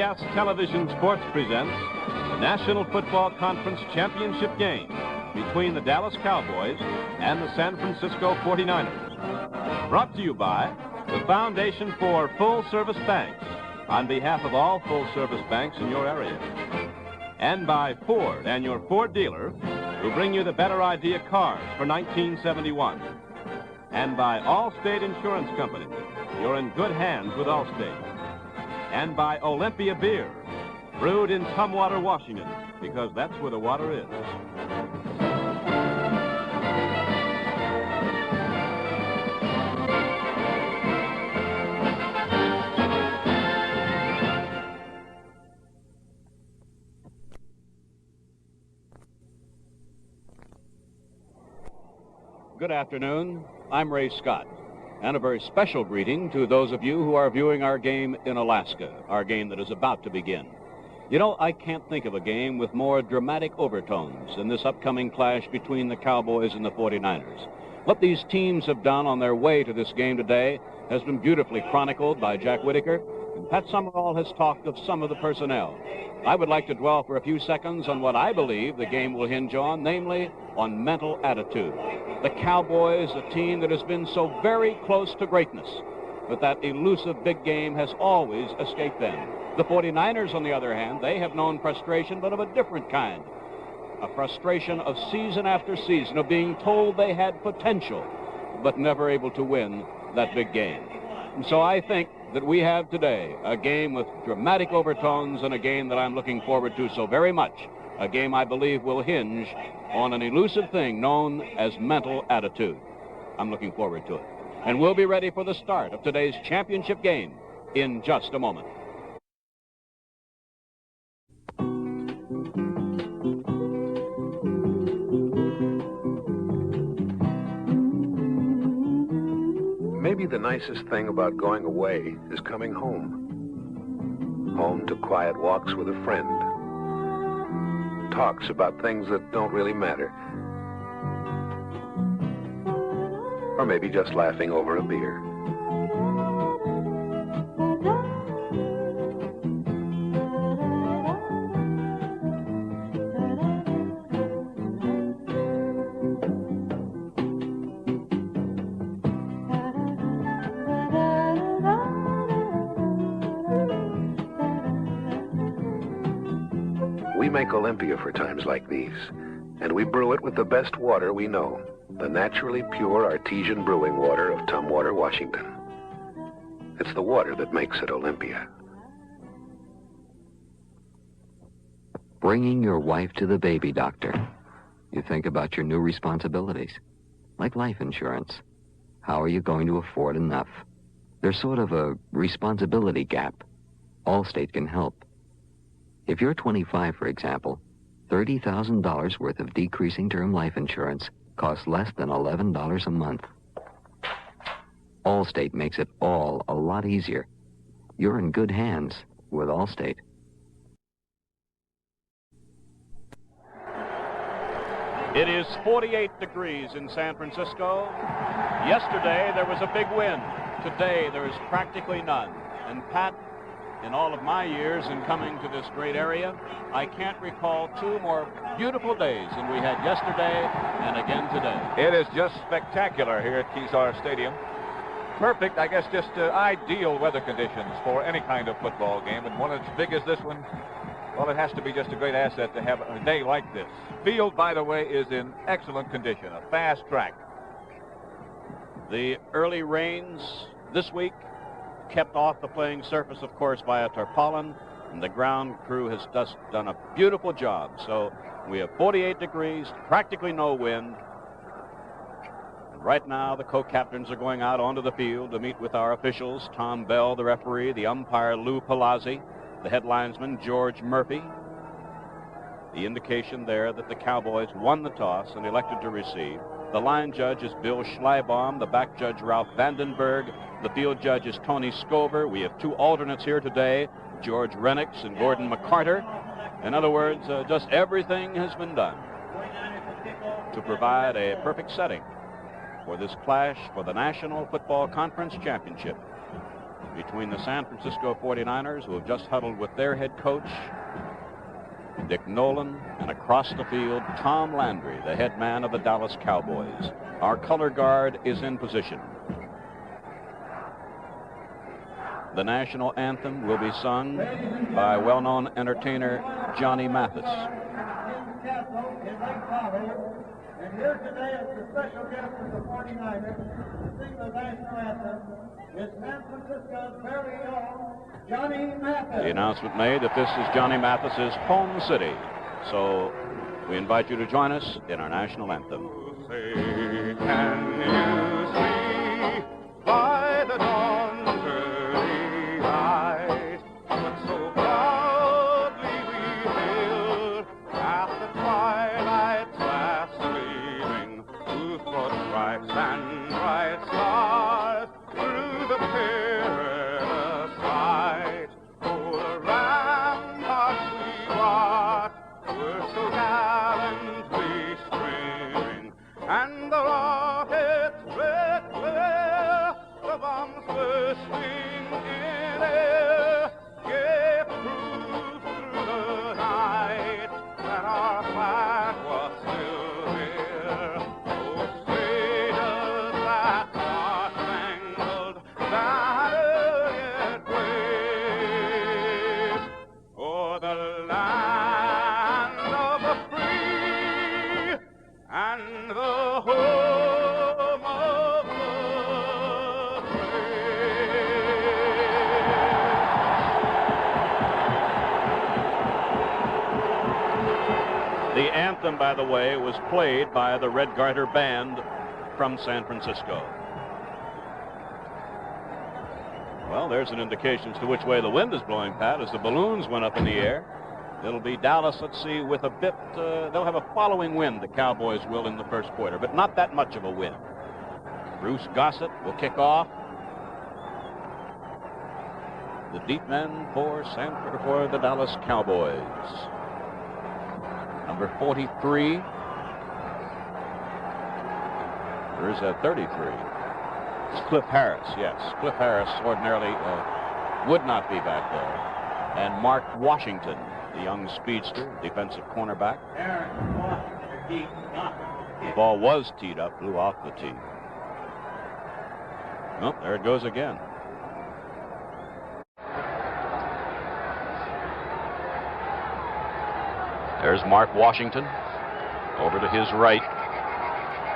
CBS Television Sports presents the National Football Conference Championship game between the Dallas Cowboys and the San Francisco 49ers. Brought to you by the Foundation for Full Service Banks, on behalf of all full-service banks in your area. And by Ford and your Ford dealer, who bring you the better idea cars for 1971. And by Allstate Insurance Company. You're in good hands with Allstate. And by Olympia Beer, brewed in Tumwater, Washington, because that's where the water is. Good afternoon. I'm Ray Scott. And a very special greeting to those of you who are viewing our game in Alaska, our game that is about to begin. You know, I can't think of a game with more dramatic overtones than this upcoming clash between the Cowboys and the 49ers. What these teams have done on their way to this game today has been beautifully chronicled by Jack Whitaker, and Pat Summerall has talked of some of the personnel. I would like to dwell for a few seconds on what I believe the game will hinge on, namely on mental attitude. The Cowboys, a team that has been so very close to greatness, but that elusive big game has always escaped them. The 49ers, on the other hand, they have known frustration, but of a different kind. A frustration of season after season, of being told they had potential, but never able to win that big game. And so I think that we have today a game with dramatic overtones and a game that I'm looking forward to so very much. A game I believe will hinge on an elusive thing known as mental attitude. I'm looking forward to it. And we'll be ready for the start of today's championship game in just a moment. Maybe the nicest thing about going away is coming home. Home to quiet walks with a friend. Talks about things that don't really matter. Or maybe just laughing over a beer. We make Olympia for times like these, and we brew it with the best water we know, the naturally pure artesian brewing water of Tumwater, Washington. It's the water that makes it Olympia. Bringing your wife to the baby doctor. You think about your new responsibilities, like life insurance. How are you going to afford enough? There's sort of a responsibility gap. Allstate can help. If you're 25, for example, $30,000 worth of decreasing term life insurance costs less than $11 a month. Allstate makes it all a lot easier. You're in good hands with Allstate. It is 48 degrees in San Francisco. Yesterday, there was a big wind. Today, there is practically none. And Pat, in all of my years in coming to this great area, I can't recall two more beautiful days than we had yesterday and again today. It is just spectacular here at Kezar Stadium. Perfect, I guess, just ideal weather conditions for any kind of football game. And one as big as this one, well, it has to be just a great asset to have a day like this. Field, by the way, is in excellent condition, a fast track. The early rains this week kept off the playing surface, of course, by a tarpaulin, and the ground crew has just done a beautiful job. So we have 48 degrees, practically no wind. And right now, the co-captains are going out onto the field to meet with our officials, Tom Bell, the referee, the umpire, Lou Palazzi, the head linesman, George Murphy. The indication there that the Cowboys won the toss and elected to receive. The line judge is Bill Schleibaum, the back judge Ralph Vandenberg, the field judge is Tony Scover. We have two alternates here today, George Rennicks and Gordon McCarter. In other words, just everything has been done to provide a perfect setting for this clash for the National Football Conference Championship. between the San Francisco 49ers, who have just huddled with their head coach, Dick Nolan, and across the field, Tom Landry, the head man of the Dallas Cowboys. Our color guard is in position. The national anthem will be sung by well-known entertainer Johnny Mathis. And here today as the special guest of the 49ers to sing the national anthem is San Francisco's very own Johnny Mathis. The announcement made that this is Johnny Mathis's home city. So we invite you to join us in our national anthem. Say, can you see by the dawn's early light what so proudly we hailed at the twilight's last gleaming, whose broad stripes and bright stars through the perilous fight? Oh, the ramparts we watched were so gallantly streaming, and the rockets' red glare, the bombs bursting in air, gave proof through the night that our flag was still there. Oh, say does that star-spangled banner yet wave o'er the land of the free and the home of the brave? The anthem, by the way, was played by the Red Garter Band from San Francisco. Well, there's an indication as to which way the wind is blowing, Pat, as the balloons went up in the air. It'll be Dallas, let's see, with a bit, they'll have a following wind, the Cowboys will, in the first quarter, but not that much of a wind. Bruce Gossett will kick off. The deep men for the Dallas Cowboys. Number 43. Or is that 33? It's Cliff Harris, yes. Cliff Harris ordinarily would not be back there. And Mark Washington, the young speedster, defensive cornerback. The ball was teed up, blew off the tee. Oh, there it goes again. There's Mark Washington. Over to his right,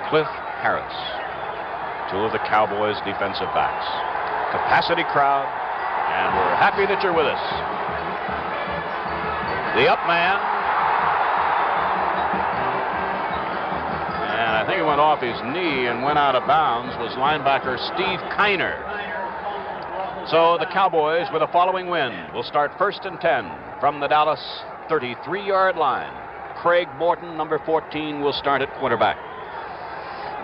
Cliff Harris. Two of the Cowboys' defensive backs. Capacity crowd, and we're happy that you're with us. The up man, and I think he went off his knee and went out of bounds, was linebacker Steve Kiner. So the Cowboys, with a following wind, will start 1st and 10 from the Dallas 33-yard line. Craig Morton, number 14, will start at quarterback.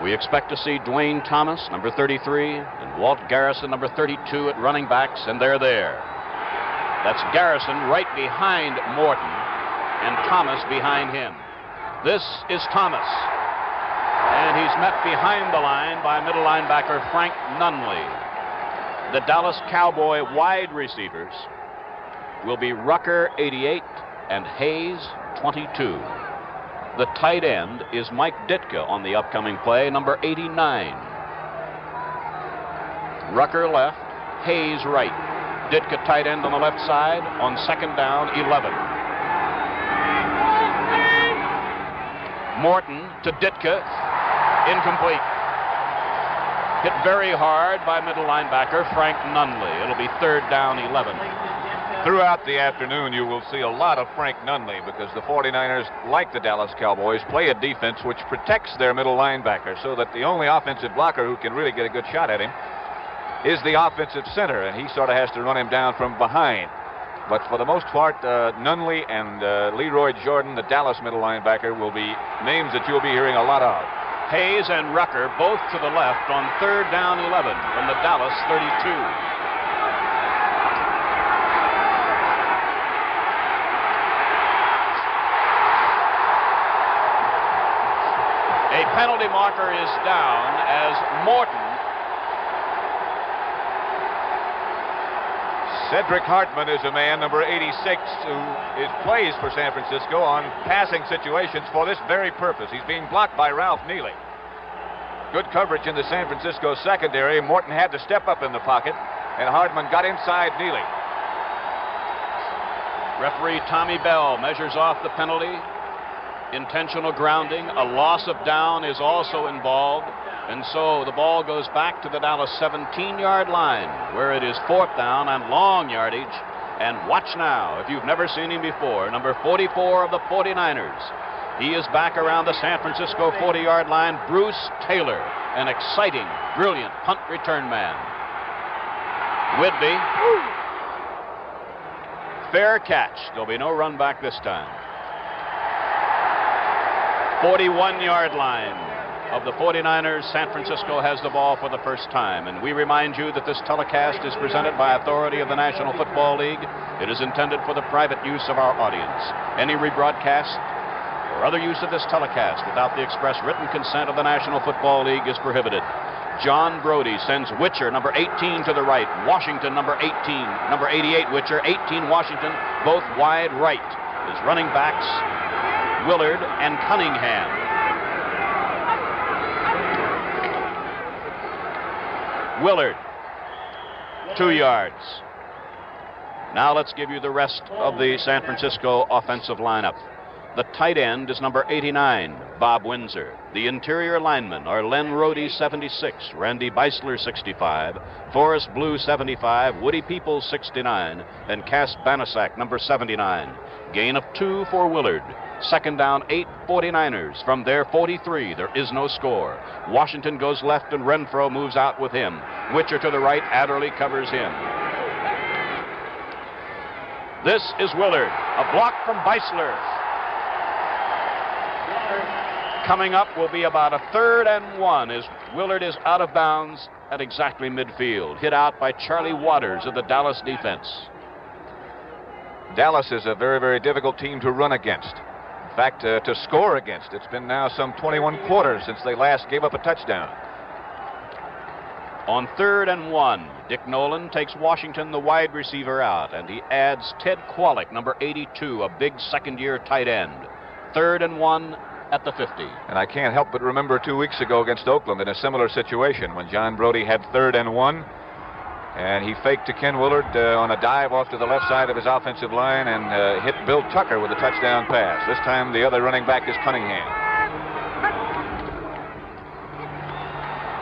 We expect to see Dwayne Thomas, number 33, and Walt Garrison, number 32, at running backs, and they're there. That's Garrison right behind Morton, and Thomas behind him. This is Thomas, and he's met behind the line by middle linebacker Frank Nunley. The Dallas Cowboy wide receivers will be Rucker, 88, and Hayes, 22. The tight end is Mike Ditka on the upcoming play, number 89. Rucker left, Hayes right. Ditka tight end on the left side on 2nd down, 11. Morton to Ditka, incomplete. Hit very hard by middle linebacker Frank Nunley. It'll be 3rd down, 11. Throughout the afternoon, you will see a lot of Frank Nunley because the 49ers, like the Dallas Cowboys, play a defense which protects their middle linebacker so that the only offensive blocker who can really get a good shot at him is the offensive center, and he sort of has to run him down from behind. But for the most part, Nunley and Leroy Jordan, the Dallas middle linebacker, will be names that you'll be hearing a lot of. Hayes and Rucker both to the left on 3rd down, 11 from the Dallas 32. A penalty marker is down as Morton Cedric Hartman is a man, number 86, who plays for San Francisco on passing situations for this very purpose. He's being blocked by Ralph Neely. Good coverage in the San Francisco secondary. Morton had to step up in the pocket, and Hartman got inside Neely. Referee Tommy Bell measures off the penalty. Intentional grounding. A loss of down is also involved. And so the ball goes back to the Dallas 17-yard line, where it is 4th down and long yardage. And watch now, if you've never seen him before, number 44 of the 49ers. He is back around the San Francisco 40-yard line. Bruce Taylor, an exciting, brilliant punt return man. Whitby. Fair catch. There'll be no run back this time. 41-yard line of the 49ers. San Francisco has the ball for the first time. And we remind you that this telecast is presented by authority of the National Football League. It is intended for the private use of our audience. Any rebroadcast or other use of this telecast without the express written consent of the National Football League is prohibited. John Brody sends Witcher, number 18, to the right. Washington, number 18. Number 88, Witcher. 18, Washington, both wide right. His running backs, Willard and Cunningham. Willard, 2 yards. Now let's give you the rest of the San Francisco offensive lineup. The tight end is number 89, Bob Windsor. The interior linemen are Len Rohde, 76, Randy Beisler, 65, Forrest Blue, 75, Woody Peoples, 69, and Cass Banasak, number 79. Gain of 2 for Willard. Second down, 8 49ers. From their 43, there is no score. Washington goes left and Renfro moves out with him. Witcher to the right, Adderley covers him. This is Willard. A block from Beisler. Coming up will be about a 3rd and 1 as Willard is out of bounds at exactly midfield. Hit out by Charlie Waters of the Dallas defense. Dallas is a very, very difficult team to run against. In fact, to score against. It's been now some 21 quarters since they last gave up a touchdown. On 3rd and 1, Dick Nolan takes Washington, the wide receiver, out, and he adds Ted Kwolek, number 82, a big second-year tight end. 3rd and 1 at the 50. And I can't help but remember 2 weeks ago against Oakland in a similar situation when John Brody had 3rd and 1. And he faked to Ken Willard on a dive off to the left side of his offensive line and hit Bill Tucker with a touchdown pass. This time the other running back is Cunningham.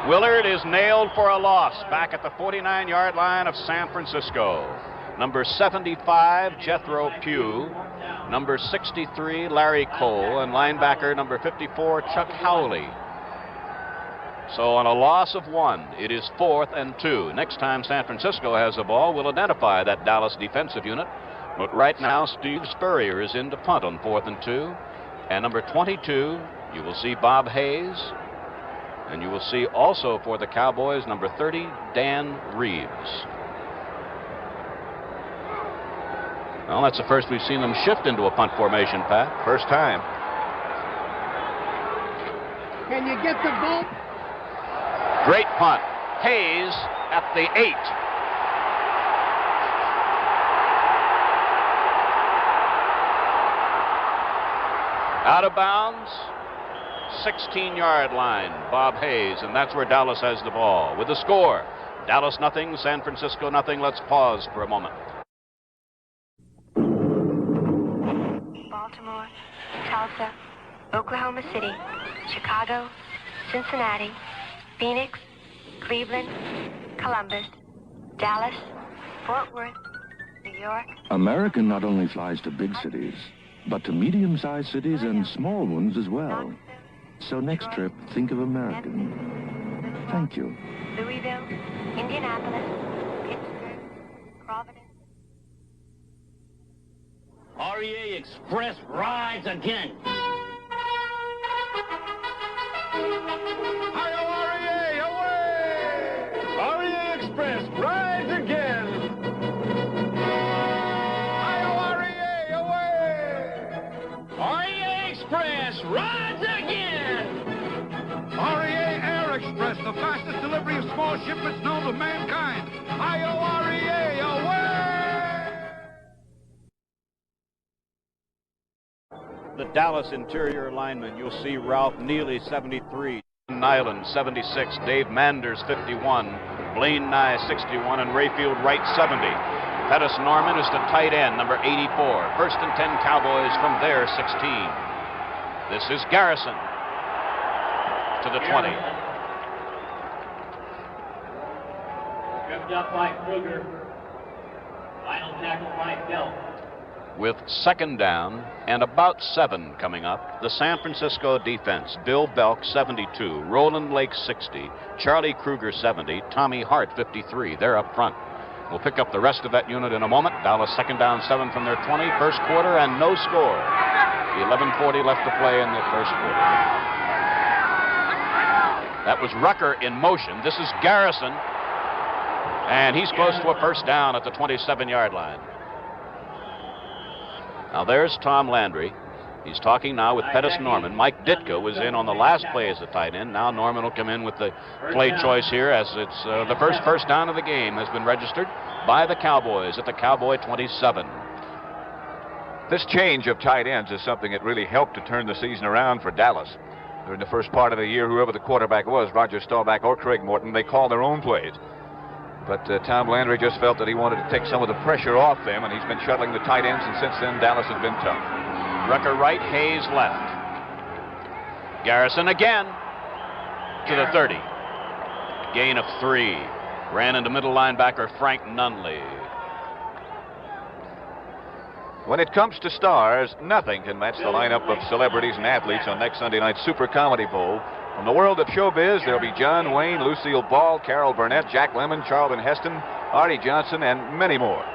Willard is nailed for a loss back at the 49-yard line of San Francisco. Number 75, Jethro Pugh. Number 63, Larry Cole. And linebacker number 54, Chuck Howley. So on a loss of 1, it is 4th and 2. Next time San Francisco has the ball, we'll identify that Dallas defensive unit. But right now, Steve Spurrier is in to punt on 4th and 2. And number 22, you will see Bob Hayes. And you will see also for the Cowboys, number 30, Dan Reeves. Well, that's the first we've seen them shift into a punt formation, Pat. First time. Can you get the ball? Great punt. Hayes at the 8. Out of bounds, 16-yard line, Bob Hayes, and that's where Dallas has the ball. With the score, Dallas nothing, San Francisco nothing. Let's pause for a moment. Baltimore, Tulsa, Oklahoma City, Chicago, Cincinnati, Phoenix, Cleveland, Columbus, Dallas, Fort Worth, New York. American not only flies to big cities, but to medium-sized cities and small ones as well. So next trip, think of American. Thank you. Louisville, Indianapolis, Pittsburgh, Providence. REA Express rides again. Express rides again. REA away. REA Express rides again. REA Air Express, the fastest delivery of small shipments known to mankind. REA away. the Dallas interior linemen. You'll see Ralph Neely, 73, Nyland, 76, Dave Manders, 51, Blaine Nye, 61, and Rayfield Wright, 70. Pettis Norman is the tight end, number 84. First and 10 Cowboys from their 16. This is Garrison to the 20. Tripped up by Kruger. Final tackle by Bell. With second down and about 7 coming up, the San Francisco defense. Bill Belk, 72. Roland Lake, 60. Charlie Kruger, 70. Tommy Hart, 53. They're up front. We'll pick up the rest of that unit in a moment. Dallas second down, 7 from their 20. First quarter and no score. 11:40 left to play in the first quarter. That was Rucker in motion. This is Garrison. And he's close to a first down at the 27-yard line. Now there's Tom Landry. He's talking now with Pettis Norman. Mike Ditka was in on the last play as the tight end. Now Norman will come in with the play choice here as it's the first down of the game has been registered by the Cowboys at the Cowboy 27. This change of tight ends is something that really helped to turn the season around for Dallas. During the first part of the year, whoever the quarterback was, Roger Staubach or Craig Morton, they called their own plays. But Tom Landry just felt that he wanted to take some of the pressure off them, and he's been shuttling the tight ends, and since then, Dallas has been tough. Rucker right, Hayes left. Garrison again to the 30. Gain of 3. Ran into middle linebacker Frank Nunley. When it comes to stars, nothing can match the lineup of celebrities and athletes on next Sunday night's Super Comedy Bowl. From the world of showbiz, there'll be John Wayne, Lucille Ball, Carol Burnett, Jack Lemmon, Charlton Heston, Artie Johnson, and many more.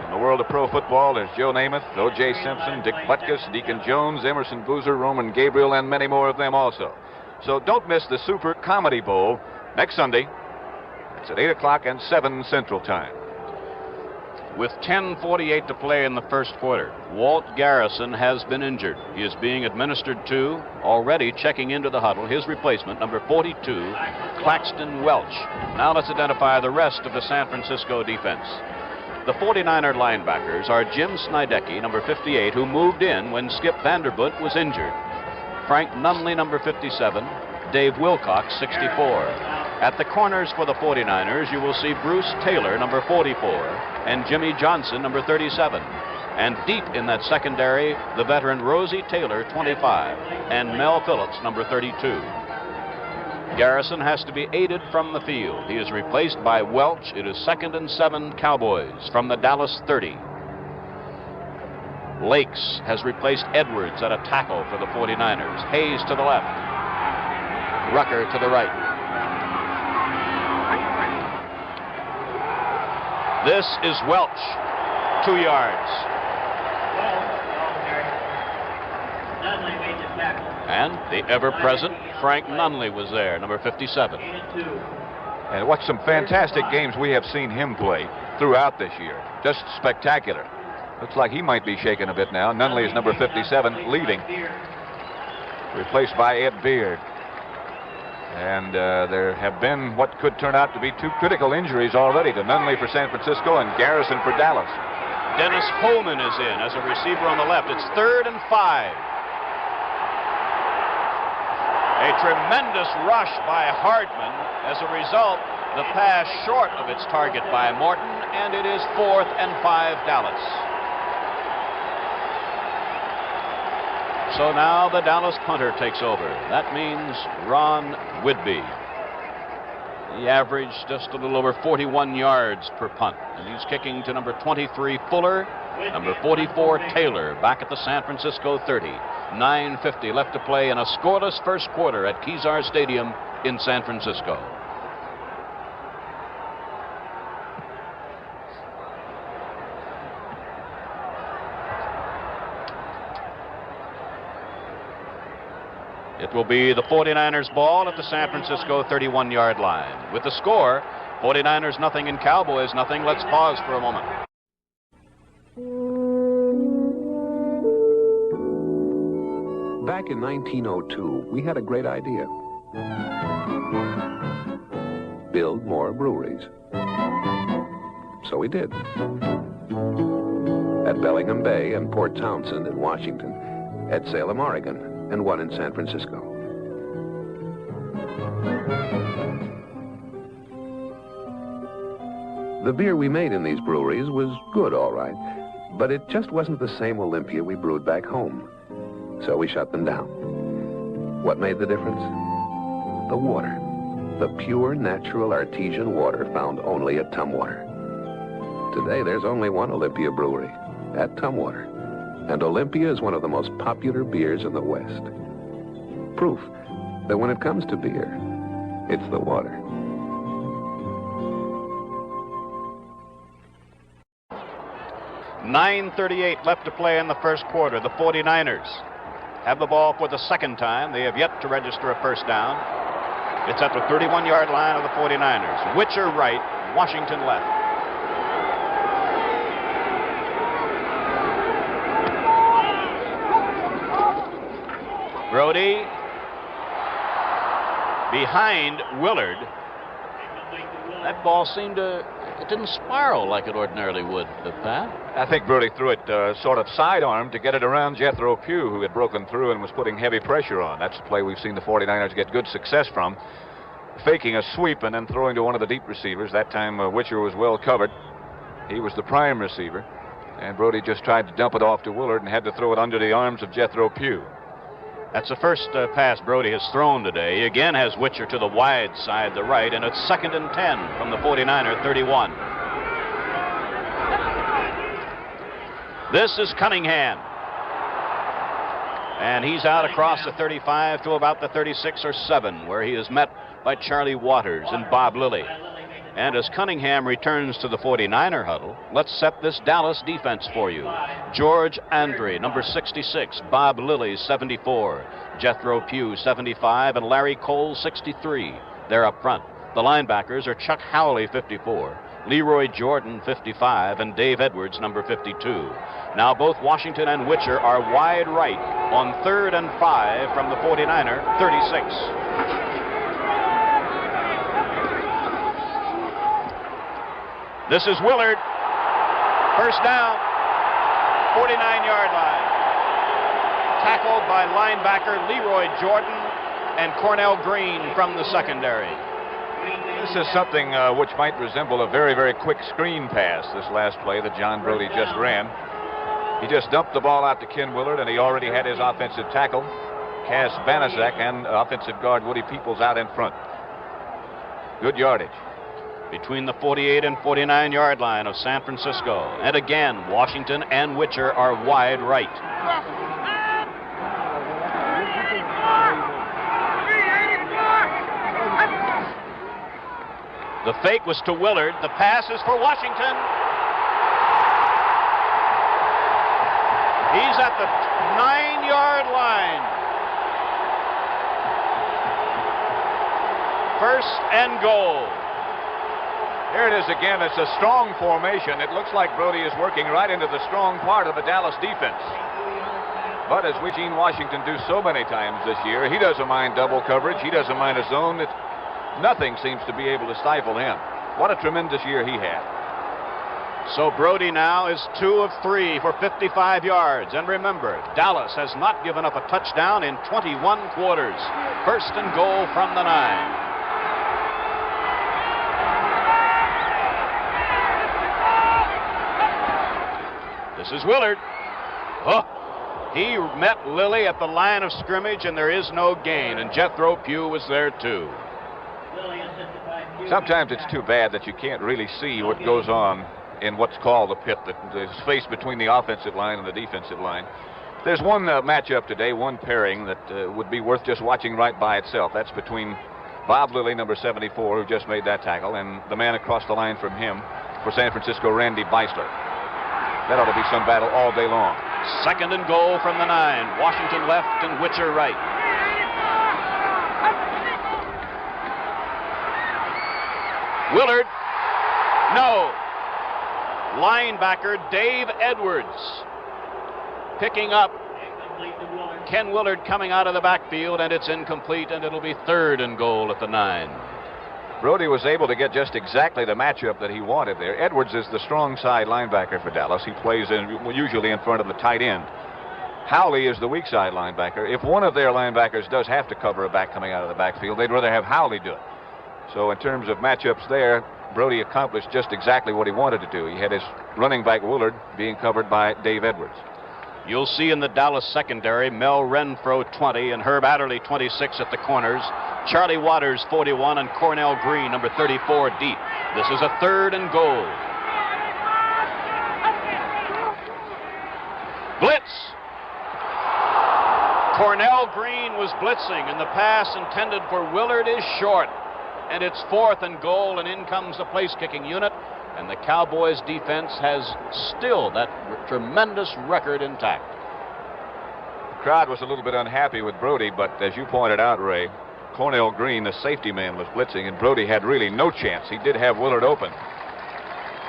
In the world of pro football, there's Joe Namath, O.J. Simpson, Dick Butkus, Deacon Jones, Emerson Boozer, Roman Gabriel, and many more of them also. So don't miss the Super Comedy Bowl next Sunday. It's at 8 o'clock and 7 Central Time. With 10:48 to play in the first quarter, Walt Garrison has been injured. He is being administered to, already checking into the huddle, his replacement, number 42, Claxton Welch. Now let's identify the rest of the San Francisco defense. The 49er linebackers are Jim Snydecki, number 58, who moved in when Skip Vanderbunt was injured. Frank Nunley, number 57. Dave Wilcox, 64. At the corners for the 49ers, you will see Bruce Taylor, number 44, and Jimmy Johnson, number 37. And deep in that secondary, the veteran Rosie Taylor, 25, and Mel Phillips, number 32. Garrison has to be aided from the field. He is replaced by Welch. It is 2nd and 7 Cowboys from the Dallas 30. Lakes has replaced Edwards at a tackle for the 49ers. Hayes to the left. Rucker to the right. This is Welch, 2 yards. And the ever-present Frank Nunley was there, number 57. And what some fantastic games we have seen him play throughout this year. Just spectacular. Looks like he might be shaken a bit now. Nunley is number 57, leaving. Replaced by Ed Beard. And there have been what could turn out to be 2 critical injuries already to Nunley for San Francisco and Garrison for Dallas. Dennis Holman is in as a receiver on the left. It's 3rd and 5. A tremendous rush by Hardman. As a result, the pass short of its target by Morton, and it is 4th and 5 Dallas. So now the Dallas punter takes over. That means Ron Whidbey. He averaged just a little over 41 yards per punt. And he's kicking to number 23, Fuller, number 44, Taylor, back at the San Francisco 30. 9:50 left to play in a scoreless first quarter at Kezar Stadium in San Francisco. It will be the 49ers ball at the San Francisco 31-yard line. With the score, 49ers nothing and Cowboys nothing. Let's pause for a moment. Back in 1902, we had a great idea. Build more breweries. So we did. At Bellingham Bay and Port Townsend in Washington, at Salem, Oregon, and one in San Francisco. The beer we made in these breweries was good, all right, but it just wasn't the same Olympia we brewed back home. So we shut them down. What made the difference? The water. The pure, natural, artesian water found only at Tumwater. Today, there's only one Olympia brewery, at Tumwater. And Olympia is one of the most popular beers in the West. Proof that when it comes to beer, it's the water. .9:38 left to play in the first quarter. The 49ers have the ball for the second time. They have yet to register a first down. It's at the 31-yard line of the 49ers. Witcher right, Washington left. Brody behind Willard. That ball seemed to, it didn't spiral like it ordinarily would, Pat. I think Brody threw it sort of sidearm to get it around Jethro Pugh, who had broken through and was putting heavy pressure on. That's the play we've seen the 49ers get good success from. Faking a sweep and then throwing to one of the deep receivers. That time Witcher was well covered. He was the prime receiver. And Brody just tried to dump it off to Willard and had to throw it under the arms of Jethro Pugh. That's the first pass Brody has thrown today. He again has Witcher to the wide side, the right, and it's 2nd and 10 from the 49er 31. This is Cunningham. And he's out across the 35 to about the 36 or 7, where he is met by Charlie Waters and Bob Lilly. And as Cunningham returns to the 49er huddle, let's set this Dallas defense for you. George Andre, number 66, Bob Lilly, 74, Jethro Pugh, 75, and Larry Cole, 63. They're up front. The linebackers are Chuck Howley, 54, Leroy Jordan, 55, and Dave Edwards, number 52. Now both Washington and Witcher are wide right on 3rd and 5 from the 49er 36. This is Willard. First down, 49-yard line. Tackled by linebacker Leroy Jordan and Cornell Green from the secondary. This is something which might resemble a very, very quick screen pass, this last play that John Brody just ran. He just dumped the ball out to Ken Willard, and he already had his offensive tackle, Cass Banaszak, and offensive guard Woody Peoples out in front. Good yardage. Between the 48 and 49-yard line of San Francisco. And again, Washington and Witcher are wide right. The fake was to Willard. The pass is for Washington. He's at the 9-yard line. First and goal. Here it is again. It's a strong formation. It looks like Brody is working right into the strong part of the Dallas defense. But as we've seen Washington do so many times this year, he doesn't mind double coverage. He doesn't mind a zone. Nothing seems to be able to stifle him. What a tremendous year he had. So Brody now is 2 of 3 for 55 yards. And remember, Dallas has not given up a touchdown in 21 quarters. First and goal from the 9. This is Willard. Oh, he met Lilly at the line of scrimmage, and there is no gain. And Jethro Pugh was there, too. Sometimes it's too bad that you can't really see what goes on in what's called the pit, the space between the offensive line and the defensive line. There's one matchup today, one pairing that would be worth just watching right by itself. That's between Bob Lilly, number 74, who just made that tackle, and the man across the line from him for San Francisco, Randy Beisler. That ought to be some battle all day long. Second and goal from the 9. Washington left and Witcher right. Willard. No. Linebacker Dave Edwards picking up Ken Willard coming out of the backfield, and it's incomplete, and it'll be 3rd and goal at the 9. Brody was able to get just exactly the matchup that he wanted there. Edwards is the strong side linebacker for Dallas. He plays usually in front of the tight end. Howley is the weak side linebacker. If one of their linebackers does have to cover a back coming out of the backfield, they'd rather have Howley do it. So in terms of matchups there, Brody accomplished just exactly what he wanted to do. He had his running back Willard being covered by Dave Edwards. You'll see in the Dallas secondary, Mel Renfro 20 and Herb Adderley 26 at the corners, Charlie Waters 41 and Cornell Green number 34 deep. This is a 3rd and goal. Blitz. Cornell Green was blitzing, and the pass intended for Willard is short. And it's 4th and goal, and in comes the place-kicking unit. And the Cowboys' defense has still that tremendous record intact. The crowd was a little bit unhappy with Brody, but as you pointed out, Ray, Cornell Green, the safety man, was blitzing, and Brody had really no chance. He did have Willard open,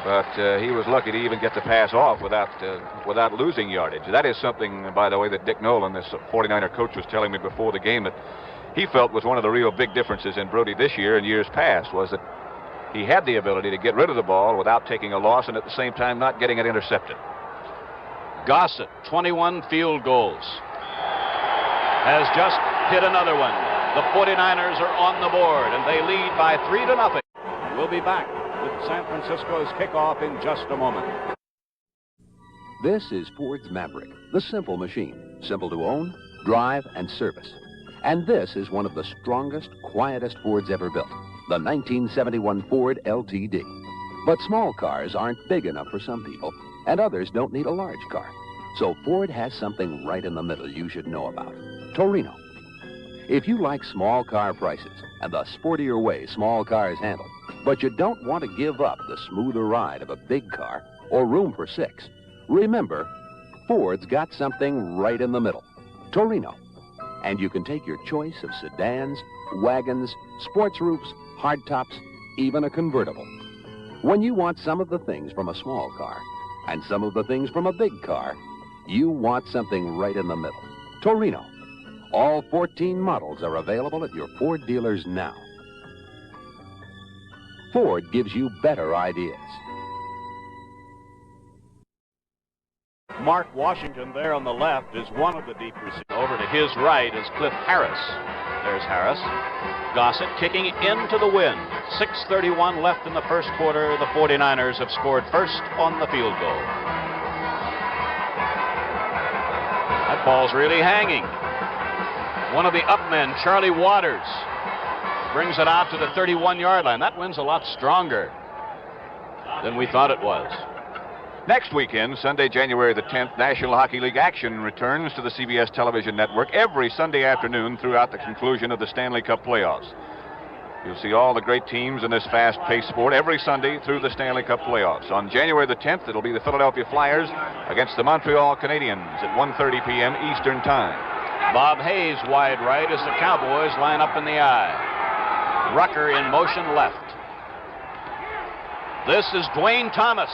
but he was lucky to even get the pass off without losing yardage. That is something, by the way, that Dick Nolan, this 49er coach, was telling me before the game that he felt was one of the real big differences in Brody this year and years past, was that he had the ability to get rid of the ball without taking a loss and at the same time not getting it intercepted. Gossett, 21 field goals, has just hit another one. The 49ers are on the board, and they lead by 3-0. We'll be back with San Francisco's kickoff in just a moment. This is Ford's Maverick, the simple machine. Simple to own, drive, and service. And this is one of the strongest, quietest Fords ever built, the 1971 Ford LTD. But small cars aren't big enough for some people, and others don't need a large car. So Ford has something right in the middle you should know about. Torino. If you like small car prices and the sportier way small cars handle, but you don't want to give up the smoother ride of a big car or room for 6, remember, Ford's got something right in the middle. Torino. And you can take your choice of sedans, wagons, sports roofs, hardtops, even a convertible. When you want some of the things from a small car and some of the things from a big car, you want something right in the middle. Torino. All 14 models are available at your Ford dealers now. Ford gives you better ideas. Mark Washington there on the left is one of the deep receivers. Over to his right is Cliff Harris. There's Harris. Gossett kicking into the wind. 6:31 left in the first quarter. The 49ers have scored first on the field goal. That ball's really hanging. One of the up men, Charlie Waters, brings it out to the 31-yard line. That wind's a lot stronger than we thought it was. Next weekend, Sunday, January the 10th, National Hockey League action returns to the CBS television network every Sunday afternoon throughout the conclusion of the Stanley Cup playoffs. You'll see all the great teams in this fast-paced sport every Sunday through the Stanley Cup playoffs. On January the 10th, it'll be the Philadelphia Flyers against the Montreal Canadiens at 1:30 p.m. Eastern Time. Bob Hayes wide right as the Cowboys line up in the I. Rucker in motion left. This is Dwayne Thomas.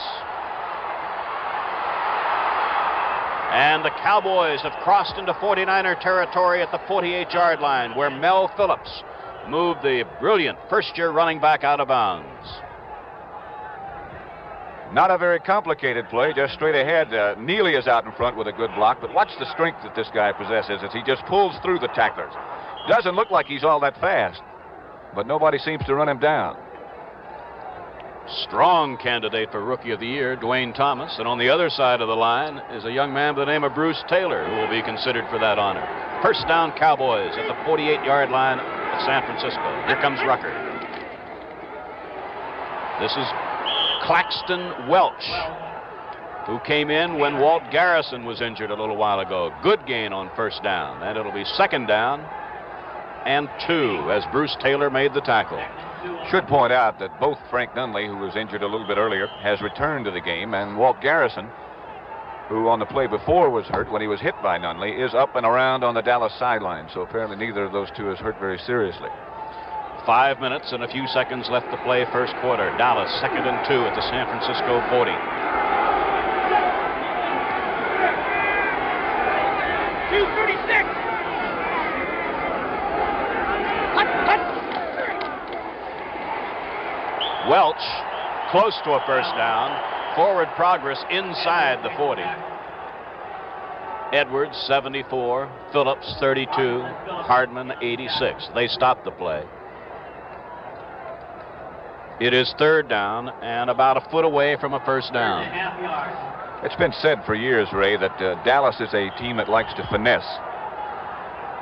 And the Cowboys have crossed into 49er territory at the 48-yard line, where Mel Phillips moved the brilliant first-year running back out of bounds. Not a very complicated play, just straight ahead. Neely is out in front with a good block, but watch the strength that this guy possesses as he just pulls through the tacklers. Doesn't look like he's all that fast, but nobody seems to run him down. Strong candidate for Rookie of the Year, Dwayne Thomas. And on the other side of the line is a young man by the name of Bruce Taylor, who will be considered for that honor. First down, Cowboys at the 48-yard line of San Francisco. Here comes Rucker. This is Claxton Welch, who came in when Walt Garrison was injured a little while ago. Good gain on first down. And it'll be second down and 2 as Bruce Taylor made the tackle. Should point out that both Frank Nunley, who was injured a little bit earlier, has returned to the game, and Walt Garrison, who on the play before was hurt when he was hit by Nunley, is up and around on the Dallas sideline. So apparently neither of those two is hurt very seriously. 5 minutes and a few seconds left to play first quarter. Dallas 2nd and 2 at the San Francisco 40. Welch, close to a first down. Forward progress inside the 40. Edwards, 74. Phillips, 32. Hardman, 86. They stopped the play. It is third down and about a foot away from a first down. It's been said for years, Ray, that Dallas is a team that likes to finesse.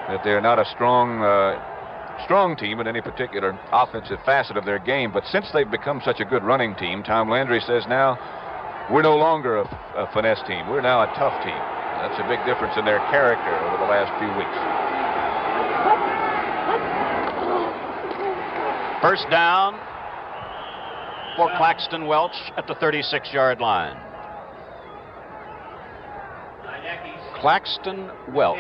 That they're not a strong team in any particular offensive facet of their game. But since they've become such a good running team, Tom Landry says now we're no longer a finesse team. We're now a tough team. That's a big difference in their character over the last few weeks. First down for Claxton Welch at the 36-yard line. Claxton Welch,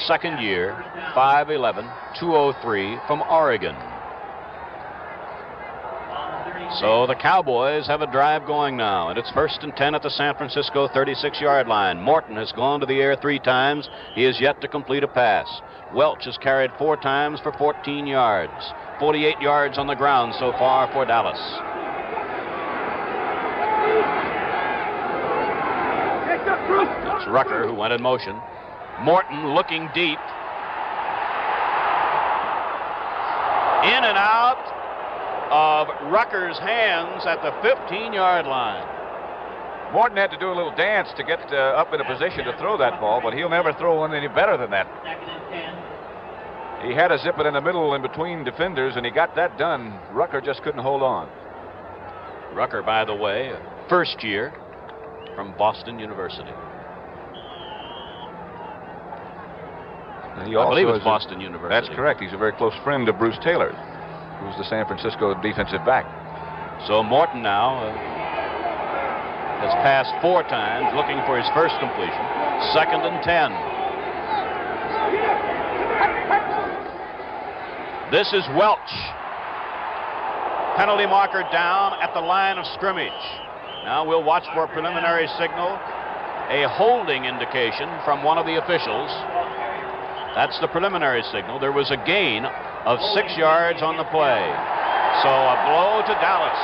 second year, 5'11", 203 from Oregon. So the Cowboys have a drive going now, and it's 1st and 10 at the San Francisco 36-yard line. Morton has gone to the air 3 times. He has yet to complete a pass. Welch has carried 4 times for 14 yards. 48 yards on the ground so far for Dallas. It's Rucker who went in motion. Morton looking deep. In and out of Rucker's hands at the 15-yard line. Morton had to do a little dance to get up in a position to throw that ball, but he'll never throw one any better than that. He had to zip it in the middle in between defenders, and he got that done. Rucker just couldn't hold on. Rucker, by the way, first year from Boston University. I believe it's Boston University. That's correct. He's a very close friend of Bruce Taylor, who's the San Francisco defensive back. So Morton now has passed 4 times, looking for his first completion. 2nd and 10. This is Welch. Penalty marker down at the line of scrimmage. Now we'll watch for a preliminary signal, a holding indication from one of the officials. That's the preliminary signal. There was a gain of 6 yards on the play. So a blow to Dallas.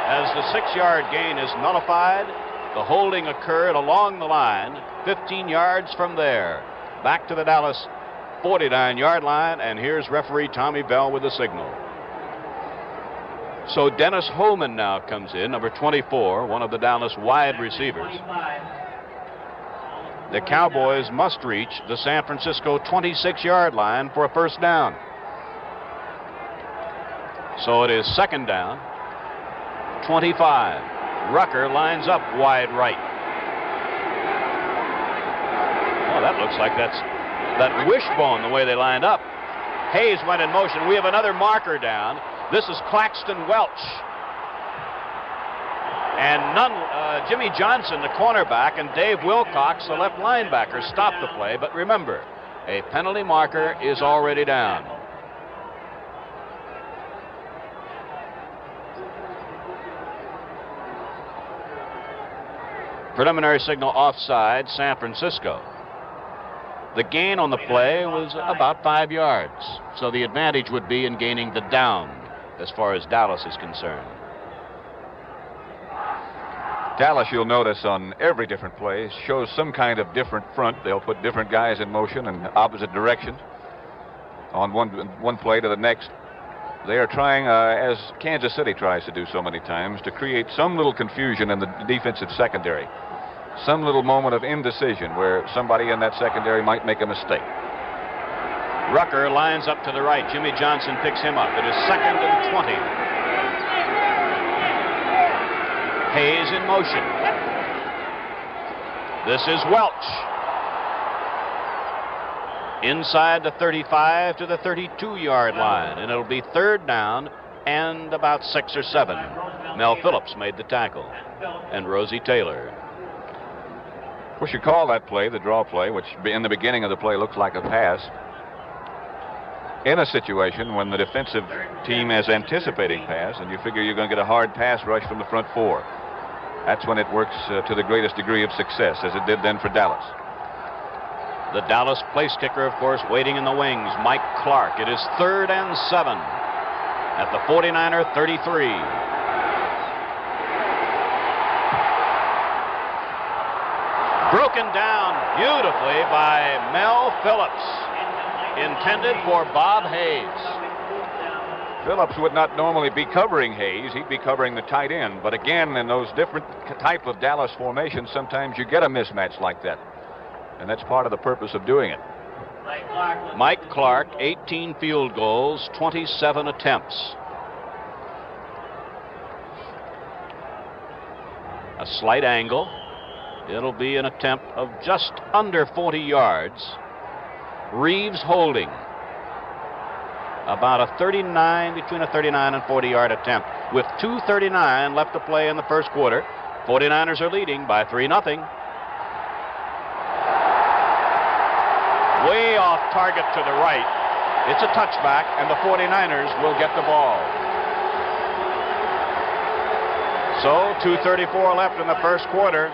As the 6-yard gain is nullified, the holding occurred along the line, 15 yards from there. Back to the Dallas 49-yard line, and here's referee Tommy Bell with the signal. So Dennis Holman now comes in, number 24, one of the Dallas wide receivers. The Cowboys must reach the San Francisco 26-yard line for a first down. So it is 2nd down, 25. Rucker lines up wide right. Oh, that looks like that's that wishbone the way they lined up. Hayes went in motion. We have another marker down. This is Claxton Welch. And Jimmy Johnson, the cornerback, and Dave Wilcox, the left linebacker, stopped the play. But remember, a penalty marker is already down. Preliminary signal offside, San Francisco. The gain on the play was about 5 yards. So the advantage would be in gaining the down as far as Dallas is concerned. Dallas, you'll notice on every different play, shows some kind of different front. They'll put different guys in motion in opposite directions on one play to the next. They are trying, as Kansas City tries to do so many times, to create some little confusion in the defensive secondary. Some little moment of indecision where somebody in that secondary might make a mistake. Rucker lines up to the right. Jimmy Johnson picks him up. It is 2nd and 20. Hayes in motion. This is Welch. Inside the 35 to the 32-yard line, and it'll be 3rd down and about 6 or 7. Mel Phillips made the tackle, and Rosie Taylor. Of course, you call that play the draw play, which in the beginning of the play looks like a pass. In a situation when the defensive team is anticipating pass, and you figure you're going to get a hard pass rush from the front 4. That's when it works to the greatest degree of success, as it did then for Dallas. The Dallas place kicker, of course, waiting in the wings, Mike Clark. It is 3rd and 7 at the 49er 33. taken down beautifully by Mel Phillips. Intended for Bob Hayes. Phillips would not normally be covering Hayes. He'd be covering the tight end. But again, in those different type of Dallas formations, sometimes you get a mismatch like that. And that's part of the purpose of doing it. Mike Clark, 18 field goals, 27 attempts. A slight angle. It'll be an attempt of just under 40 yards. Reeves holding. About a 39, between a 39 and 40-yard attempt. With 2:39 left to play in the first quarter, 49ers are leading by 3-0. Way off target to the right. It's a touchback, and the 49ers will get the ball. So 2:34 left in the first quarter,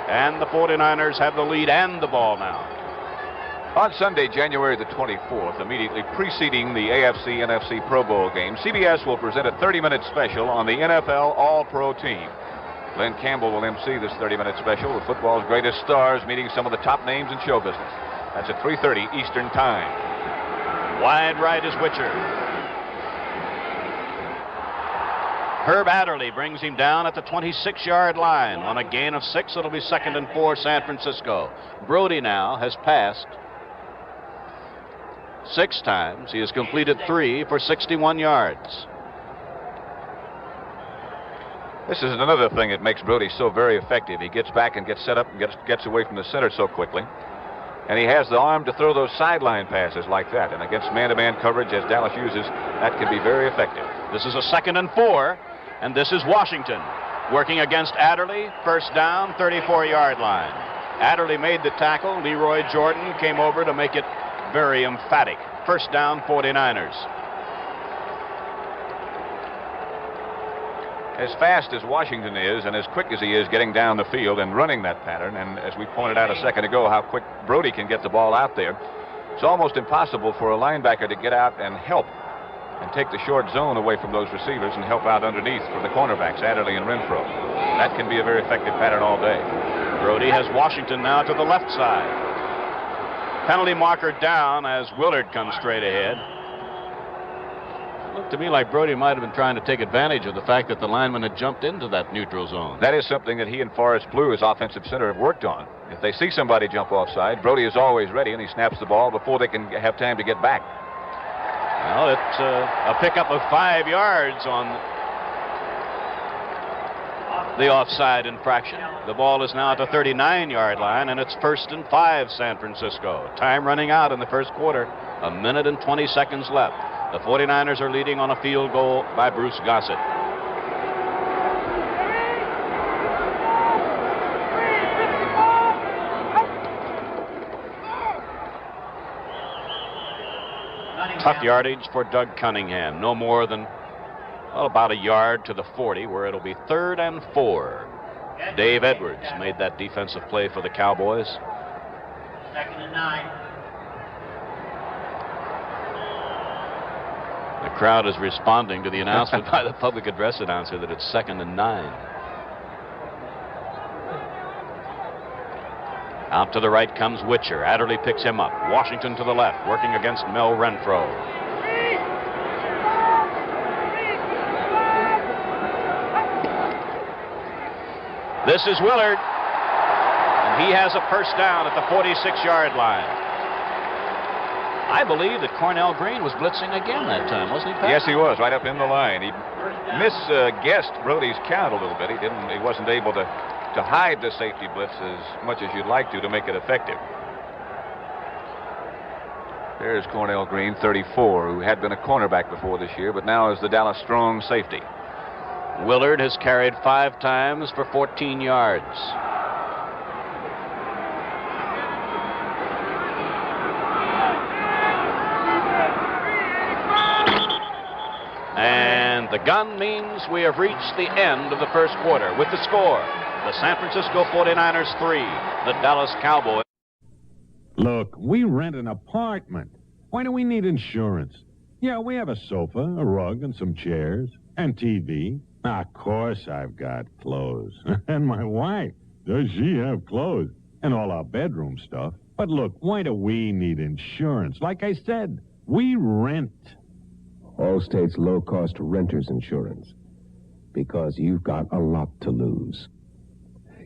and the 49ers have the lead and the ball now. On Sunday, January the 24th, immediately preceding the AFC-NFC Pro Bowl game, CBS will present a 30-minute special on the NFL All-Pro team. Glenn Campbell will MC this 30-minute special with football's greatest stars meeting some of the top names in show business. That's at 3:30 Eastern Time. Wide right is Witcher. Herb Adderley brings him down at the 26-yard line. On a gain of 6, it'll be 2nd and 4 San Francisco. Brody now has passed 6 times. He has completed 3 for 61 yards. This is another thing that makes Brody so very effective. He gets back and gets set up and gets away from the center so quickly. And he has the arm to throw those sideline passes like that. And against man-to-man coverage, as Dallas uses, that can be very effective. This is a 2nd and 4, and this is Washington working against Adderley. First down, 34-yard line. Adderley made the tackle. Leroy Jordan came over to make it very emphatic. First down, 49ers. As fast as Washington is and as quick as he is getting down the field and running that pattern, and as we pointed out a second ago, how quick Brody can get the ball out there, it's almost impossible for a linebacker to get out and help and take the short zone away from those receivers and help out underneath for the cornerbacks, Adderley and Renfro. That can be a very effective pattern all day. Brody has Washington now to the left side. Penalty marker down as Willard comes straight ahead. It looked to me like Brody might have been trying to take advantage of the fact that the lineman had jumped into that neutral zone. That is something that he and Forrest Blue, his offensive center, have worked on. If they see somebody jump offside, Brody is always ready, and he snaps the ball before they can have time to get back. Well, it's a pickup of 5 yards on the offside infraction. The ball is now at the 39-yard line, and it's 1st and 5 San Francisco. Time running out in the first quarter. 1 minute and 20 seconds left. The 49ers are leading on a field goal by Bruce Gossett. Tough yardage for Doug Cunningham. No more than, well, about a yard to the 40, where it'll be 3rd and 4. Dave Edwards made that defensive play for the Cowboys. 2nd and 9. The crowd is responding to the announcement by the public address announcer that it's 2nd and 9. Out to the right comes Witcher. Adderley picks him up. Washington to the left, working against Mel Renfro. This is Willard, and he has a first down at the 46-yard line. I believe that Cornell Green was blitzing again that time, wasn't he, Pat? Yes, he was, right up in the line. He misguessed Brody's count a little bit. He wasn't able to hide the safety blitz as much as you'd like to make it effective. There's Cornell Green, 34, who had been a cornerback before this year, but now is the Dallas strong safety. Willard has carried 5 times for 14 yards. And the gun means we have reached the end of the first quarter with the score. The San Francisco 49ers 3, the Dallas Cowboys. Look, we rent an apartment. Why do we need insurance? Yeah, we have a sofa, a rug, and some chairs, and TV. Of course I've got clothes. And my wife, does she have clothes? and all our bedroom stuff. But look, why do we need insurance? Like I said, we rent. Allstate's low-cost renter's insurance. Because you've got a lot to lose.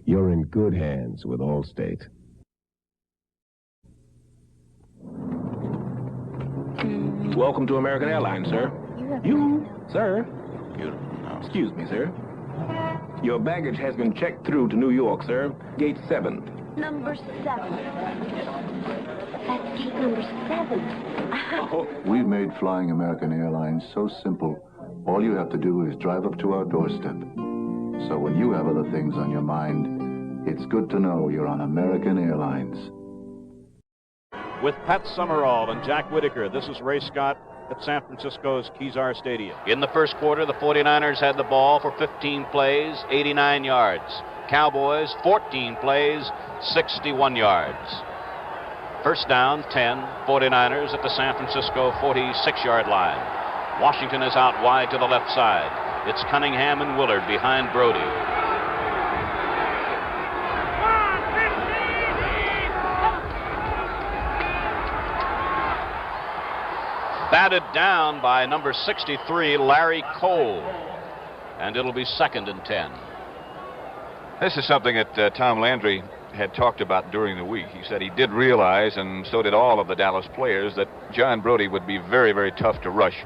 You're in good hands with Allstate. Welcome to American Airlines, sir. You, sir. Excuse me, sir. Your baggage has been checked through to New York, sir. Gate 7. Number 7. That's gate number 7. We've made flying American Airlines so simple. All you have to do is drive up to our doorstep. So when you have other things on your mind, it's good to know you're on American Airlines. With Pat Summerall and Jack Whitaker, this is Ray Scott at San Francisco's Kezar Stadium. In the first quarter, the 49ers had the ball for 15 plays, 89 yards. Cowboys, 14 plays, 61 yards. First down, 10, 49ers at the San Francisco 46-yard line. Washington is out wide to the left side. It's Cunningham and Willard behind Brody. Batted down by number 63, Larry Cole. And it'll be 2nd and 10. This is something that Tom Landry had talked about during the week. He said he did realize, and so did all of the Dallas players, that John Brody would be very, very tough to rush.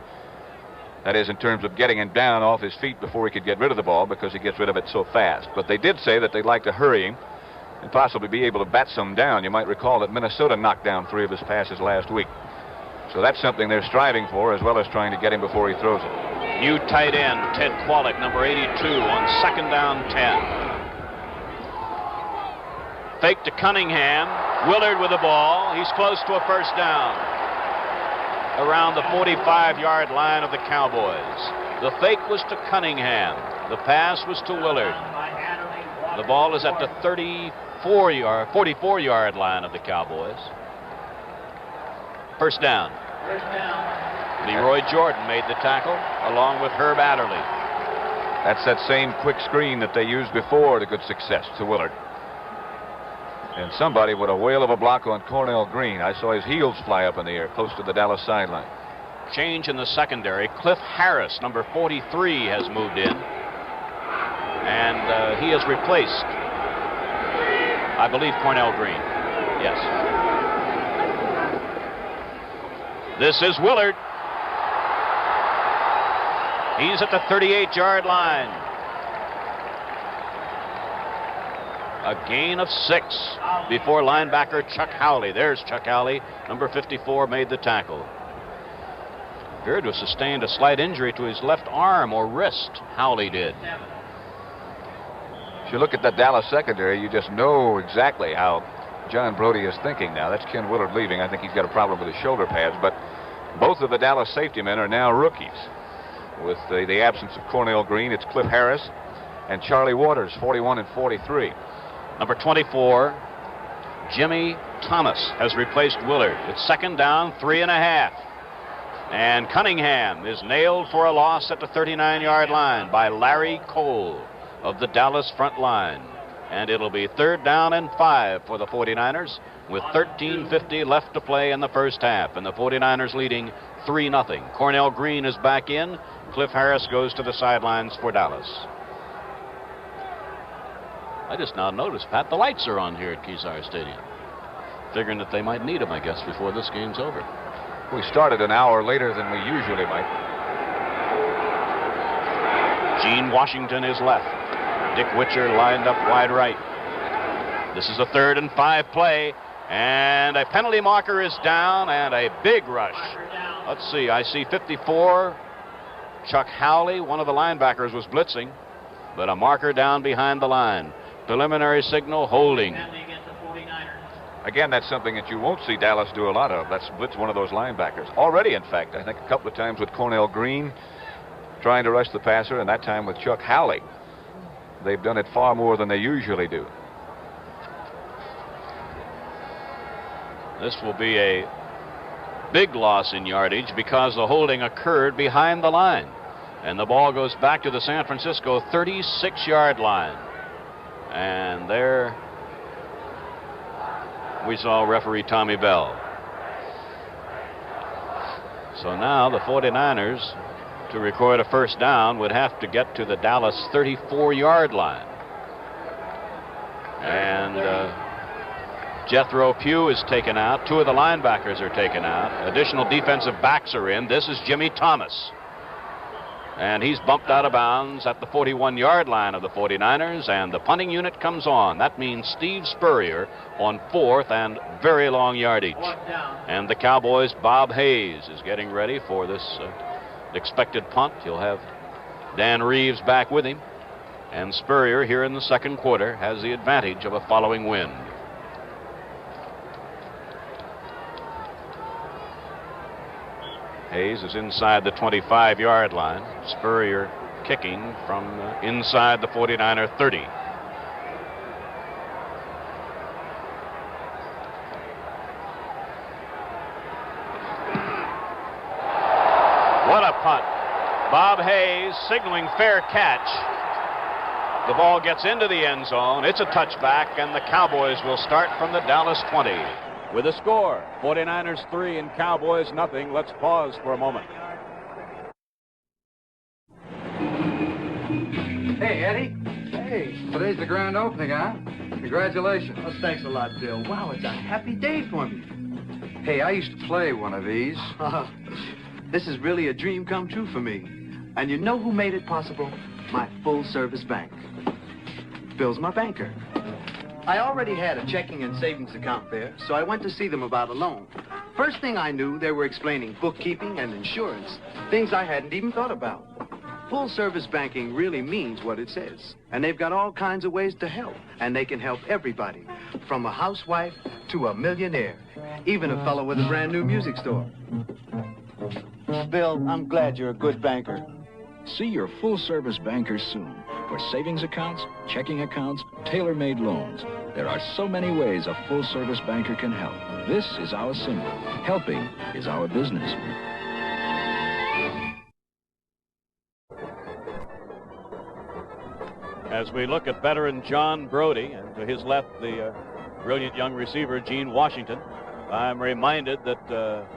That is, in terms of getting him down off his feet before he could get rid of the ball, because he gets rid of it so fast. But they did say that they'd like to hurry him and possibly be able to bat some down. You might recall that Minnesota knocked down 3 of his passes last week. So that's something they're striving for, as well as trying to get him before he throws it. New tight end, Ted Kwolek, number 82, on 2nd down 10. Fake to Cunningham. Willard with the ball. He's close to a first down. Around the 45-yard line of the Cowboys. The fake was to Cunningham. The pass was to Willard. The ball is at the 44-yard line of the Cowboys. First down. Leroy Jordan made the tackle, along with Herb Adderley. That's that same quick screen that they used before to good success to Willard. And somebody with a whale of a block on Cornell Green. I saw his heels fly up in the air close to the Dallas sideline. Change in the secondary. Cliff Harris, number 43, has moved in. And he has replaced, I believe, Cornell Green. Yes. This is Willard. He's at the 38-yard line. A gain of 6 before linebacker Chuck Howley. There's Chuck Howley, number 54, made the tackle. Appeared to have sustained a slight injury to his left arm or wrist. Howley did. If you look at that Dallas secondary, you just know exactly how John Brody is thinking now. That's Ken Willard leaving. I think he's got a problem with his shoulder pads, but both of the Dallas safety men are now rookies. With the absence of Cornell Green, it's Cliff Harris and Charlie Waters, 41 and 43. Number 24, Jimmy Thomas, has replaced Willard. It's 2nd down, 3.5. And Cunningham is nailed for a loss at the 39-yard line by Larry Cole of the Dallas front line. And it'll be 3rd down and 5 for the 49ers with 13:50 left to play in the first half. And the 49ers leading 3-0. Cornell Green is back in. Cliff Harris goes to the sidelines for Dallas. I just now noticed, Pat, the lights are on here at Kezar Stadium. Figuring that they might need them, I guess, before this game's over. We started an hour later than we usually might. Gene Washington is left. Dick Witcher lined up wide right. This is a 3rd and 5 play, and a penalty marker is down, and a big rush. Let's see, I see 54, Chuck Howley, one of the linebackers, was blitzing, but a marker down behind the line. Preliminary signal, holding. Again, that's something that you won't see Dallas do a lot of. That's blitz one of those linebackers. Already, in fact, I think a couple of times with Cornell Green trying to rush the passer, and that time with Chuck Howley. They've done it far more than they usually do. This will be a big loss in yardage because the holding occurred behind the line. And the ball goes back to the San Francisco 36-yard line. And there we saw referee Tommy Bell. So now the 49ers, to record a first down, would have to get to the Dallas 34-yard line. And Jethro Pugh is taken out. Two of the linebackers are taken out. Additional defensive backs are in. This is Jimmy Thomas. And he's bumped out of bounds at the 41-yard line of the 49ers, and the punting unit comes on. That means Steve Spurrier on 4th and very long yardage. And the Cowboys' Bob Hayes is getting ready for this expected punt. You'll have Dan Reeves back with him. And Spurrier here in the second quarter has the advantage of a following wind. Hayes is inside the 25-yard line. Spurrier kicking from inside the 49er 30. What a punt. Bob Hayes signaling fair catch. The ball gets into the end zone. It's a touchback, and the Cowboys will start from the Dallas 20. With a score, 49ers 3 and Cowboys nothing. Let's pause for a moment. Hey, Eddie. Hey, today's the grand opening, huh? Congratulations. Oh, thanks a lot, Bill. Wow, it's a happy day for me. Hey, I used to play one of these. This is really a dream come true for me. And you know who made it possible? My full-service bank. Bill's my banker. I already had a checking and savings account there, so I went to see them about a loan. First thing I knew, they were explaining bookkeeping and insurance, things I hadn't even thought about. Full-service banking really means what it says, and they've got all kinds of ways to help, and they can help everybody, from a housewife to a millionaire, even a fellow with a brand new music store. Bill, I'm glad you're a good banker. See your full-service banker soon for savings accounts, checking accounts, tailor-made loans. There are so many ways a full-service banker can help. This is our symbol. Helping is our business. As we look at veteran John Brody, and to his left, the brilliant young receiver Gene Washington, I'm reminded that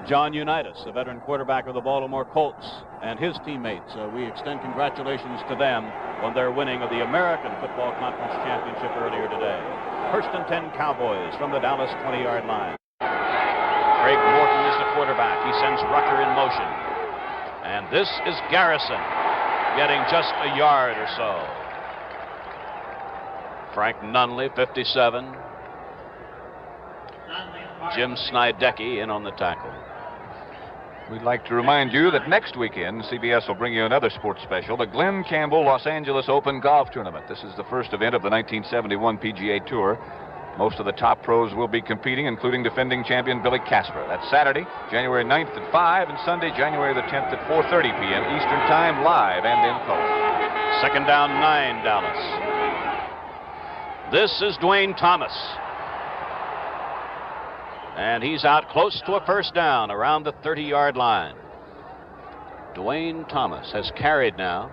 John Unitas, the veteran quarterback of the Baltimore Colts, and his teammates, we extend congratulations to them on their winning of the American Football Conference Championship earlier today. First and 10 Cowboys from the Dallas 20-yard line. Craig Morton is the quarterback. He sends Rucker in motion. And this is Garrison, getting just a yard or so. Frank Nunley, 57. Jim Snydecki in on the tackle. We'd like to remind you that next weekend, CBS will bring you another sports special, the Glenn Campbell Los Angeles Open Golf Tournament. This is the first event of the 1971 PGA Tour. Most of the top pros will be competing, including defending champion Billy Casper. That's Saturday, January 9th at 5, and Sunday, January the 10th at 4:30 p.m. Eastern Time, live and in color. Second down, 9, Dallas. This is Dwayne Thomas. And he's out close to a first down around the 30-yard line. Dwayne Thomas has carried now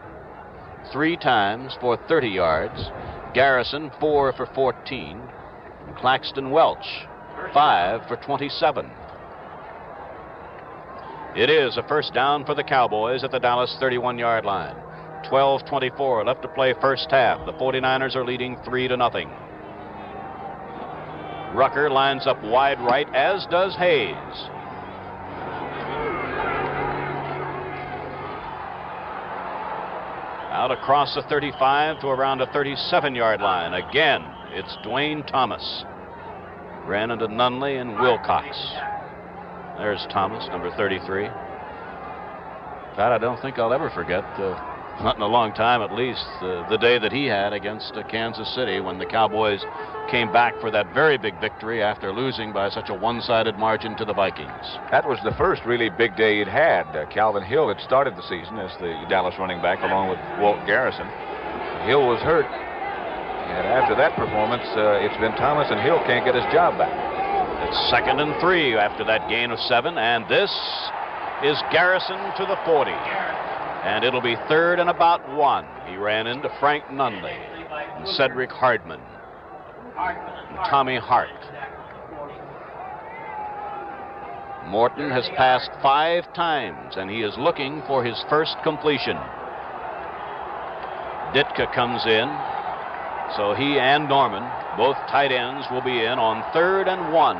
3 times for 30 yards. Garrison 4 for 14. And Claxton Welch 5 for 27. It is a first down for the Cowboys at the Dallas 31-yard line. 12:24 left to play first half. The 49ers are leading 3-0. Rucker lines up wide right, as does Hayes. Out across the 35 to around the 37-yard line. Again, it's Dwayne Thomas. Ran into Nunley and Wilcox. There's Thomas, number 33. God, I don't think I'll ever forget, not in a long time at least, the day that he had against Kansas City when the Cowboys came back for that very big victory after losing by such a one-sided margin to the Vikings. That was the first really big day he'd had. Calvin Hill had started the season as the Dallas running back along with Walt Garrison. Hill was hurt, and after that performance, it's been Thomas, and Hill can't get his job back. It's 2nd and 3 after that gain of 7, and this is Garrison to the 40. And it'll be 3rd and about 1. He ran into Frank Nunley and Cedric Hardman. Tommy Hart. Morton has passed 5 times, and he is looking for his first completion. Ditka comes in, so he and Norman, both tight ends, will be in on 3rd and 1.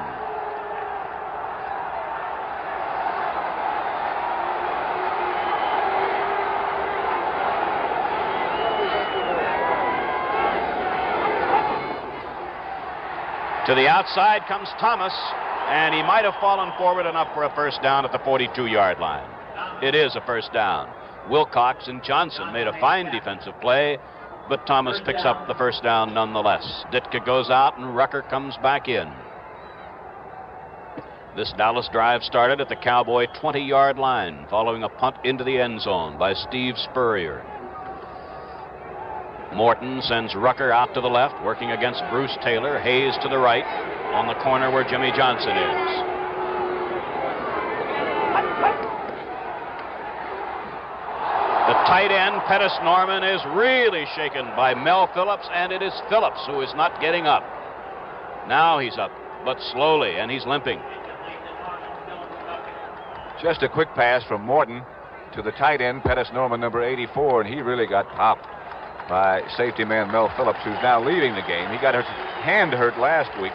To the outside comes Thomas, and he might have fallen forward enough for a first down at the 42-yard line. It is a first down. Wilcox and Johnson made a fine defensive play, but Thomas picks up the first down nonetheless. Ditka goes out, and Rucker comes back in. This Dallas drive started at the Cowboy 20-yard line, following a punt into the end zone by Steve Spurrier. Morton sends Rucker out to the left, working against Bruce Taylor. Hayes to the right, on the corner where Jimmy Johnson is. The tight end, Pettis Norman, is really shaken by Mel Phillips, and it is Phillips who is not getting up. Now he's up, but slowly, and he's limping. Just a quick pass from Morton to the tight end, Pettis Norman, number 84, and he really got popped by safety man Mel Phillips, who's now leaving the game. He got his hand hurt last week.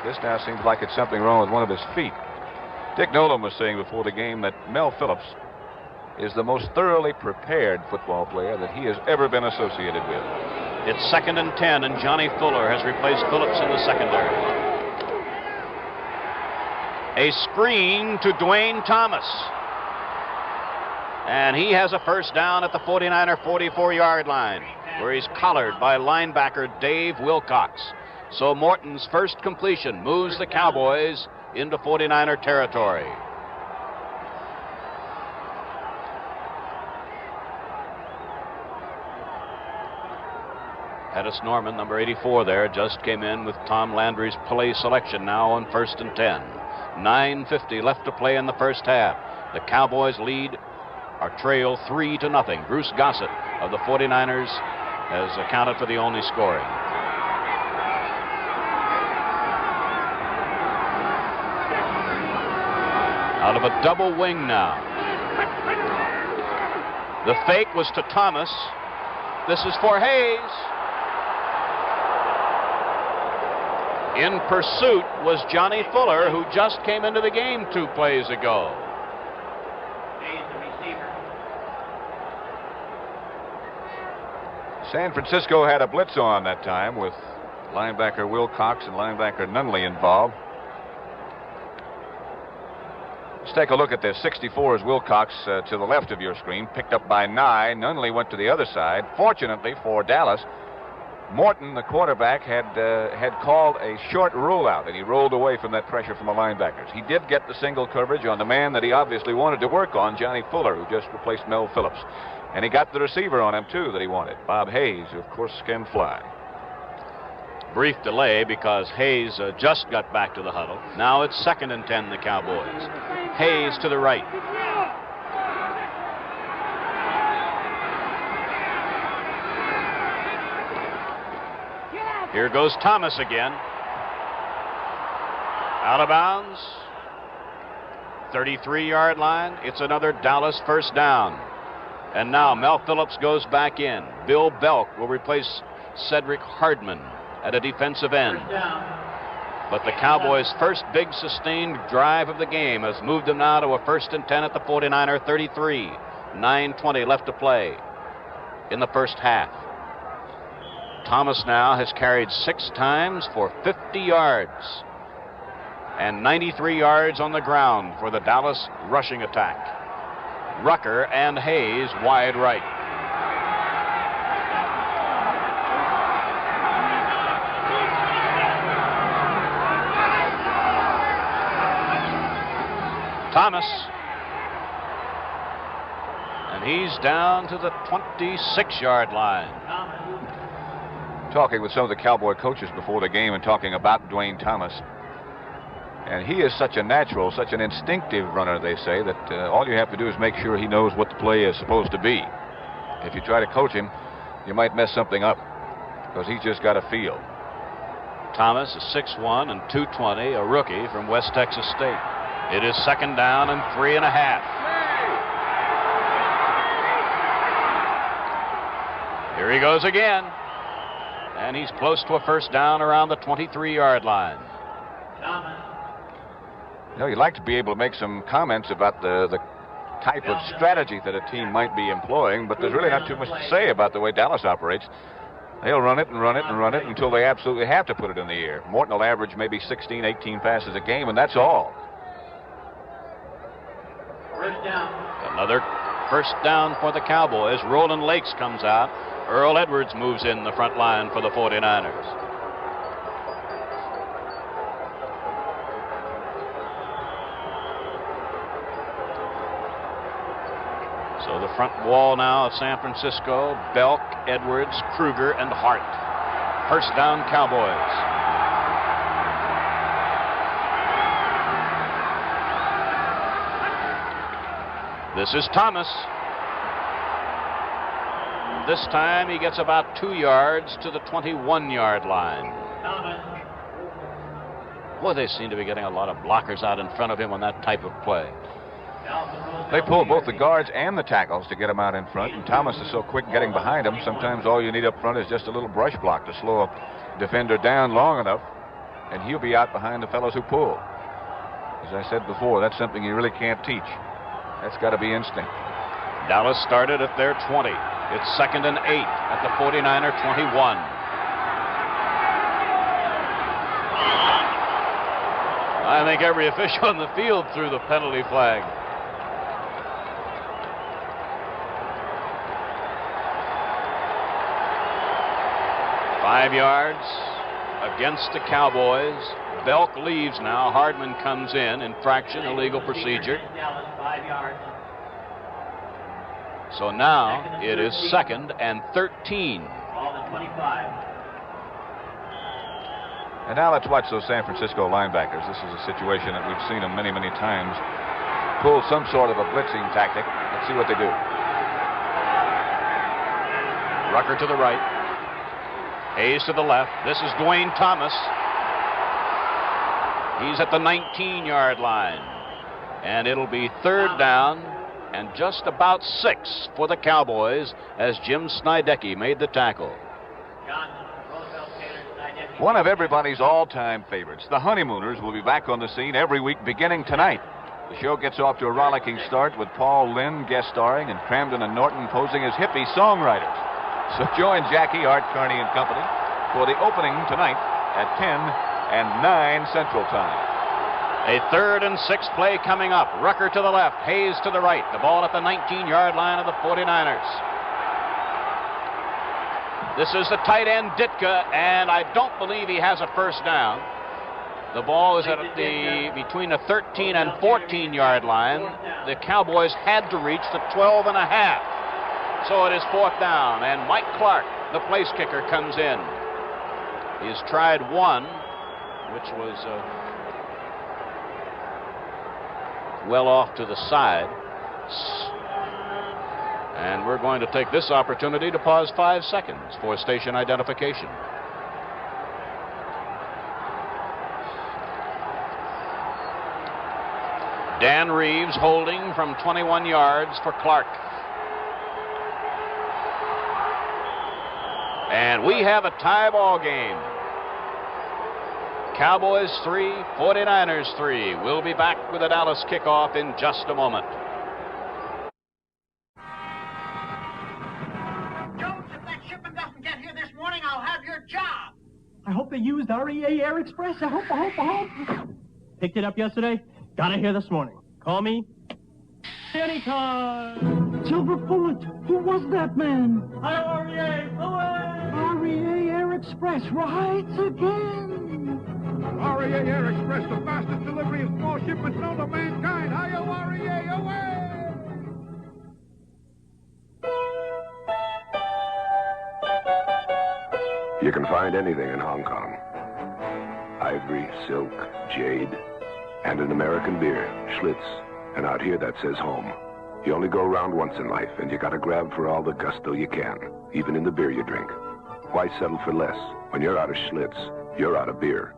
This now seems like it's something wrong with one of his feet. Dick Nolan was saying before the game that Mel Phillips is the most thoroughly prepared football player that he has ever been associated with. It's 2nd and 10, and Johnny Fuller has replaced Phillips in the secondary. A screen to Dwayne Thomas. And he has a first down at the 49er 44-yard line, where he's collared by linebacker Dave Wilcox. So Morton's first completion moves the Cowboys into 49er territory. Pettis Norman, number 84 there, just came in with Tom Landry's play selection now on 1st and 10. 9:50 left to play in the first half. The Cowboys lead or trail 3-0. Bruce Gossett of the 49ers has accounted for the only scoring. Out of a double wing now. The fake was to Thomas. This is for Hayes. In pursuit was Johnny Fuller, who just came into the game 2 plays ago. San Francisco had a blitz on that time with linebacker Wilcox and linebacker Nunley involved. Let's take a look at this. 64 is Wilcox to the left of your screen, picked up by Nye. Nunley went to the other side. Fortunately for Dallas, Morton, the quarterback, had called a short rollout, and he rolled away from that pressure from the linebackers. He did get the single coverage on the man that he obviously wanted to work on, Johnny Fuller, who just replaced Mel Phillips. And he got the receiver on him, too, that he wanted. Bob Hayes, who, of course, can fly. Brief delay because Hayes just got back to the huddle. Now it's 2nd and 10, the Cowboys. Hayes to the right. Here goes Thomas again. Out of bounds. 33-yard line. It's another Dallas first down. And now Mel Phillips goes back in. Bill Belk will replace Cedric Hardman at a defensive end. But the Cowboys' first big sustained drive of the game has moved them now to a 1st and 10 at the 49er 33. 9:20 left to play in the first half. Thomas now has carried 6 times for 50 yards and 93 yards on the ground for the Dallas rushing attack. Rucker and Hayes wide right. Thomas. And he's down to the 26-yard line. Talking with some of the Cowboy coaches before the game and talking about Dwayne Thomas. And he is such a natural, such an instinctive runner, they say, that all you have to do is make sure he knows what the play is supposed to be. If you try to coach him, you might mess something up because he's just got a feel. Thomas is 6'1" and 220, a rookie from West Texas State. It is 2nd down and 3.5. Here he goes again. And he's close to a 1st down around the 23-yard line. You know, you'd like to be able to make some comments about the type of strategy that a team might be employing, but there's really not too much to say about the way Dallas operates. They'll run it and run it and run it until they absolutely have to put it in the air. Morton will average maybe 16, 18 passes a game, and that's all. Another 1st down for the Cowboys. Roland Lakes comes out. Earl Edwards moves in the front line for the 49ers. So the front wall now of San Francisco: Belk, Edwards, Kruger, and Hart. 1st down, Cowboys. This is Thomas. This time he gets about 2 yards to the 21-yard line. Boy, they seem to be getting a lot of blockers out in front of him on that type of play. They pull both the guards and the tackles to get him out in front, and Thomas is so quick getting behind him, sometimes all you need up front is just a little brush block to slow a defender down long enough, and he'll be out behind the fellows who pull. As I said before, that's something you really can't teach. That's got to be instinct. Dallas started at their 20. It's 2nd and 8 at the 49er 21. I think every official on the field threw the penalty flag. Five yards against the Cowboys. Belk leaves now. Hardman comes in. Infraction, illegal procedure. 5 yards. So now it is 2nd and 13. Ball at 25. And now let's watch those San Francisco linebackers. This is a situation that we've seen them many, many times pull some sort of a blitzing tactic. Let's see what they do. Rucker to the right. Hayes to the left. This is Dwayne Thomas. He's at the 19-yard line. And it'll be 3rd down and just about 6 for the Cowboys as Jim Snydecki made the tackle. One of everybody's all-time favorites, the Honeymooners, will be back on the scene every week beginning tonight. The show gets off to a rollicking start with Paul Lynde guest starring and Cramden and Norton posing as hippie songwriters. So join Jackie, Art Carney, and company for the opening tonight at 10 and 9 Central Time. A 3rd and 6 play coming up. Rucker to the left, Hayes to the right. The ball at the 19-yard line of the 49ers. This is the tight end, Ditka, and I don't believe he has a 1st down. The ball is at between the 13 and 14-yard line. The Cowboys had to reach the 12.5. So it is 4th down, and Mike Clark, the place kicker, comes in. He has tried one, which was well off to the side. And we're going to take this opportunity to pause 5 seconds for station identification. Dan Reeves holding from 21 yards for Clark. And we have a tie ball game. Cowboys 3, 49ers 3. We'll be back with a Dallas kickoff in just a moment. Jones, if that shipment doesn't get here this morning, I'll have your job. I hope they used REA Air Express. I hope. Picked it up yesterday. Got it here this morning. Call me anytime. Silver Bullet, who was that man? Hi, REA, away! REA Air Express, right again. REA Air Express, the fastest delivery of small shipments known to mankind. Hi-yo, REA, away! You can find anything in Hong Kong. Ivory, silk, jade, and an American beer, Schlitz. And out here that says home. You only go around once in life, and you gotta grab for all the gusto you can, even in the beer you drink. Why settle for less? When you're out of Schlitz, you're out of beer.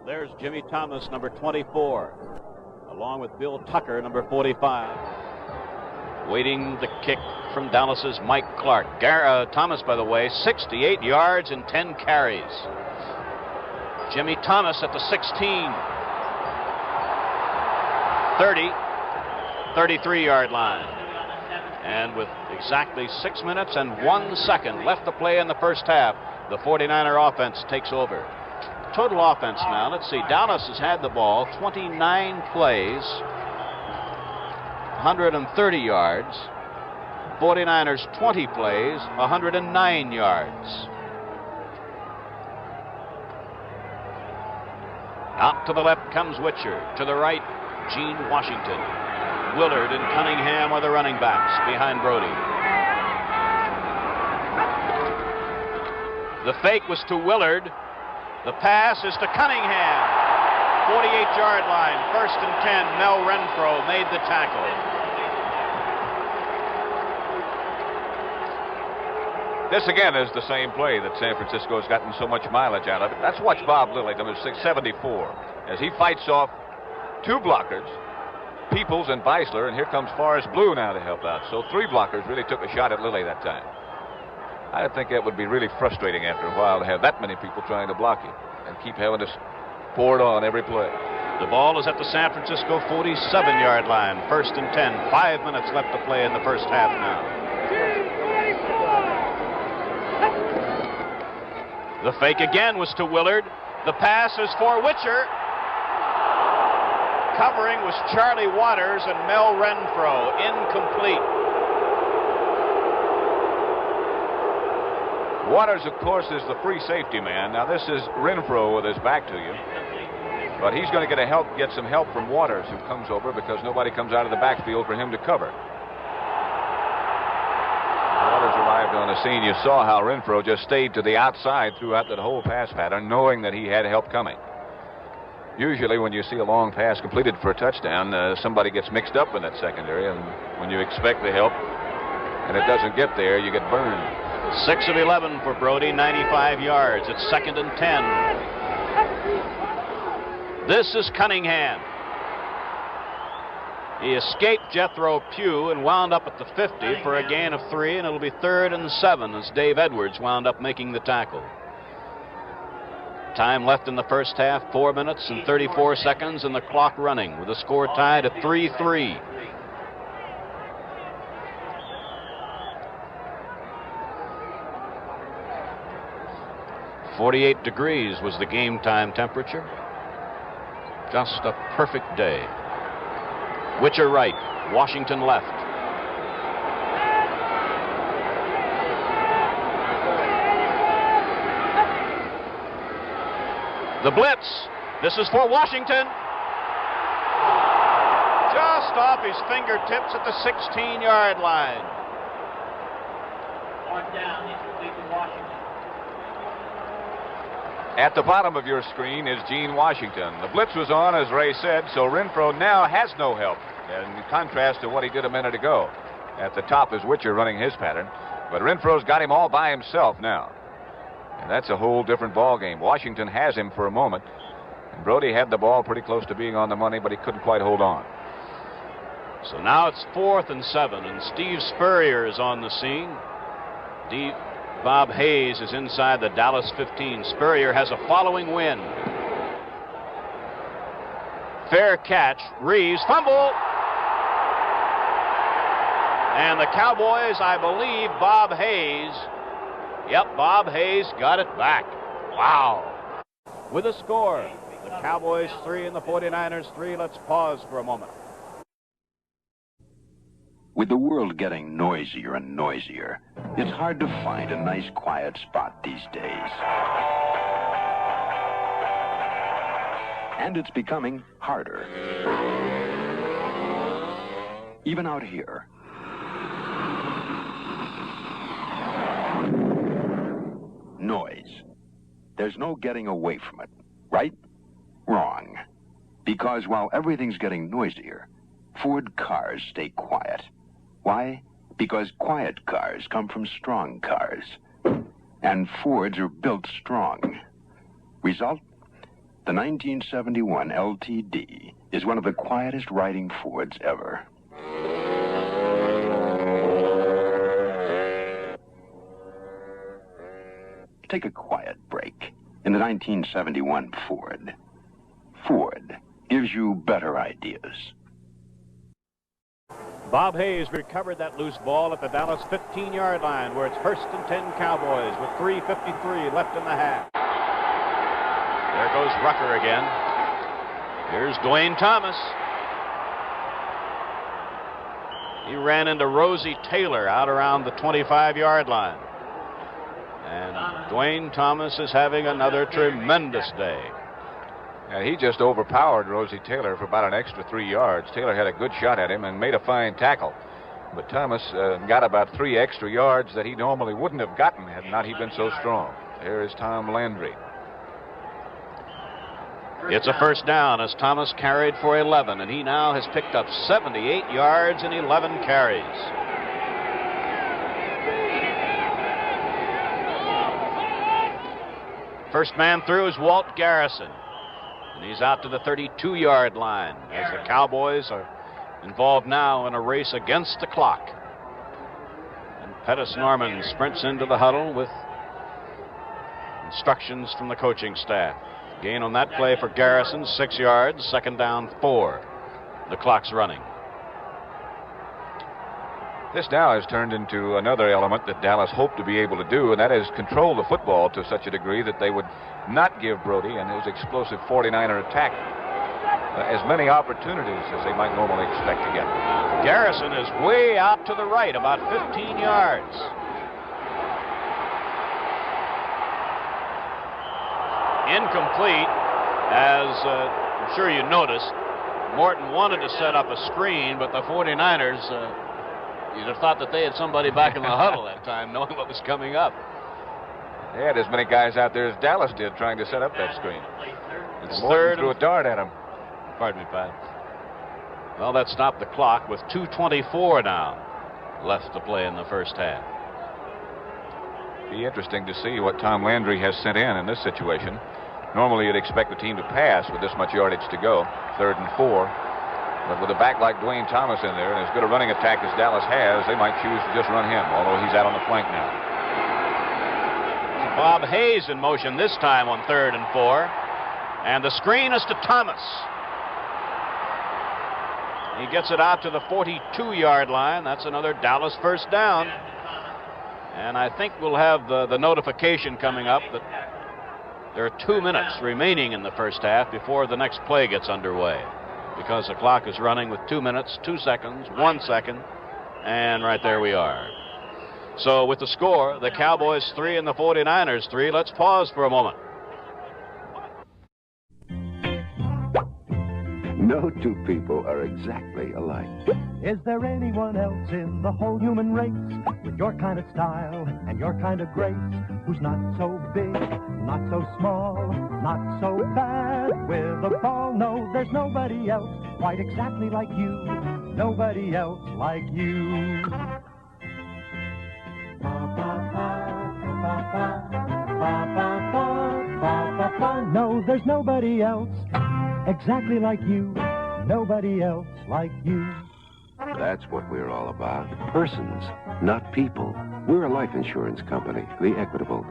There's Jimmy Thomas, number 24, along with Bill Tucker, number 45. Waiting the kick from Dallas's Mike Clark. Thomas, by the way, 68 yards and 10 carries. Jimmy Thomas at the 16. 33-yard line. And with exactly 6 minutes and 1 second left to play in the first half, the 49er offense takes over. Total offense now, let's see, Dallas has had the ball 29 plays, 130 yards. 49ers 20 plays, 109 yards. Out to the left comes Witcher. To the right, Gene Washington. Willard and Cunningham are the running backs behind Brody. The fake was to Willard. The pass is to Cunningham. 48-yard line, 1st and 10. Mel Renfro made the tackle. This again is the same play that San Francisco has gotten so much mileage out of. Let's watch Bob Lilly, number 674, as he fights off two blockers, Peoples and Beisler, and here comes Forrest Blue now to help out. So 3 blockers really took a shot at Lilly that time. I think that would be really frustrating after a while to have that many people trying to block you and keep having to pour it on every play. The ball is at the San Francisco 47-yard line, 1st and 10. 5 minutes left to play in the first half now. The fake again was to Willard. The pass is for Witcher. Covering was Charlie Waters and Mel Renfro. Incomplete. Waters, of course, is the free safety man. Now, this is Renfro with his back to you. But he's going to get some help from Waters, who comes over because nobody comes out of the backfield for him to cover. Waters arrived on the scene. You saw how Renfro just stayed to the outside throughout that whole pass pattern, knowing that he had help coming. Usually when you see a long pass completed for a touchdown, somebody gets mixed up in that secondary, and when you expect the help and it doesn't get there, you get burned. 6 of 11 for Brody, 95 yards. It's 2nd and 10. This is Cunningham. He escaped Jethro Pugh and wound up at the 50 for a gain of 3, and it'll be 3rd and 7 as Dave Edwards wound up making the tackle. Time left in the first half, 4 minutes and 34 seconds, and the clock running with the score tied at 3-3. "48 degrees was the game time temperature. Just a perfect day." Witcher right, Washington left. The blitz. This is for Washington. Just off his fingertips at the 16-yard line. Fourth down, incomplete to Washington. At the bottom of your screen is Gene Washington. The blitz was on, as Ray said, so Renfro now has no help, in contrast to what he did a minute ago. At the top is Witcher running his pattern, but Renfro's got him all by himself now. And that's a whole different ball game. Washington has him for a moment, and Brody had the ball pretty close to being on the money, but he couldn't quite hold on. So now it's 4th and 7, and Steve Spurrier is on the scene. Bob Hayes is inside the Dallas 15. Spurrier has a following wind. Fair catch. Reeves fumble. And the Cowboys, I believe, Bob Hayes. Yep, Bob Hayes got it back. Wow. With a score, the Cowboys 3 and the 49ers 3. Let's pause for a moment. With the world getting noisier and noisier, it's hard to find a nice quiet spot these days. And it's becoming harder. Even out here. Noise. There's no getting away from it, right? Wrong. Because while everything's getting noisier, Ford cars stay quiet. Why? Because quiet cars come from strong cars. And Fords are built strong. Result? The 1971 LTD is one of the quietest riding Fords ever. Take a quiet break in the 1971 Ford. Ford gives you better ideas. Bob Hayes recovered that loose ball at the Dallas 15-yard line, where it's 1st and 10 Cowboys with 3:53 left in the half. There goes Rucker again. Here's Dwayne Thomas. He ran into Rosie Taylor out around the 25-yard line. And Dwayne Thomas is having another tremendous day. Yeah, he just overpowered Rosie Taylor for about an extra 3 yards. Taylor had a good shot at him and made a fine tackle. But Thomas got about 3 extra yards that he normally wouldn't have gotten had not he been so strong. There is Tom Landry. It's a first down as Thomas carried for 11, and he now has picked up 78 yards in 11 carries. First man through is Walt Garrison, and he's out to the 32-yard line as the Cowboys are involved now in a race against the clock. And Pettis Norman sprints into the huddle with instructions from the coaching staff. Gain on that play for Garrison, 6 yards, 2nd down, 4. The clock's running. This now has turned into another element that Dallas hoped to be able to do, and that is control the football to such a degree that they would not give Brody and his explosive 49er attack as many opportunities as they might normally expect to get. Garrison is way out to the right, about 15 yards. Incomplete, as I'm sure you noticed. Morton wanted to set up a screen, but the 49ers, you'd have thought that they had somebody back in the huddle that time, knowing what was coming up. They had as many guys out there as Dallas did trying to set up that screen. It's Morton threw a dart at him. Pardon me, Pat. Well, that stopped the clock with 2:24 now left to play in the first half. Be interesting to see what Tom Landry has sent in this situation. Normally you'd expect the team to pass with this much yardage to go, 3rd and 4. But with a back like Dwayne Thomas in there and as good a running attack as Dallas has, they might choose to just run him, although he's out on the flank now. Bob Hayes in motion this time on 3rd and 4. And the screen is to Thomas. He gets it out to the 42-yard line. That's another Dallas first down. And I think we'll have the notification coming up that there are 2 minutes remaining in the first half before the next play gets underway, because the clock is running with 2 minutes, 2 seconds, 1 second, and right there we are. So with the score, the Cowboys 3 and the 49ers 3. Let's pause for a moment. No two people are exactly alike. Is there anyone else in the whole human race with your kind of style and your kind of grace, who's not so big, not so small, not so bad with a ball? No, there's nobody else quite exactly like you. Nobody else like you. No, there's nobody else exactly like you. Nobody else like you. That's what we're all about. Persons, not people. We're a life insurance company, the Equitable.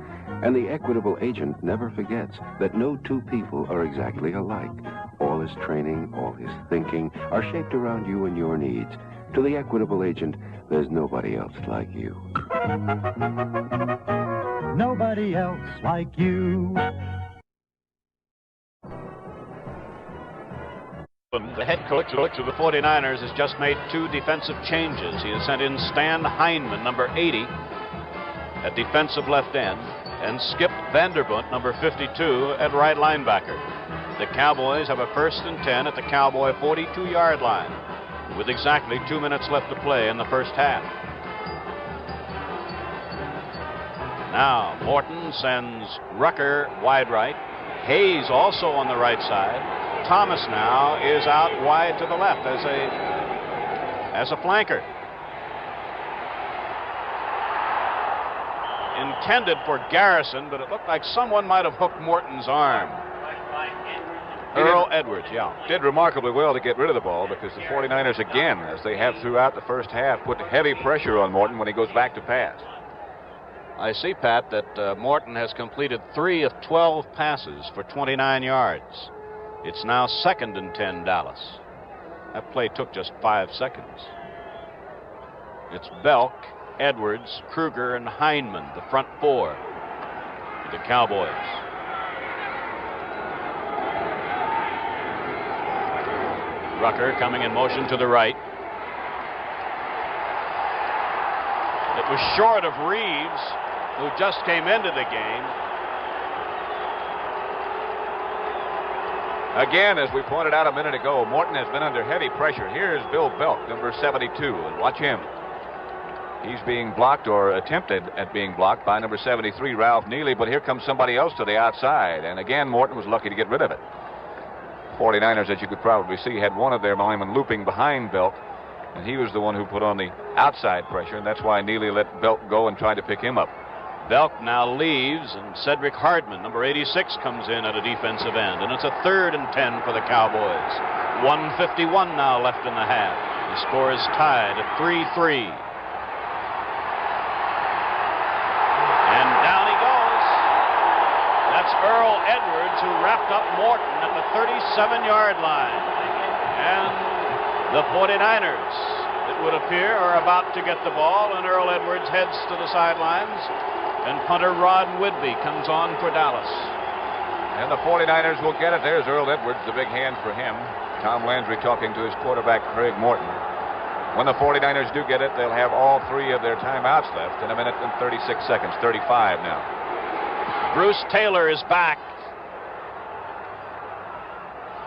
And the Equitable agent never forgets that no two people are exactly alike. All his training, all his thinking are shaped around you and your needs. To the Equitable agent, there's nobody else like you. Nobody else like you. The head coach of the 49ers has just made 2 defensive changes. He has sent in Stan Hindman, number 80, at defensive left end, and Skip Vanderbunt, number 52, at right linebacker. The Cowboys have a 1st and 10 at the Cowboy 42-yard line, with exactly 2 minutes left to play in the first half. Now, Morton sends Rucker wide right. Hayes also on the right side. Thomas now is out wide to the left as a as a flanker. Intended for Garrison, but it looked like someone might have hooked Morton's arm. Earl Edwards, yeah. Did remarkably well to get rid of the ball because the 49ers, again, as they have throughout the first half, put heavy pressure on Morton when he goes back to pass. I see, Pat, that Morton has completed 3 of 12 passes for 29 yards. It's now 2nd and 10, Dallas. That play took just 5 seconds. It's Belk, Edwards, Kruger, and Hindman, the front 4 for the Cowboys. Rucker coming in motion to the right. It was short of Reeves, who just came into the game. Again, as we pointed out a minute ago, Morton has been under heavy pressure. Here's Bill Belk, number 72, and watch him. He's being blocked or attempted at being blocked by number 73, Ralph Neely, but here comes somebody else to the outside, and again, Morton was lucky to get rid of it. 49ers, as you could probably see, had one of their linemen looping behind Belk, and he was the one who put on the outside pressure, and that's why Neely let Belk go and tried to pick him up. Belk now leaves, and Cedric Hardman, number 86, comes in at a defensive end, and it's a 3rd and 10 for the Cowboys. 1:51 now left in the half. The score is tied at 3-3. And down he goes. That's Earl Edwards, who wrapped up Morton at the 37-yard line. And the 49ers, it would appear, are about to get the ball, and Earl Edwards heads to the sidelines, and punter Rod Whidbey comes on for Dallas. And the 49ers will get it. There's Earl Edwards, the big hand for him. Tom Landry talking to his quarterback, Craig Morton. When the 49ers do get it, they'll have all 3 of their timeouts left in 1 minute and 36 seconds, 35 now. Bruce Taylor is back.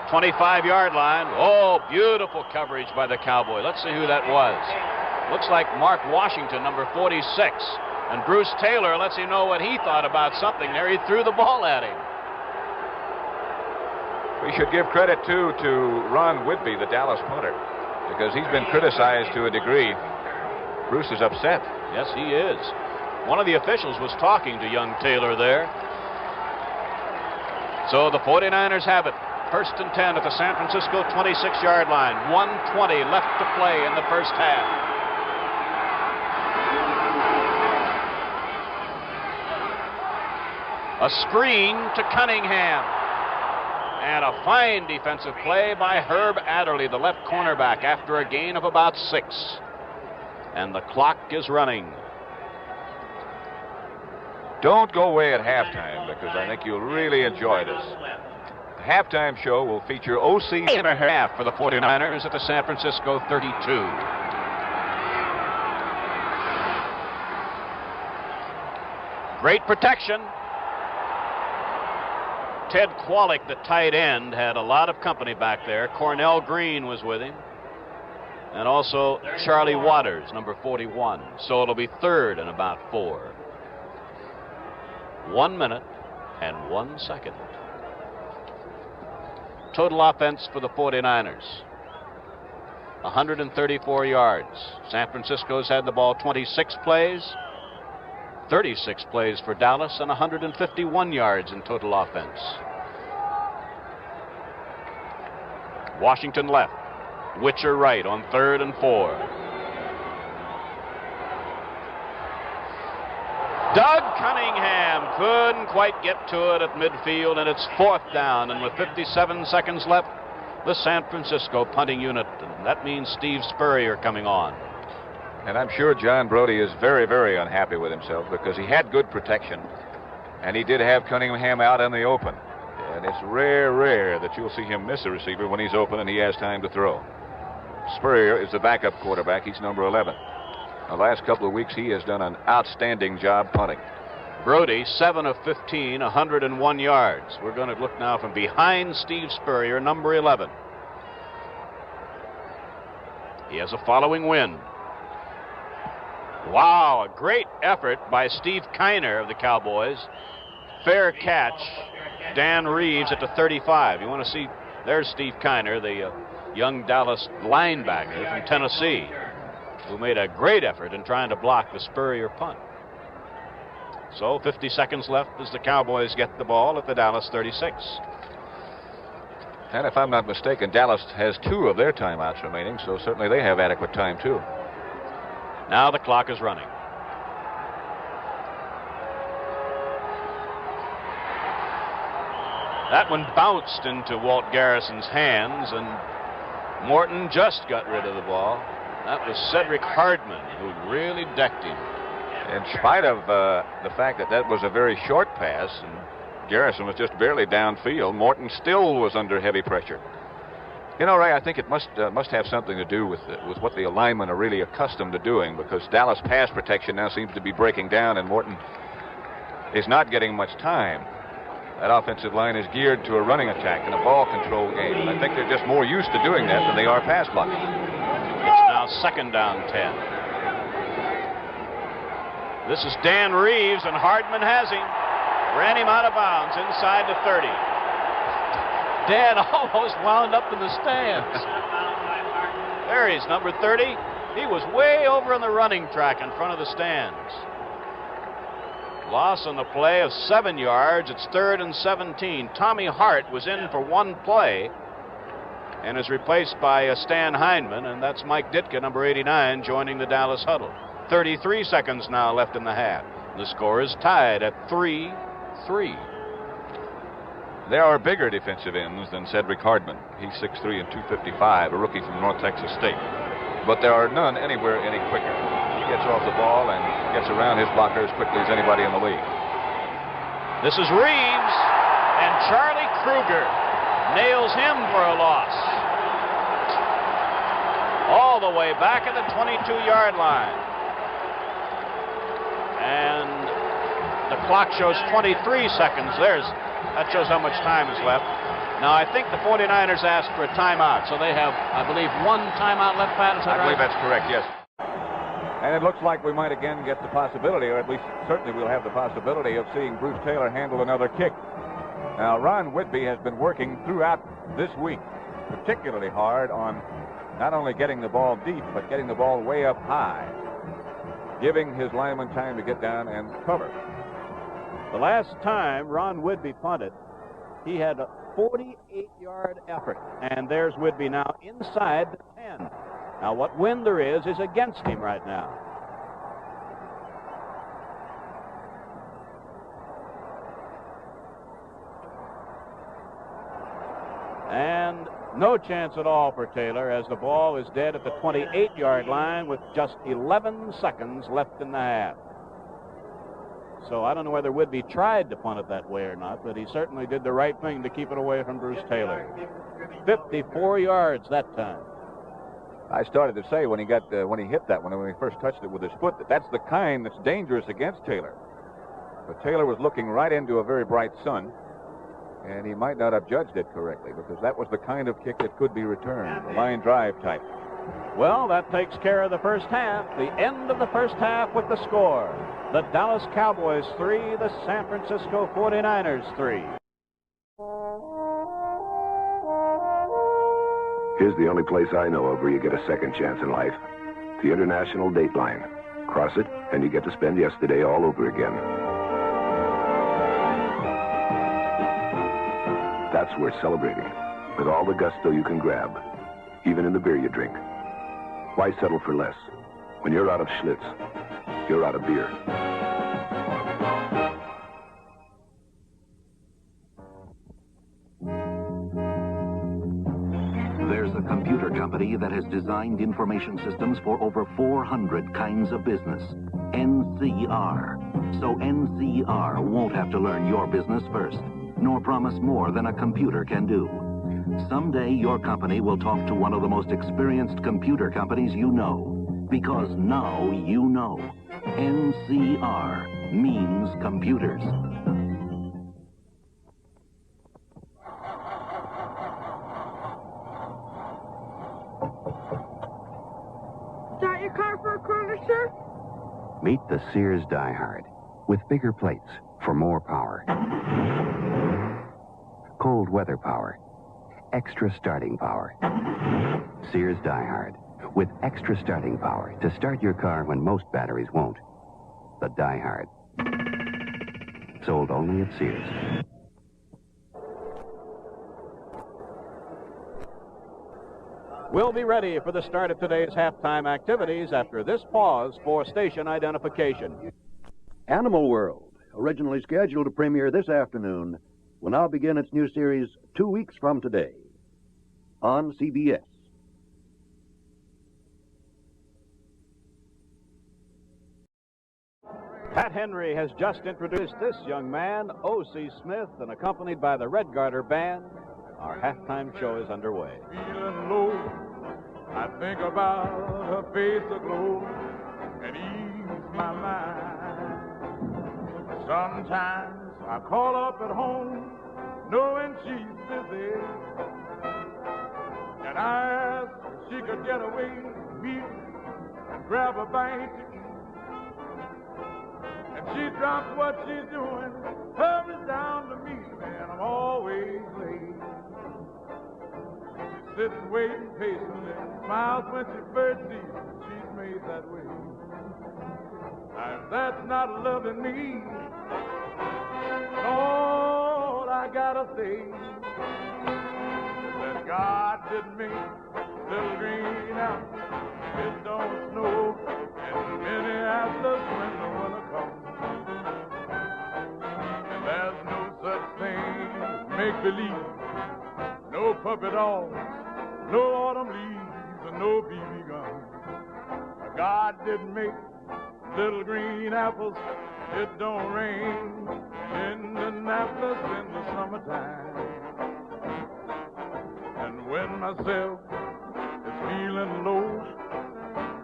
25-yard line. Oh, beautiful coverage by the Cowboys. Let's see who that was. Looks like Mark Washington, number 46. And Bruce Taylor lets him know what he thought about something there. He threw the ball at him. We should give credit, too, to Ron Whidbey, the Dallas punter, because he's been criticized to a degree. Bruce is upset. Yes, he is. One of the officials was talking to young Taylor there. So the 49ers have it. 1st and 10 at the San Francisco 26-yard line. 1:20 left to play in the first half. A screen to Cunningham. And a fine defensive play by Herb Adderley, the left cornerback, after a gain of about 6. And the clock is running. Don't go away at halftime, because I think you'll really enjoy this. The halftime show will feature OC and a half for the 49ers at the San Francisco 32. Great protection. Ted Kwolek, the tight end, had a lot of company back there. Cornell Green was with him. And also Charlie Waters, number 41. So it'll be 3rd and about 4. 1 minute and 1 second. Total offense for the 49ers. 134 yards. San Francisco's had the ball 26 plays. 36 plays for Dallas, and 151 yards in total offense. Washington left. Witcher right on 3rd and 4. Doug Cunningham couldn't quite get to it at midfield, and it's 4th down, and with 57 seconds left, the San Francisco punting unit, and that means Steve Spurrier coming on. And I'm sure John Brody is very, very unhappy with himself because he had good protection, and he did have Cunningham out in the open. And it's rare that you'll see him miss a receiver when he's open and he has time to throw. Spurrier is the backup quarterback. He's number 11. The last couple of weeks, he has done an outstanding job punting. Brody, 7 of 15, 101 yards. We're going to look now from behind Steve Spurrier, number 11. He has a following wind. Wow, a great effort by Steve Kiner of the Cowboys. Fair catch. Dan Reeves at the 35. You want to see, there's Steve Kiner, the young Dallas linebacker from Tennessee. who made a great effort in trying to block the Spurrier punt. So 50 seconds left as the Cowboys get the ball at the Dallas 36. And if I'm not mistaken, Dallas has 2 of their timeouts remaining, so certainly they have adequate time, too. Now the clock is running. That one bounced into Walt Garrison's hands, and Morton just got rid of the ball. That was Cedric Hardman who really decked him. In spite of the fact that that was a very short pass, and Garrison was just barely downfield, Morton still was under heavy pressure. You know, Ray, I think it must have something to do with what the linemen are really accustomed to doing, because Dallas pass protection now seems to be breaking down, and Morton is not getting much time. That offensive line is geared to a running attack and a ball control game, and I think they're just more used to doing that than they are pass blocking. It's now 2nd down 10. This is Dan Reeves, and Hardman has him. Ran him out of bounds inside the 30. Dan almost wound up in the stands. There he's, number 30. He was way over on the running track in front of the stands. Loss on the play of 7 yards. It's 3rd and 17. Tommy Hart was in for 1 play and is replaced by Stan Hindman, and that's Mike Ditka, number 89, joining the Dallas huddle. 33 seconds now left in the half. The score is tied at 3-3. There are bigger defensive ends than Cedric Hardman. He's 6'3" and 255, a rookie from North Texas State. But there are none anywhere any quicker. He gets off the ball and gets around his blocker as quickly as anybody in the league. This is Reeves, and Charlie Kruger nails him for a loss. All the way back at the 22-yard line. And the clock shows 23 seconds. That shows how much time is left. Now, I think the 49ers asked for a timeout, so they have, I believe, 1 timeout left, Pat. Is that right? I believe that's correct, yes. And it looks like we might again get the possibility, or at least certainly we'll have the possibility of seeing Bruce Taylor handle another kick. Now, Ron Whitby has been working throughout this week particularly hard on not only getting the ball deep, but getting the ball way up high, giving his lineman time to get down and cover. The last time Ron Whitby punted, he had a 48-yard effort, and there's Whitby now inside the 10. Now, what wind there is against him right now. And no chance at all for Taylor, as the ball is dead at the 28-yard line with just 11 seconds left in the half. So I don't know whether Whitby tried to punt it that way or not, but he certainly did the right thing to keep it away from Bruce Taylor. 54 yards that time. I started to say when he hit that one, when he first touched it with his foot, that's the kind that's dangerous against Taylor. But Taylor was looking right into a very bright sun, and he might not have judged it correctly, because that was the kind of kick that could be returned, the line drive type. Well, that takes care of the first half. The end of the first half with the score. The Dallas Cowboys 3, the San Francisco 49ers 3. Here's the only place I know of where you get a second chance in life. The International Date Line. Cross it, and you get to spend yesterday all over again. That's worth celebrating, with all the gusto you can grab, even in the beer you drink. Why settle for less? When you're out of Schlitz, you're out of beer. There's a computer company that has designed information systems for over 400 kinds of business. NCR. So NCR won't have to learn your business first, nor promise more than a computer can do. Someday your company will talk to one of the most experienced computer companies you know, because now you know. NCR means computers. Start your car for a corner, sir? Meet the Sears Die-Hard with bigger plates for more power. Cold weather power. Extra starting power. Sears Die-Hard with extra starting power to start your car when most batteries won't. The Die Hard. Sold only at Sears. We'll be ready for the start of today's halftime activities after this pause for station identification. Animal World, originally scheduled to premiere this afternoon, will now begin its new series 2 weeks from today on CBS. Pat Henry has just introduced this young man, O.C. Smith, and accompanied by the Red Garter Band, our halftime show is underway. Feeling low, I think about her face aglow and ease my mind. Sometimes I call up at home knowing she's busy, and I ask if she could get away from me and grab a bite to eat. And she drops what she's doing, hurries down to meet me, and I'm always late. Sits waiting patiently, smiles when she first sees me. She's made that way. Now, if that's not loving me, all I gotta say is that God didn't make little green apples. It don't snow in Minneapolis when the winter comes. And there's no such thing as make-believe, no puppy dogs, no autumn leaves, and no BB guns. God didn't make little green apples. It don't rain in Indianapolis in the summertime. And when myself is feeling low,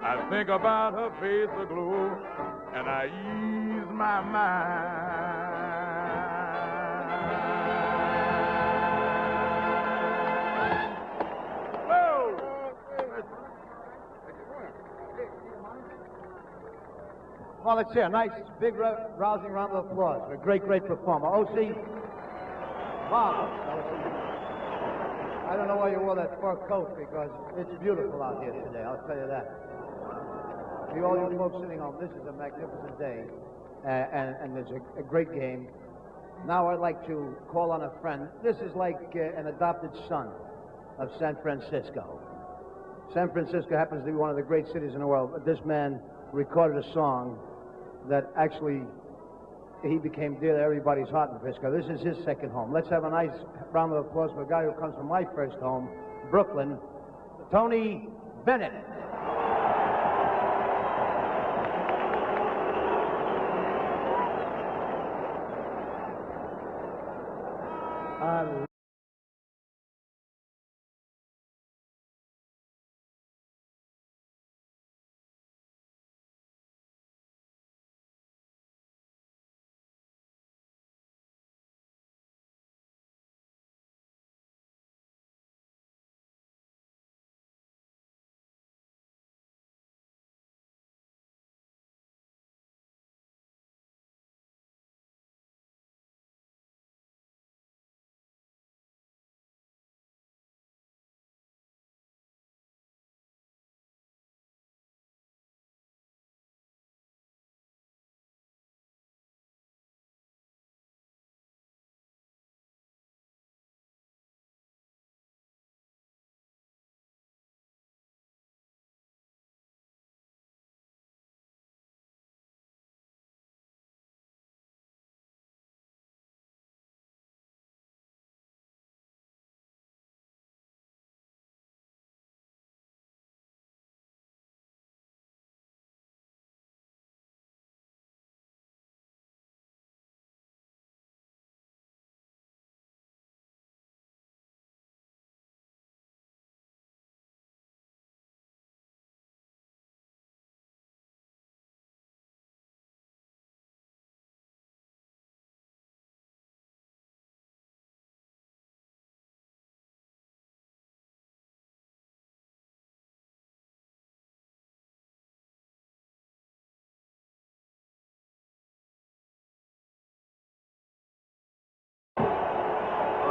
I think about her face aglow, and I ease my mind. Well, let's hear a nice, big, rousing round of applause for a great, great performer. O.C. Marvelous, O.C. I don't know why you wore that fur coat, because it's beautiful out here today, I'll tell you that. To all you folks sitting home, this is a magnificent day, and there's a great game. Now I'd like to call on a friend. This is like an adopted son of San Francisco. San Francisco happens to be one of the great cities in the world, but this man recorded a song that actually he became dear to everybody's heart in Frisco. This is his second home. Let's have a nice round of applause for a guy who comes from my first home, Brooklyn, Tony Bennett.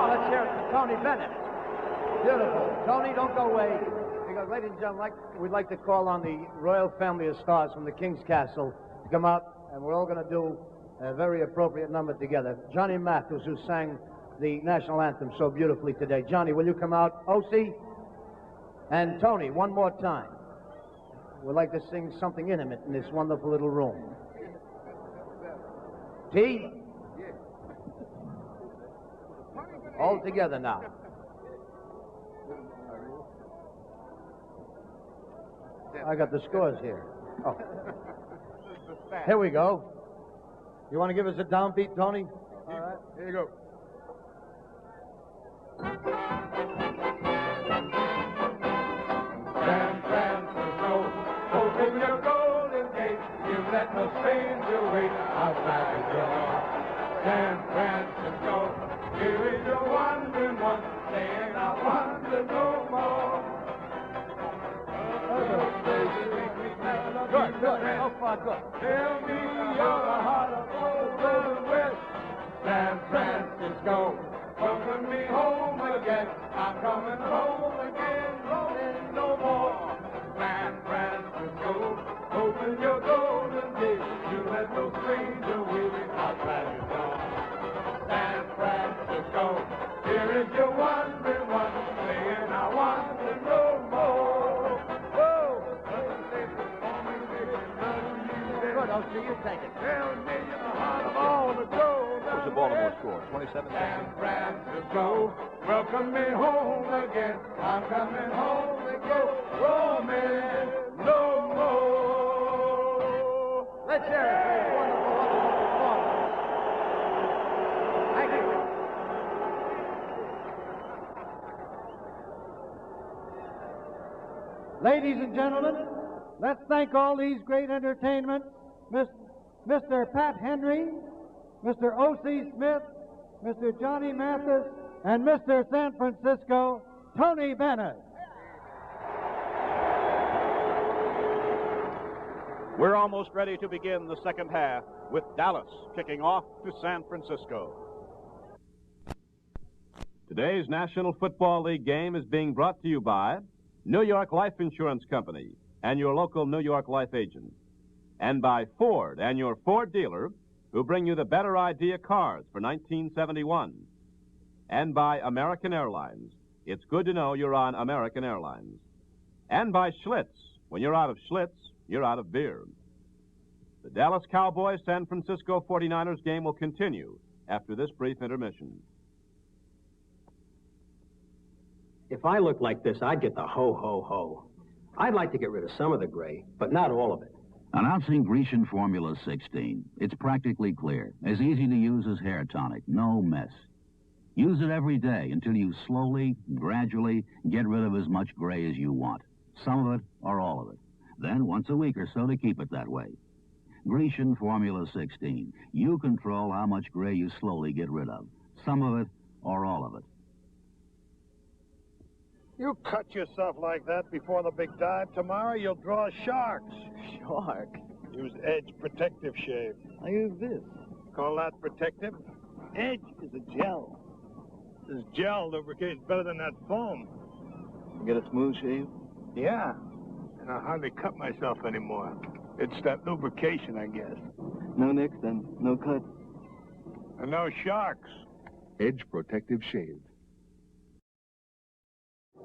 Let's hear it for Tony Bennett. Beautiful. Tony, don't go away. Ladies and gentlemen, we'd like to call on the royal family of stars from the King's Castle to come out, and we're all going to do a very appropriate number together. Johnny Mathis, who sang the national anthem so beautifully today. Johnny, will you come out? O.C. and Tony, one more time. We'd like to sing something intimate in this wonderful little room. T? All together now. I got the scores here. Oh. Here we go. You want to give us a downbeat, Tony? All right. Here you go. San Francisco, open your golden gate. You let no stranger wait outside the door. San Francisco, here is your wandering one, saying I wonder no more. Good. So far, good. Tell me you're the heart of old the West. San Francisco, welcome me home again. I'm coming home again, rolling no more. San Francisco, open your golden gate. You let no stranger waiting outside your door. San Francisco, here is your wandering one, saying I want to know more. Good, I'll see you take it. Tell me you're the heart of all the gold. What was the Baltimore score? 27-16? San Francisco, welcome me home again. I'm coming home again. Roaming no more. Let's hear it for this wonderful, wonderful performance. Thank you. Ladies and gentlemen, let's thank all these great entertainment, Mr. Pat Henry, Mr. O.C. Smith, Mr. Johnny Mathis, and Mr. San Francisco, Tony Bennett. We're almost ready to begin the second half with Dallas kicking off to San Francisco. Today's National Football League game is being brought to you by New York Life Insurance Company and your local New York Life agent, and by Ford and your Ford dealer, who bring you the better idea cars for 1971, and by American Airlines. It's good to know you're on American Airlines. And by Schlitz. When you're out of Schlitz, you're out of beer. The Dallas Cowboys San Francisco 49ers game will continue after this brief intermission. If I looked like this, I'd get the ho-ho-ho. I'd like to get rid of some of the gray, but not all of it. Announcing Grecian Formula 16. It's practically clear. As easy to use as hair tonic. No mess. Use it every day until you slowly, gradually get rid of as much gray as you want. Some of it or all of it. Then once a week or so to keep it that way. Grecian Formula 16. You control how much gray you slowly get rid of. Some of it or all of it. You cut yourself like that before the big dive. Tomorrow you'll draw sharks. Shark? Use Edge Protective Shave. I use this. Call that protective? Edge is a gel. This gel lubricates better than that foam. You get a smooth shave? Yeah. And I hardly cut myself anymore. It's that lubrication, I guess. No nicks, then. No cuts. And no sharks. Edge Protective Shave.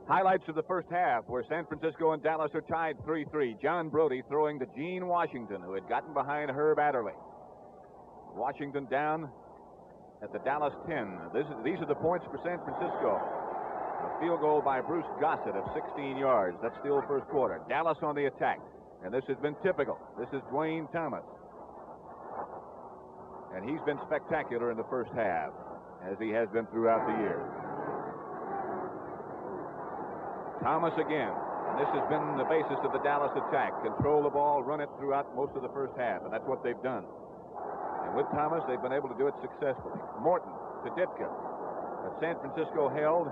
Highlights of the first half where San Francisco and Dallas are tied 3-3. John Brody throwing to Gene Washington, who had gotten behind Herb Adderley. Washington down at the Dallas 10. These are the points for San Francisco. A field goal by Bruce Gossett of 16 yards. That's still first quarter. Dallas on the attack. And this has been typical. This is Dwayne Thomas. And he's been spectacular in the first half, as he has been throughout the year. Thomas again. And this has been the basis of the Dallas attack. Control the ball, run it throughout most of the first half, and that's what they've done. And with Thomas, they've been able to do it successfully. Morton to Ditka. But San Francisco held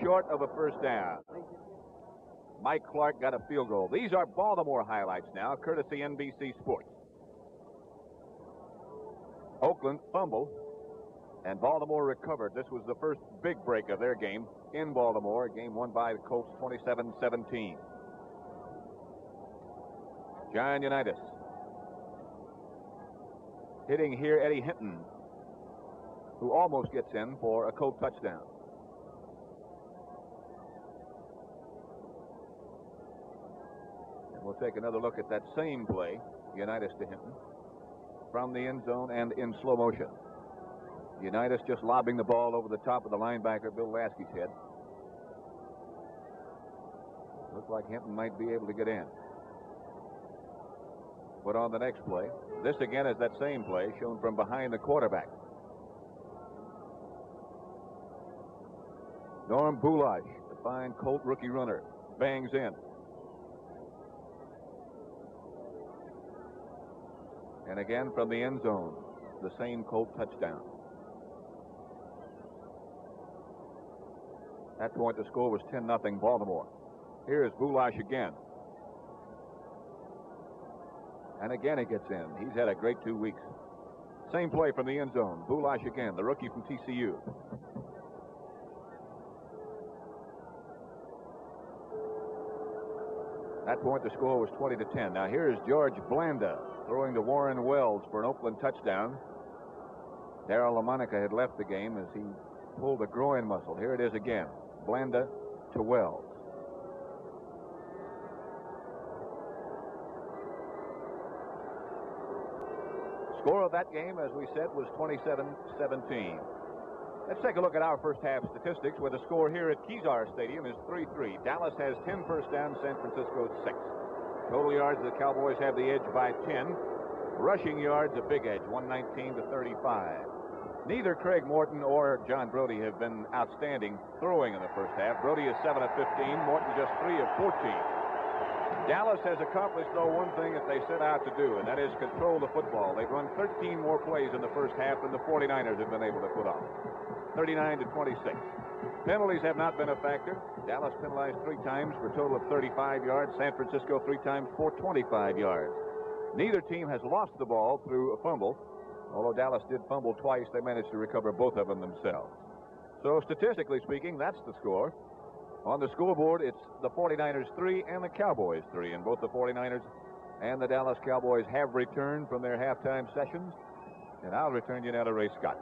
short of a first down. Mike Clark got a field goal. These are Baltimore highlights now, courtesy NBC Sports. Oakland fumble. And Baltimore recovered. This was the first big break of their game in Baltimore, a game won by the Colts 27-17. John Unitas hitting here Eddie Hinton, who almost gets in for a Colt touchdown. And we'll take another look at that same play, Unitas to Hinton, from the end zone and in slow motion. Unitas just lobbing the ball over the top of the linebacker, Bill Lasky's head. Looks like Hinton might be able to get in. But on the next play, this again is that same play shown from behind the quarterback. Norm Boulash, the fine Colt rookie runner, bangs in. And again from the end zone, the same Colt touchdown. At that point, the score was 10-0 Baltimore. Here is Boulash again. And again he gets in. He's had a great 2 weeks. Same play from the end zone. Boulash again, the rookie from TCU. At that point, the score was 20-10. Now here is George Blanda throwing to Warren Wells for an Oakland touchdown. Darryl LaMonica had left the game as he pulled a groin muscle. Here it is again. Blanda to Wells. Score of that game, as we said, was 27-17. Let's take a look at our first half statistics, where the score here at Kezar Stadium is 3-3. Dallas has 10 first downs, San Francisco 6. Total yards, the Cowboys have the edge by 10. Rushing yards, a big edge, 119-35. Neither Craig Morton or John Brody have been outstanding throwing in the first half. Brody is 7 of 15, Morton just 3 of 14. Dallas has accomplished, though, one thing that they set out to do, and that is control the football. They've run 13 more plays in the first half than the 49ers have been able to put on. 39-26. Penalties have not been a factor. Dallas penalized 3 times for a total of 35 yards. San Francisco 3 times for 25 yards. Neither team has lost the ball through a fumble. Although Dallas did fumble twice, they managed to recover both of them themselves. So statistically speaking, that's the score. On the scoreboard, it's the 49ers 3 and the Cowboys 3. And both the 49ers and the Dallas Cowboys have returned from their halftime sessions. And I'll return you now to Ray Scott.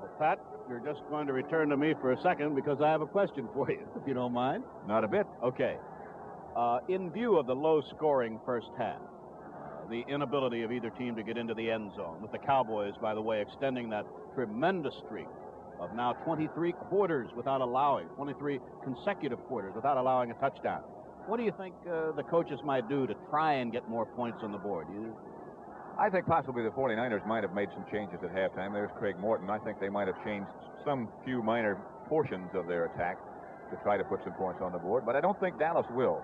Well, Pat, you're just going to return to me for a second because I have a question for you, if you don't mind. Not a bit. Okay. In view of the low-scoring first half, the inability of either team to get into the end zone, with the Cowboys, by the way, extending that tremendous streak of now 23 quarters without allowing, 23 consecutive quarters without allowing a touchdown. What do you think the coaches might do to try and get more points on the board? I think possibly the 49ers might have made some changes at halftime. There's Craig Morton. I think they might have changed some few minor portions of their attack to try to put some points on the board, but I don't think Dallas will.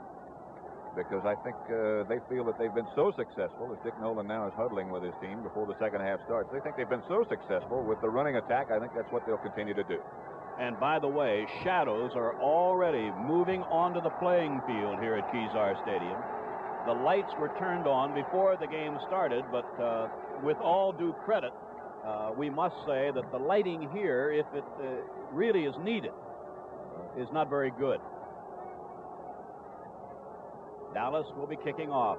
Because I think they feel that they've been so successful, as Dick Nolan now is huddling with his team before the second half starts. They think they've been so successful with the running attack, I think that's what they'll continue to do. And by the way, shadows are already moving onto the playing field here at Kezar Stadium. The lights were turned on before the game started, but with all due credit, we must say that the lighting here, if it really is needed, is not very good. Dallas will be kicking off.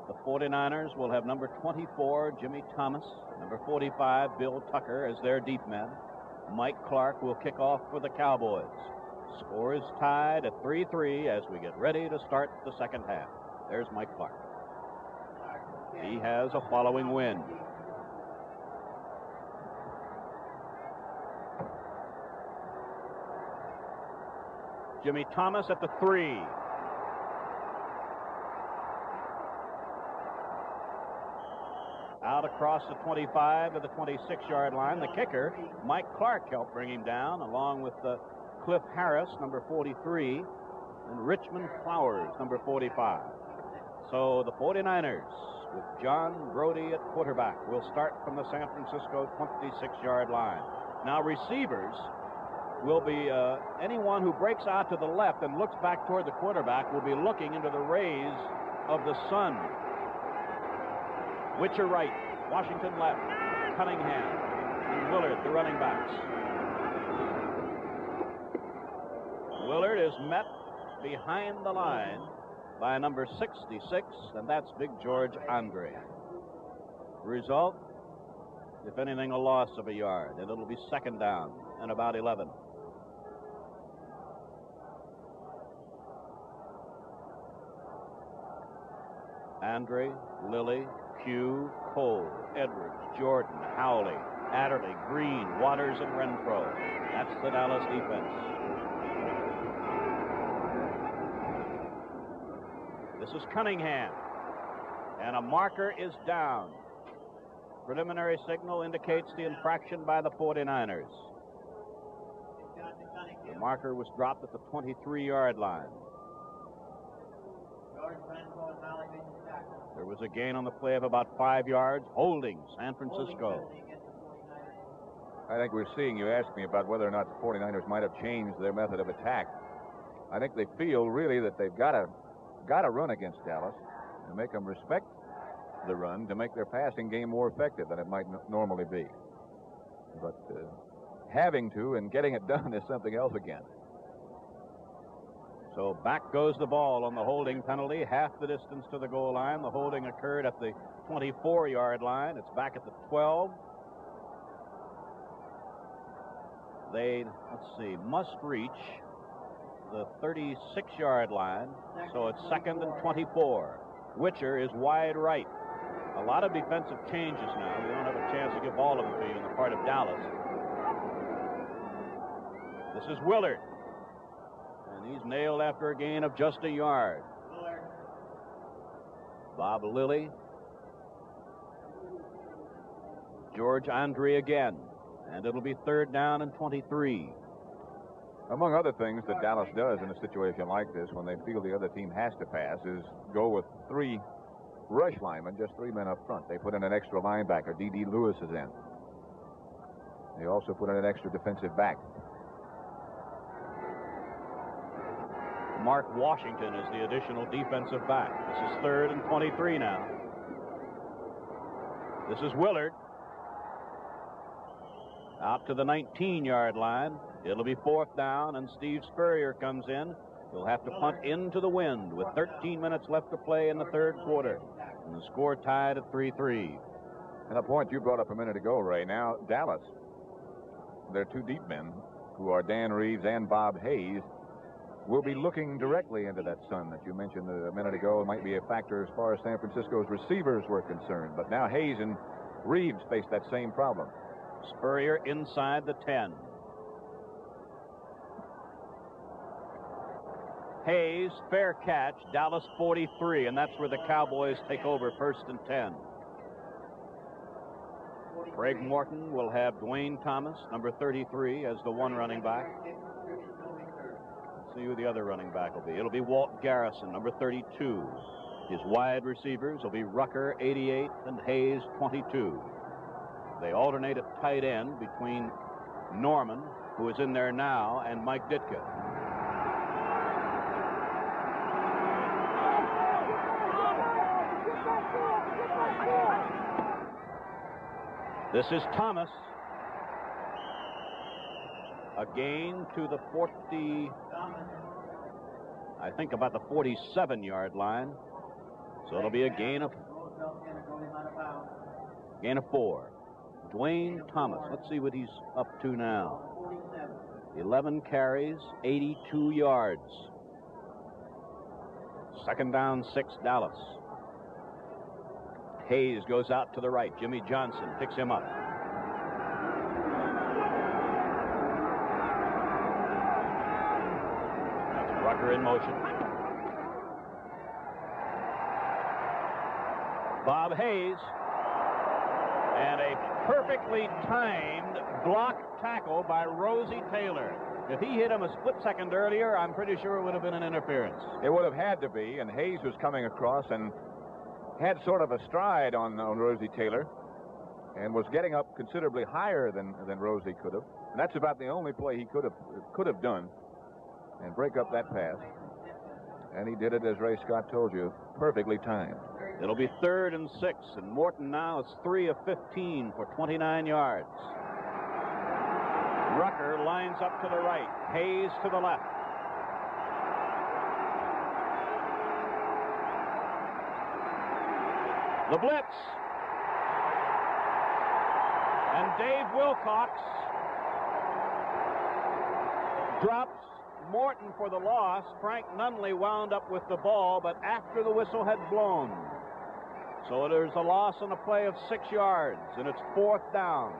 The 49ers will have number 24, Jimmy Thomas, number 45, Bill Tucker, as their deep men. Mike Clark will kick off for the Cowboys. Score is tied at 3-3 as we get ready to start the second half. There's Mike Clark. He has a following wind. Jimmy Thomas at the 3. Out across the 25 to the 26-yard line. The kicker, Mike Clark, helped bring him down, along with Cliff Harris, number 43, and Richmond Flowers, number 45. So the 49ers, with John Brody at quarterback, will start from the San Francisco 26-yard line. Now receivers will be anyone who breaks out to the left and looks back toward the quarterback will be looking into the rays of the sun. Witcher right, Washington left, Cunningham, and Willard, the running backs. Willard is met behind the line by number 66, and that's Big George Andre. Result, if anything, a loss of a yard, and it'll be second down and about 11. Andre, Lilly, Pugh, Cole, Edwards, Jordan, Howley, Adderley, Green, Waters, and Renfro. That's the Dallas defense. This is Cunningham, and a marker is down. Preliminary signal indicates the infraction by the 49ers. The marker was dropped at the 23-yard line. There was a gain on the play of about 5 yards, holding San Francisco. I think we're seeing, you asked me about whether or not the 49ers might have changed their method of attack. I think they feel really that they've got to run against Dallas and make them respect the run to make their passing game more effective than it might normally be. But having to and getting it done is something else again. So back goes the ball on the holding penalty, half the distance to the goal line. The holding occurred at the 24-yard line. It's back at the 12. They, must reach the 36-yard line, so it's second and 24. Witcher is wide right. A lot of defensive changes now. We don't have a chance to give all of them to you on the part of Dallas. This is Willard. And he's nailed after a gain of just a yard. Bob Lilly. George Andre again. And it'll be third down and 23. Among other things that Dallas does in a situation like this when they feel the other team has to pass is go with 3 rush linemen, just 3 men up front. They put in an extra linebacker. D.D. Lewis is in. They also put in an extra defensive back. Mark Washington is the additional defensive back. This is third and 23 now. This is Willard. Out to the 19-yard line. It'll be fourth down, and Steve Spurrier comes in. He'll have to punt into the wind with 13 minutes left to play in the third quarter. And the score tied at 3-3. And a point you brought up a minute ago, Ray. Now, Dallas, their 2 deep men, who are Dan Reeves and Bob Hayes, will be looking directly into that sun that you mentioned a minute ago. It might be a factor as far as San Francisco's receivers were concerned. But now Hayes and Reeves face that same problem. Spurrier inside the 10. Hayes, fair catch, Dallas 43, and that's where the Cowboys take over first and 10. Greg Morton will have Dwayne Thomas, number 33, as the one running back. Let's see who the other running back will be. It'll be Walt Garrison, number 32. His wide receivers will be Rucker, 88, and Hayes, 22. They alternate at tight end between Norman, who is in there now, and Mike Ditka. This is Thomas. A gain to the 40, I think about the 47-yard line. So it'll be a gain of 4. Dwayne Thomas, let's see what he's up to now. 11 carries, 82 yards. Second down, 6, Dallas. Hayes goes out to the right. Jimmy Johnson picks him up. That's Rucker in motion. Bob Hayes. And a perfectly timed block tackle by Rosie Taylor. If he hit him a split second earlier, I'm pretty sure it would have been an interference. It would have had to be, and Hayes was coming across and had sort of a stride on Rosie Taylor and was getting up considerably higher than Rosie could have. And that's about the only play he could have done and break up that pass. And he did it, as Ray Scott told you, perfectly timed. It'll be third and 6, and Morton now is 3 of 15 for 29 yards. Rucker lines up to the right. Hayes to the left. The blitz. And Dave Wilcox drops Morton for the loss. Frank Nunley wound up with the ball, but after the whistle had blown. So there's a loss on a play of 6 yards, and it's 4th down.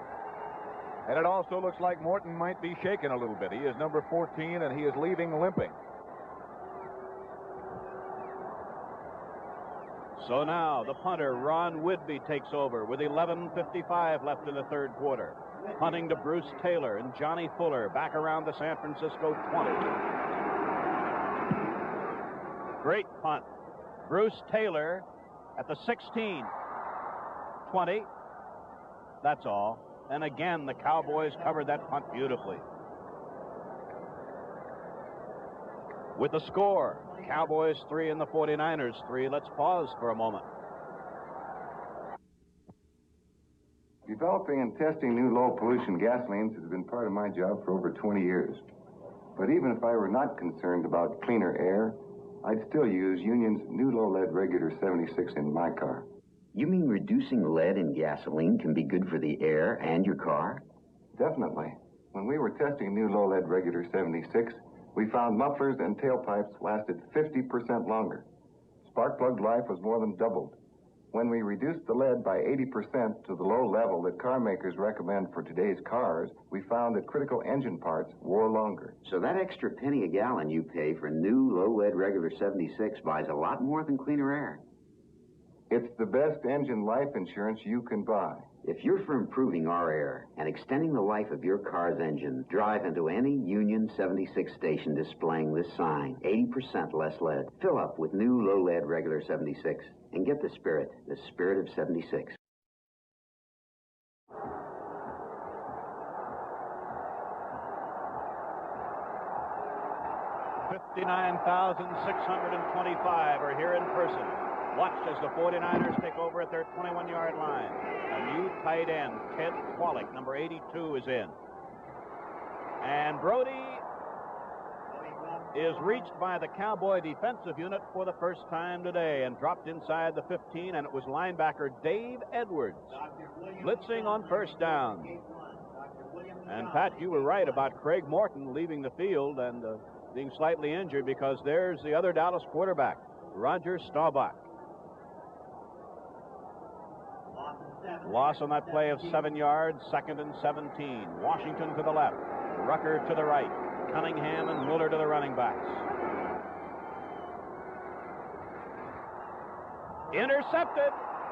And it also looks like Morton might be shaken a little bit. He is number 14, and he is leaving limping. So now the punter, Ron Whidbey, takes over with 11:55 left in the third quarter. Punting to Bruce Taylor and Johnny Fuller back around the San Francisco 20. Great punt. Bruce Taylor at the 16. 20. That's all. And again, the Cowboys covered that punt beautifully. With the score, Cowboys 3 and the 49ers 3. Let's pause for a moment. Developing and testing new low-pollution gasolines has been part of my job for over 20 years. But even if I were not concerned about cleaner air, I'd still use Union's new low-lead regular 76 in my car. You mean reducing lead in gasoline can be good for the air and your car? Definitely. When we were testing new low-lead regular 76, we found mufflers and tailpipes lasted 50% longer. Spark plug life was more than doubled. When we reduced the lead by 80% to the low level that car makers recommend for today's cars, we found that critical engine parts wore longer. So that extra penny a gallon you pay for new low-lead regular 76 buys a lot more than cleaner air. It's the best engine life insurance you can buy. If you're for improving our air and extending the life of your car's engine, drive into any Union 76 station displaying this sign, 80% less lead. Fill up with new low-lead regular 76 and get the spirit of 76. $59,625 are here in person. Watch as the 49ers take over at their 21-yard line. A new tight end, Ted Kwolek, number 82, is in. And Brody is reached by the Cowboy defensive unit for the first time today and dropped inside the 15, and it was linebacker Dave Edwards blitzing on first down. And, Pat, you were right about Craig Morton leaving the field and being slightly injured, because there's the other Dallas quarterback, Roger Staubach. Loss on that play of 7 yards, 2nd and 17. Washington to the left, Rucker to the right, Cunningham and Miller to the running backs. Intercepted,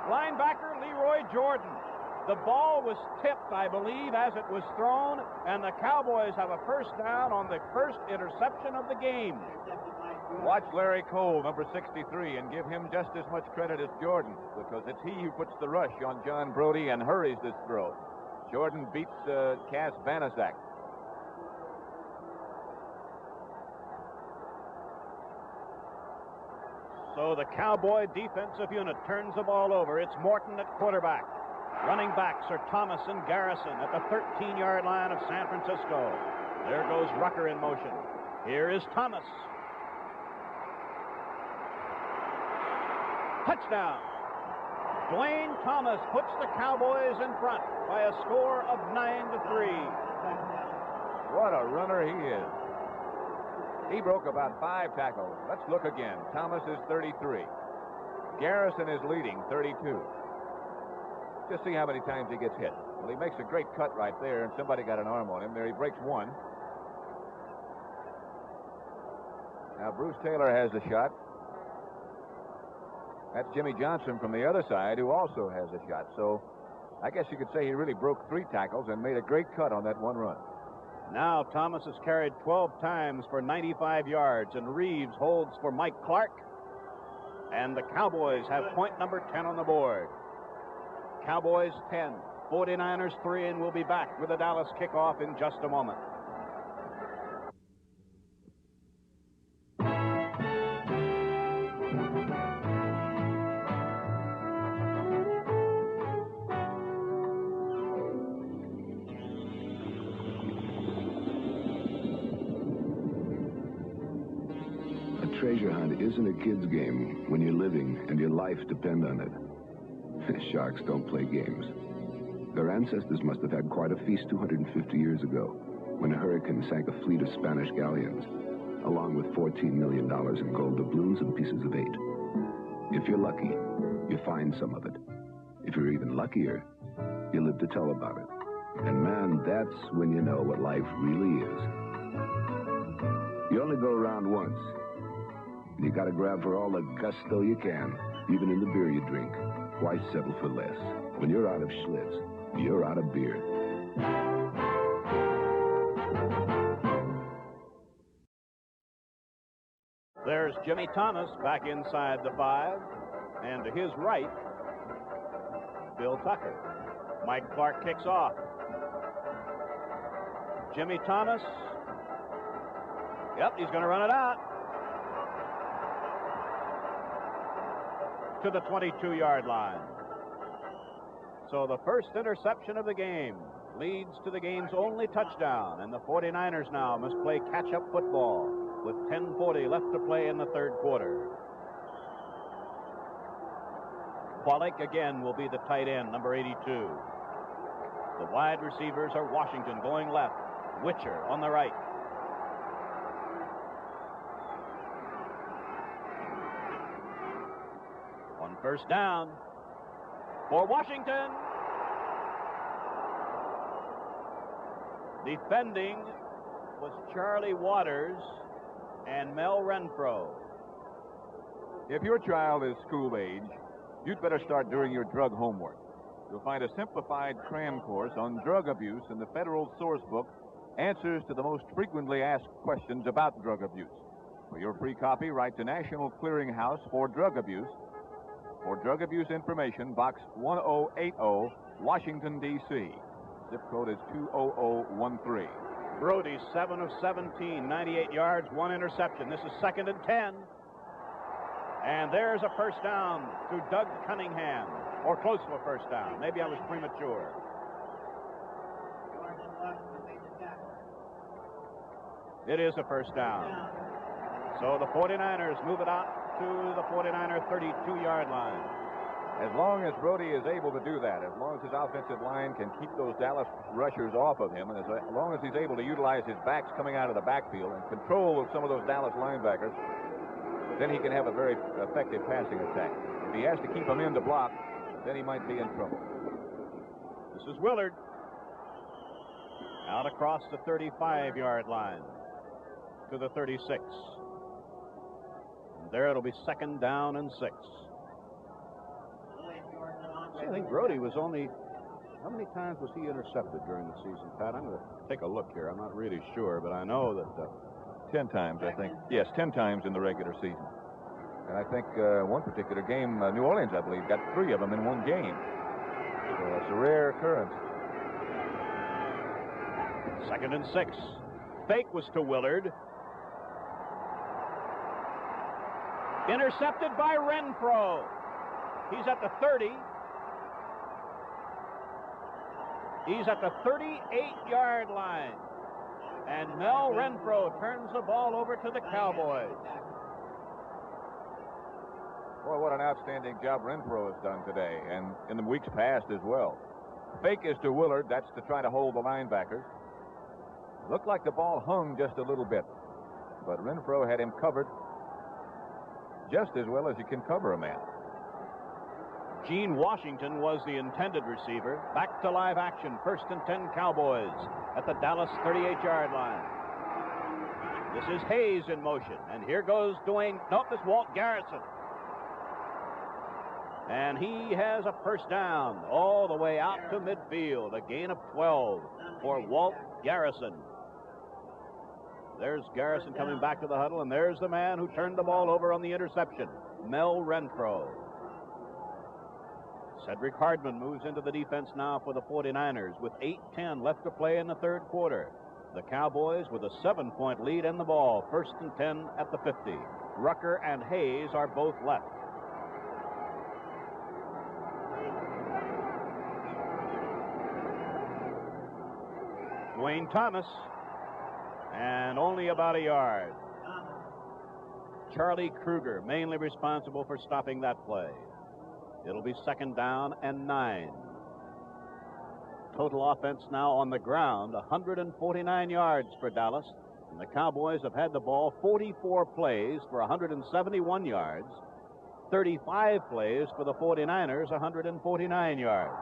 linebacker Leroy Jordan. The ball was tipped, I believe, as it was thrown, and the Cowboys have a first down on the first interception of the game. Watch Larry Cole, number 63, and give him just as much credit as Jordan, because it's he who puts the rush on John Brody and hurries this throw. Jordan beats Cass Banaszak. So the Cowboy defensive unit turns the ball over. It's Morton at quarterback. Running backs are Thomas and Garrison at the 13-yard line of San Francisco. There goes Rucker in motion. Here is Thomas. Touchdown. Dwayne Thomas puts the Cowboys in front by a score of 9-3. What a runner he is. He broke about 5 tackles. Let's look again. Thomas is 33. Garrison is leading, 32. Just see how many times he gets hit. Well, he makes a great cut right there, and somebody got an arm on him. There he breaks one. Now Bruce Taylor has the shot. That's Jimmy Johnson from the other side, who also has a shot. So I guess you could say he really broke 3 tackles and made a great cut on that one run. Now Thomas has carried 12 times for 95 yards, and Reeves holds for Mike Clark. And the Cowboys have point number 10 on the board. Cowboys 10, 49ers 3, and we'll be back with the Dallas kickoff in just a moment. treasure hunt isn't a kid's game when you're living and your life depend on it. Sharks don't play games. Their ancestors must have had quite a feast 250 years ago when a hurricane sank a fleet of Spanish galleons, along with $14 million in gold doubloons and pieces of 8. If you're lucky, you find some of it. If you're even luckier, you live to tell about it. And man, that's when you know what life really is. You only go around once. You gotta grab for all the gusto you can, even in the beer you drink. Why settle for less? When you're out of Schlitz, you're out of beer. There's Jimmy Thomas back inside the 5, and to his right, Bill Tucker. Mike Clark kicks off. Jimmy Thomas. Yep, he's going to run it out. To the 22-yard line. So the first interception of the game leads to the game's only touchdown, and the 49ers now must play catch-up football with 10:40 left to play in the third quarter. Pollock again will be the tight end, number 82. The wide receivers are Washington going left, Witcher on the right. On first down for Washington. Defending was Charlie Waters and Mel Renfro. If your child is school age, you'd better start doing your drug homework. You'll find a simplified cram course on drug abuse in the Federal Source Book, Answers to the Most Frequently Asked Questions About Drug Abuse. For your free copy, write to National Clearinghouse for Drug Abuse. For drug abuse information, Box 1080, Washington, D.C. Zip code is 20013. Brody, 7 of 17, 98 yards, 1 interception. This is 2nd and 10. And there's a first down to Doug Cunningham, or close to a first down. Maybe I was premature. It is a first down. So the 49ers move it out to the 49er 32-yard line. As long as Brody is able to do that, as long as his offensive line can keep those Dallas rushers off of him, and as long as he's able to utilize his backs coming out of the backfield and control of some of those Dallas linebackers, then he can have a very effective passing attack. If he has to keep them in to block, then he might be in trouble. This is Willard. Out across the 35-yard line to the 36. And there it'll be 2nd down and 6. See, I think Brody was only, how many times was he intercepted during the season, Pat? I'm going to take a look here. I'm not really sure, but I know that 10 times, I think. Yes, 10 times in the regular season. And I think one particular game, New Orleans, I believe, got 3 of them in one game. So it's a rare occurrence. 2nd and 6. Fake was to Willard. Intercepted by Renfro. He's at the 30. He's at the 38-yard line. And Mel Renfro turns the ball over to the Cowboys. Boy, what an outstanding job Renfro has done today, and in the weeks past as well. Fake is to Willard. That's to try to hold the linebackers. Looked like the ball hung just a little bit, but Renfro had him covered just as well as you can cover a man. Gene Washington was the intended receiver. Back to live action. 1st and 10 Cowboys at the Dallas 38-yard line. This is Hayes in motion. And here goes Dwayne. Nope, this is Walt Garrison. And he has a first down all the way out to midfield. A gain of 12 for Walt Garrison. There's Garrison coming back to the huddle, and there's the man who turned the ball over on the interception, Mel Renfro. Cedric Hardman moves into the defense now for the 49ers with 8:10 left to play in the third quarter. The Cowboys with a 7-point lead in the ball. 1st and 10 at the 50. Rucker and Hayes are both left. Dwayne Thomas, and only about a yard. Charlie Kruger, mainly responsible for stopping that play. It'll be 2nd down and 9. Total offense now on the ground, 149 yards for Dallas. And the Cowboys have had the ball 44 plays for 171 yards, 35 plays for the 49ers, 149 yards.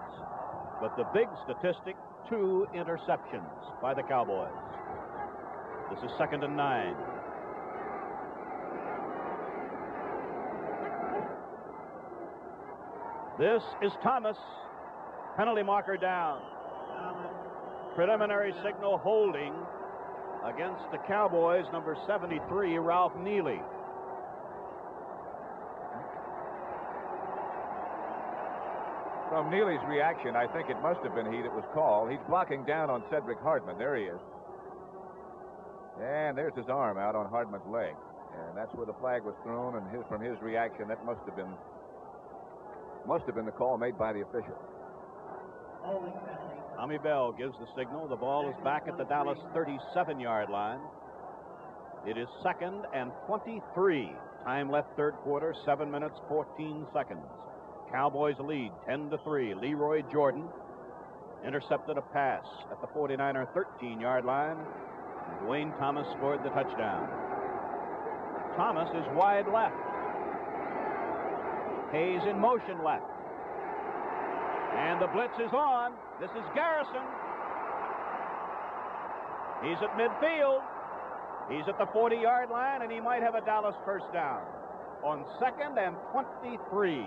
But the big statistic, 2 interceptions by the Cowboys. This is 2nd and 9. This is Thomas. Penalty marker down. Preliminary signal holding against the Cowboys, number 73, Ralph Neely. From Neely's reaction, I think it must have been he that was called. He's blocking down on Cedric Hardman. There he is. And there's his arm out on Hardman's leg. And that's where the flag was thrown, and from his reaction, that must have been the call made by the official. Tommy Bell gives the signal. The ball is back at the Dallas 37-yard line. It is 2nd and 23. Time left third quarter, 7 minutes, 14 seconds. Cowboys lead 10-3. Leroy Jordan intercepted a pass at the 49er 13-yard line. And Dwayne Thomas scored the touchdown. Thomas is wide left. Hayes in motion left. And the blitz is on. This is Garrison. He's at midfield. He's at the 40-yard line, and he might have a Dallas first down. On 2nd and 23,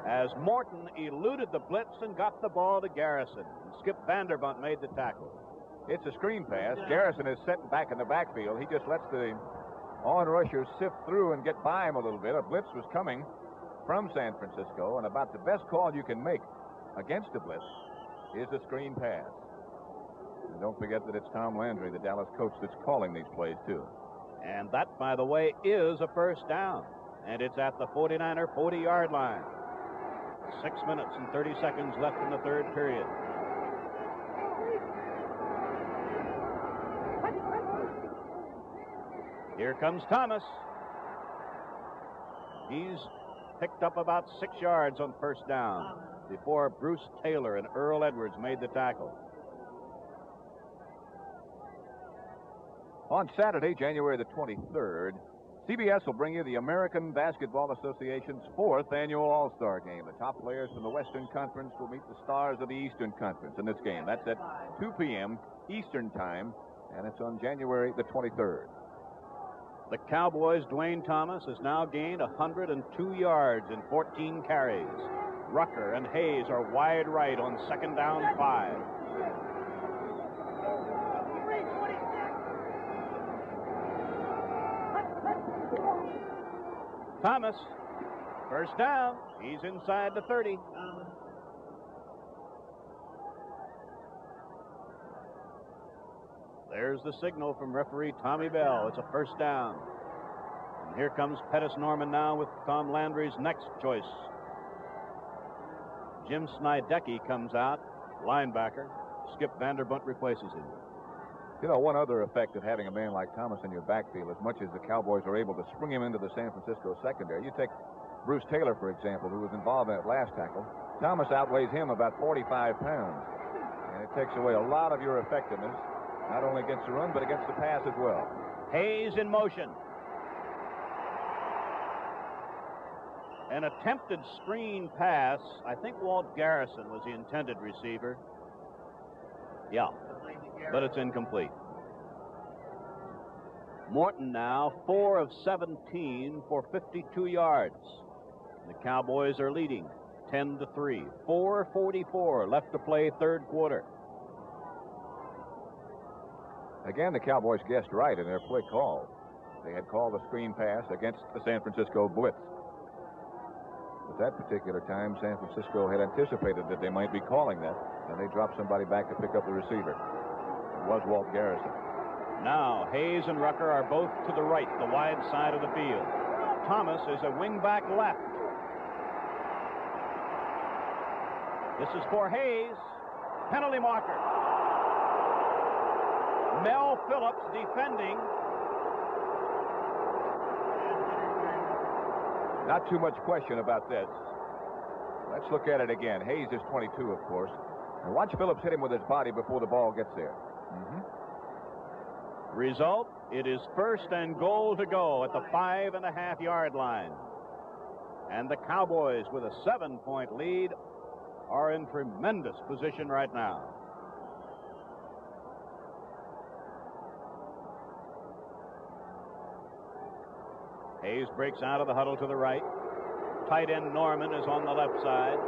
as Morton eluded the blitz and got the ball to Garrison. And Skip Vanderbunt made the tackle. It's a screen pass. Garrison is sitting back in the backfield. He just lets the on-rushers sift through and get by him a little bit. A blitz was coming from San Francisco, and about the best call you can make against a blitz is a screen pass. And don't forget that it's Tom Landry, the Dallas coach, that's calling these plays, too. And that, by the way, is a first down. And it's at the 49er 40-yard line. 6 minutes and 30 seconds left in the third period. Here comes Thomas. He's picked up about 6 yards on first down before Bruce Taylor and Earl Edwards made the tackle. On Saturday, January the 23rd, CBS will bring you the American Basketball Association's 4th annual All-Star Game. The top players from the Western Conference will meet the stars of the Eastern Conference in this game. That's at 2 p.m. Eastern Time, and it's on January the 23rd. The Cowboys' Dwayne Thomas has now gained 102 yards in 14 carries. Rucker and Hayes are wide right on 2nd down 5. Thomas, first down. He's inside the 30. There's the signal from referee Tommy Bell. It's a first down. And here comes Pettis Norman now with Tom Landry's next choice. Jim Snydecki comes out, linebacker. Skip Vanderbunt replaces him. You know, one other effect of having a man like Thomas in your backfield, as much as the Cowboys are able to spring him into the San Francisco secondary. You take Bruce Taylor, for example, who was involved in that last tackle. Thomas outweighs him about 45 pounds. And it takes away a lot of your effectiveness, not only against the run, but against the pass as well. Hayes in motion. An attempted screen pass. I think Walt Garrison was the intended receiver. Yeah, but it's incomplete. Morton now 4 of 17 for 52 yards. The Cowboys are leading 10-3. 4:44 left to play third quarter. Again, the Cowboys guessed right in their play call. They had called a screen pass against the San Francisco blitz. At that particular time, San Francisco had anticipated that they might be calling that, and they dropped somebody back to pick up the receiver. It was Walt Garrison. Now, Hayes and Rucker are both to the right, the wide side of the field. Thomas is a wingback left. This is for Hayes. Penalty marker. Mel Phillips defending. Not too much question about this. Let's look at it again. Hayes is 22, of course. And watch Phillips hit him with his body before the ball gets there. Result, it is 1st and goal to go at the 5.5-yard line. And the Cowboys, with a 7-point lead, are in tremendous position right now. Hayes breaks out of the huddle to the right. Tight end Norman is on the left side.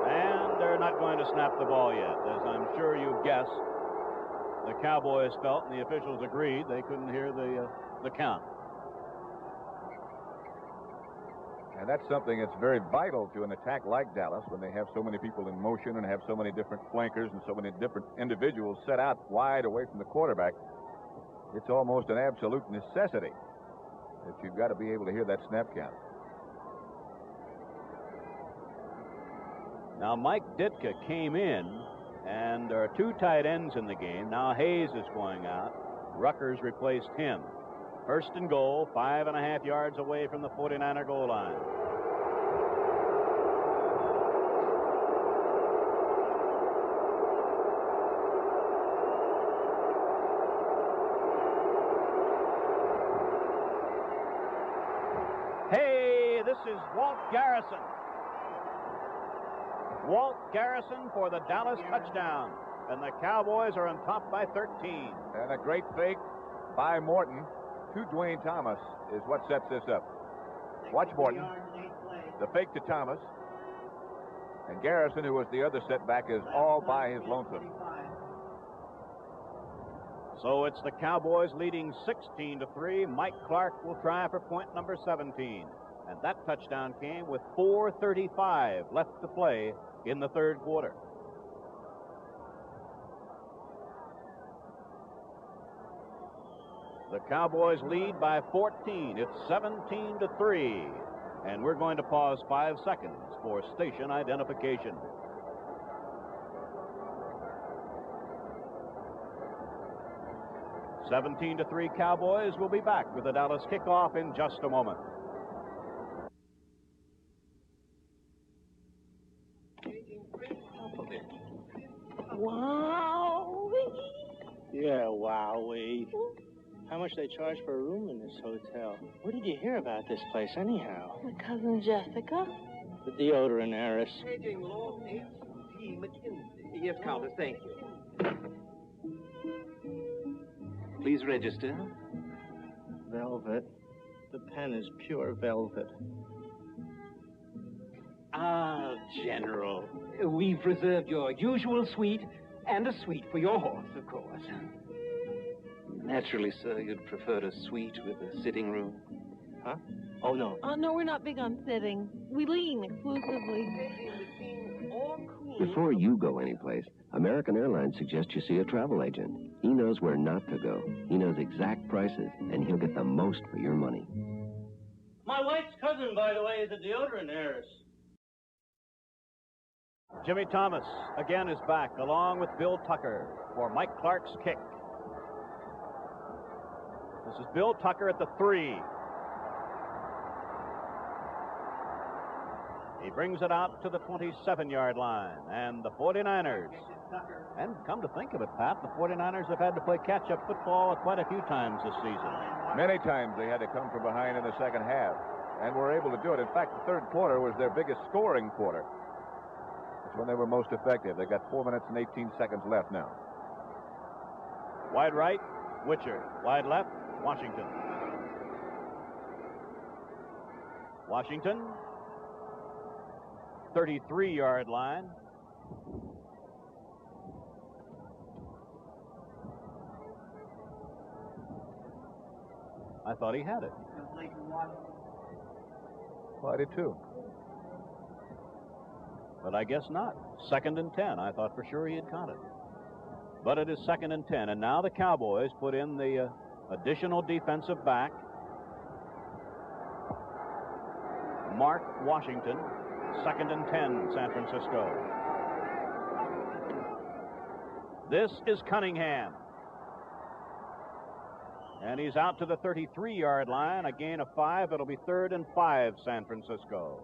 And they're not going to snap the ball yet. As I'm sure you guessed, the Cowboys felt, and the officials agreed, they couldn't hear the count. And that's something that's very vital to an attack like Dallas, when they have so many people in motion and have so many different flankers and so many different individuals set out wide away from the quarterback. It's almost an absolute necessity that you've got to be able to hear that snap count. Now, Mike Ditka came in, and there are 2 tight ends in the game. Now Hayes is going out. Ruckers replaced him. 1st and goal, 5.5 yards away from the 49er goal line. Hey, this is Walt Garrison. Walt Garrison for the Dallas touchdown. And the Cowboys are on top by 13. And a great fake by Morton to Dwayne Thomas is what sets this up. Watch Morton. The fake to Thomas. And Garrison, who was the other setback, is all by his lonesome. So it's the Cowboys leading 16-3. Mike Clark will try for point number 17. And that touchdown came with 4:35 left to play in the 3rd quarter. The Cowboys lead by 14. It's 17-3. And we're going to pause 5 seconds for station identification. (17-3) Cowboys will be back with the Dallas kickoff in just a moment. Wow. Yeah, wowee. How much they charge for a room in this hotel? Where did you hear about this place anyhow? My cousin Jessica. The deodorant heiress. Paging Lord H.P. McKinsey. Yes, Countess, thank you. Please register. Velvet. The pen is pure velvet. Ah, General. We've reserved your usual suite and a suite for your horse, of course. Naturally, sir, you'd prefer a suite with a sitting room. Huh? Oh, no. Oh, no, we're not big on sitting. We lean exclusively. Before you go anyplace, American Airlines suggests you see a travel agent. He knows where not to go. He knows exact prices, and he'll get the most for your money. My wife's cousin, by the way, is a deodorant heiress. Jimmy Thomas again is back, along with Bill Tucker, for Mike Clark's kick. This is Bill Tucker at the 3. He brings it out to the 27-yard line, and the 49ers. And come to think of it, Pat, the 49ers have had to play catch-up football quite a few times this season. Many times they had to come from behind in the second half, and were able to do it. In fact, the 3rd quarter was their biggest scoring quarter. That's when they were most effective. They got 4 minutes and 18 seconds left now. Wide right, Witcher. Wide left, Washington. Washington, 33-yard line. I thought he had it. Well, I did too. But I guess not. 2nd and 10. I thought for sure he had caught it. But it is 2nd and 10. And now the Cowboys put in the additional defensive back, Mark Washington. 2nd and 10, San Francisco. This is Cunningham. And he's out to the 33-yard line. A gain of 5. It'll be 3rd and 5, San Francisco.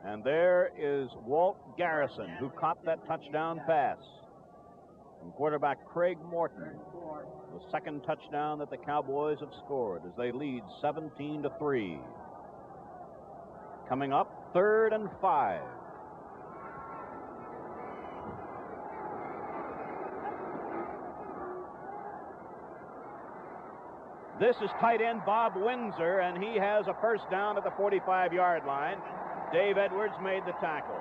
And there is Walt Garrison, who caught that touchdown pass. And quarterback Craig Morton, the second touchdown that the Cowboys have scored as they lead 17-3. Coming up, 3rd and 5. This is tight end Bob Windsor, and he has a first down at the 45-yard line. Dave Edwards made the tackle.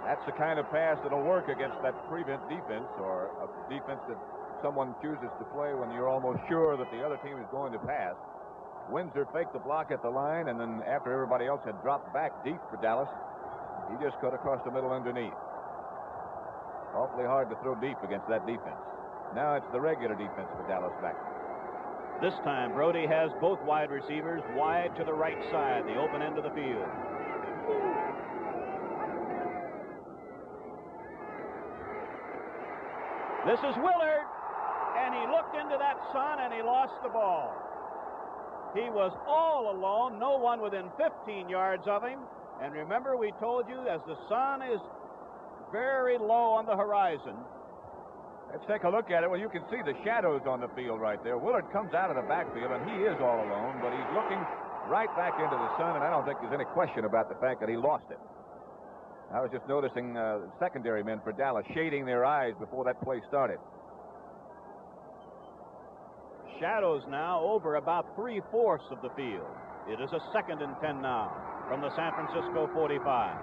That's the kind of pass that'll work against that prevent defense, or a defense that someone chooses to play when you're almost sure that the other team is going to pass. Windsor faked the block at the line, and then after everybody else had dropped back deep for Dallas, he just cut across the middle underneath. Awfully hard to throw deep against that defense. Now it's the regular defense for Dallas back. This time, Brody has both wide receivers wide to the right side, the open end of the field. This is Willard, and he looked into that sun, and he lost the ball. He was all alone, no one within 15 yards of him. And remember, we told you, as the sun is very low on the horizon. Let's take a look at it. Well, you can see the shadows on the field right there. Willard comes out of the backfield, and he is all alone, but he's looking right back into the sun, and I don't think there's any question about the fact that he lost it. I was just noticing secondary men for Dallas shading their eyes before that play started. Shadows now over about 3/4 of the field. It is a 2nd and 10 now from the San Francisco 45.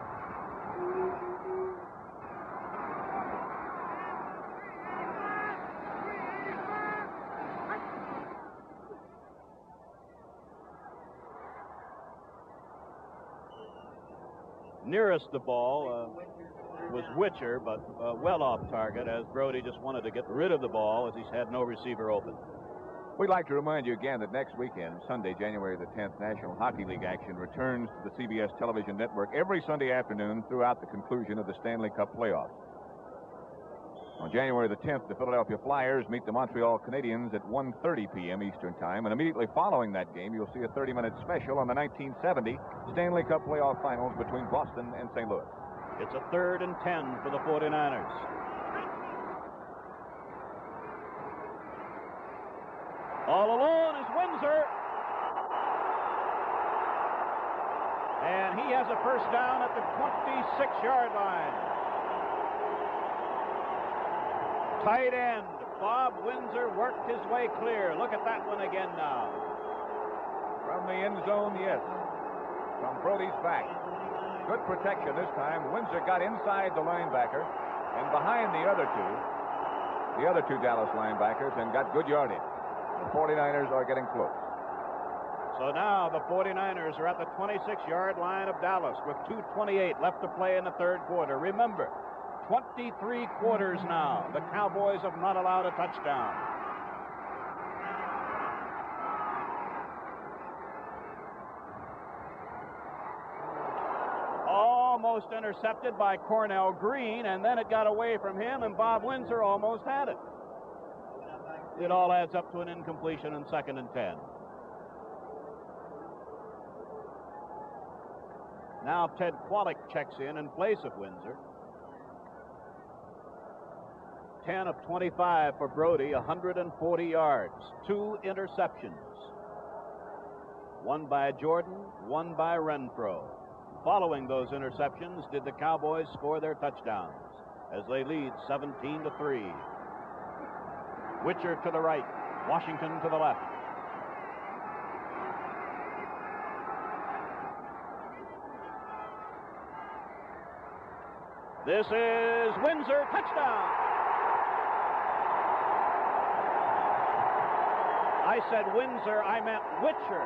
Nearest the ball was Witcher, but well off target, as Brody just wanted to get rid of the ball as he's had no receiver open. We'd like to remind you again that next weekend, Sunday, January the 10th, National Hockey League action returns to the CBS television network every Sunday afternoon throughout the conclusion of the Stanley Cup playoffs. On January the 10th, the Philadelphia Flyers meet the Montreal Canadiens at 1:30 p.m. Eastern Time, and immediately following that game, you'll see a 30-minute special on the 1970 Stanley Cup playoff finals between Boston and St. Louis. It's a 3rd and 10 for the 49ers. All alone is Windsor. And he has a first down at the 26-yard line. Tight end Bob Windsor worked his way clear. Look at that one again now. From the end zone, yes. From Brody's back. Good protection this time. Windsor got inside the linebacker and behind the other two Dallas linebackers, and got good yardage. The 49ers are getting close. So now the 49ers are at the 26-yard line of Dallas with 2:28 left to play in the 3rd quarter. Remember, 23 quarters now. The Cowboys have not allowed a touchdown. Almost intercepted by Cornell Green, and then it got away from him, and Bob Windsor almost had it. It all adds up to an incompletion in 2nd and 10. Now Ted Kwolek checks in place of Windsor. 10 of 25 for Brody, 140 yards, 2 interceptions. One by Jordan, one by Renfro. Following those interceptions, did the Cowboys score their touchdowns as they lead 17-3. Witcher to the right, Washington to the left. This is Windsor, touchdown. I said Windsor, I meant Witcher.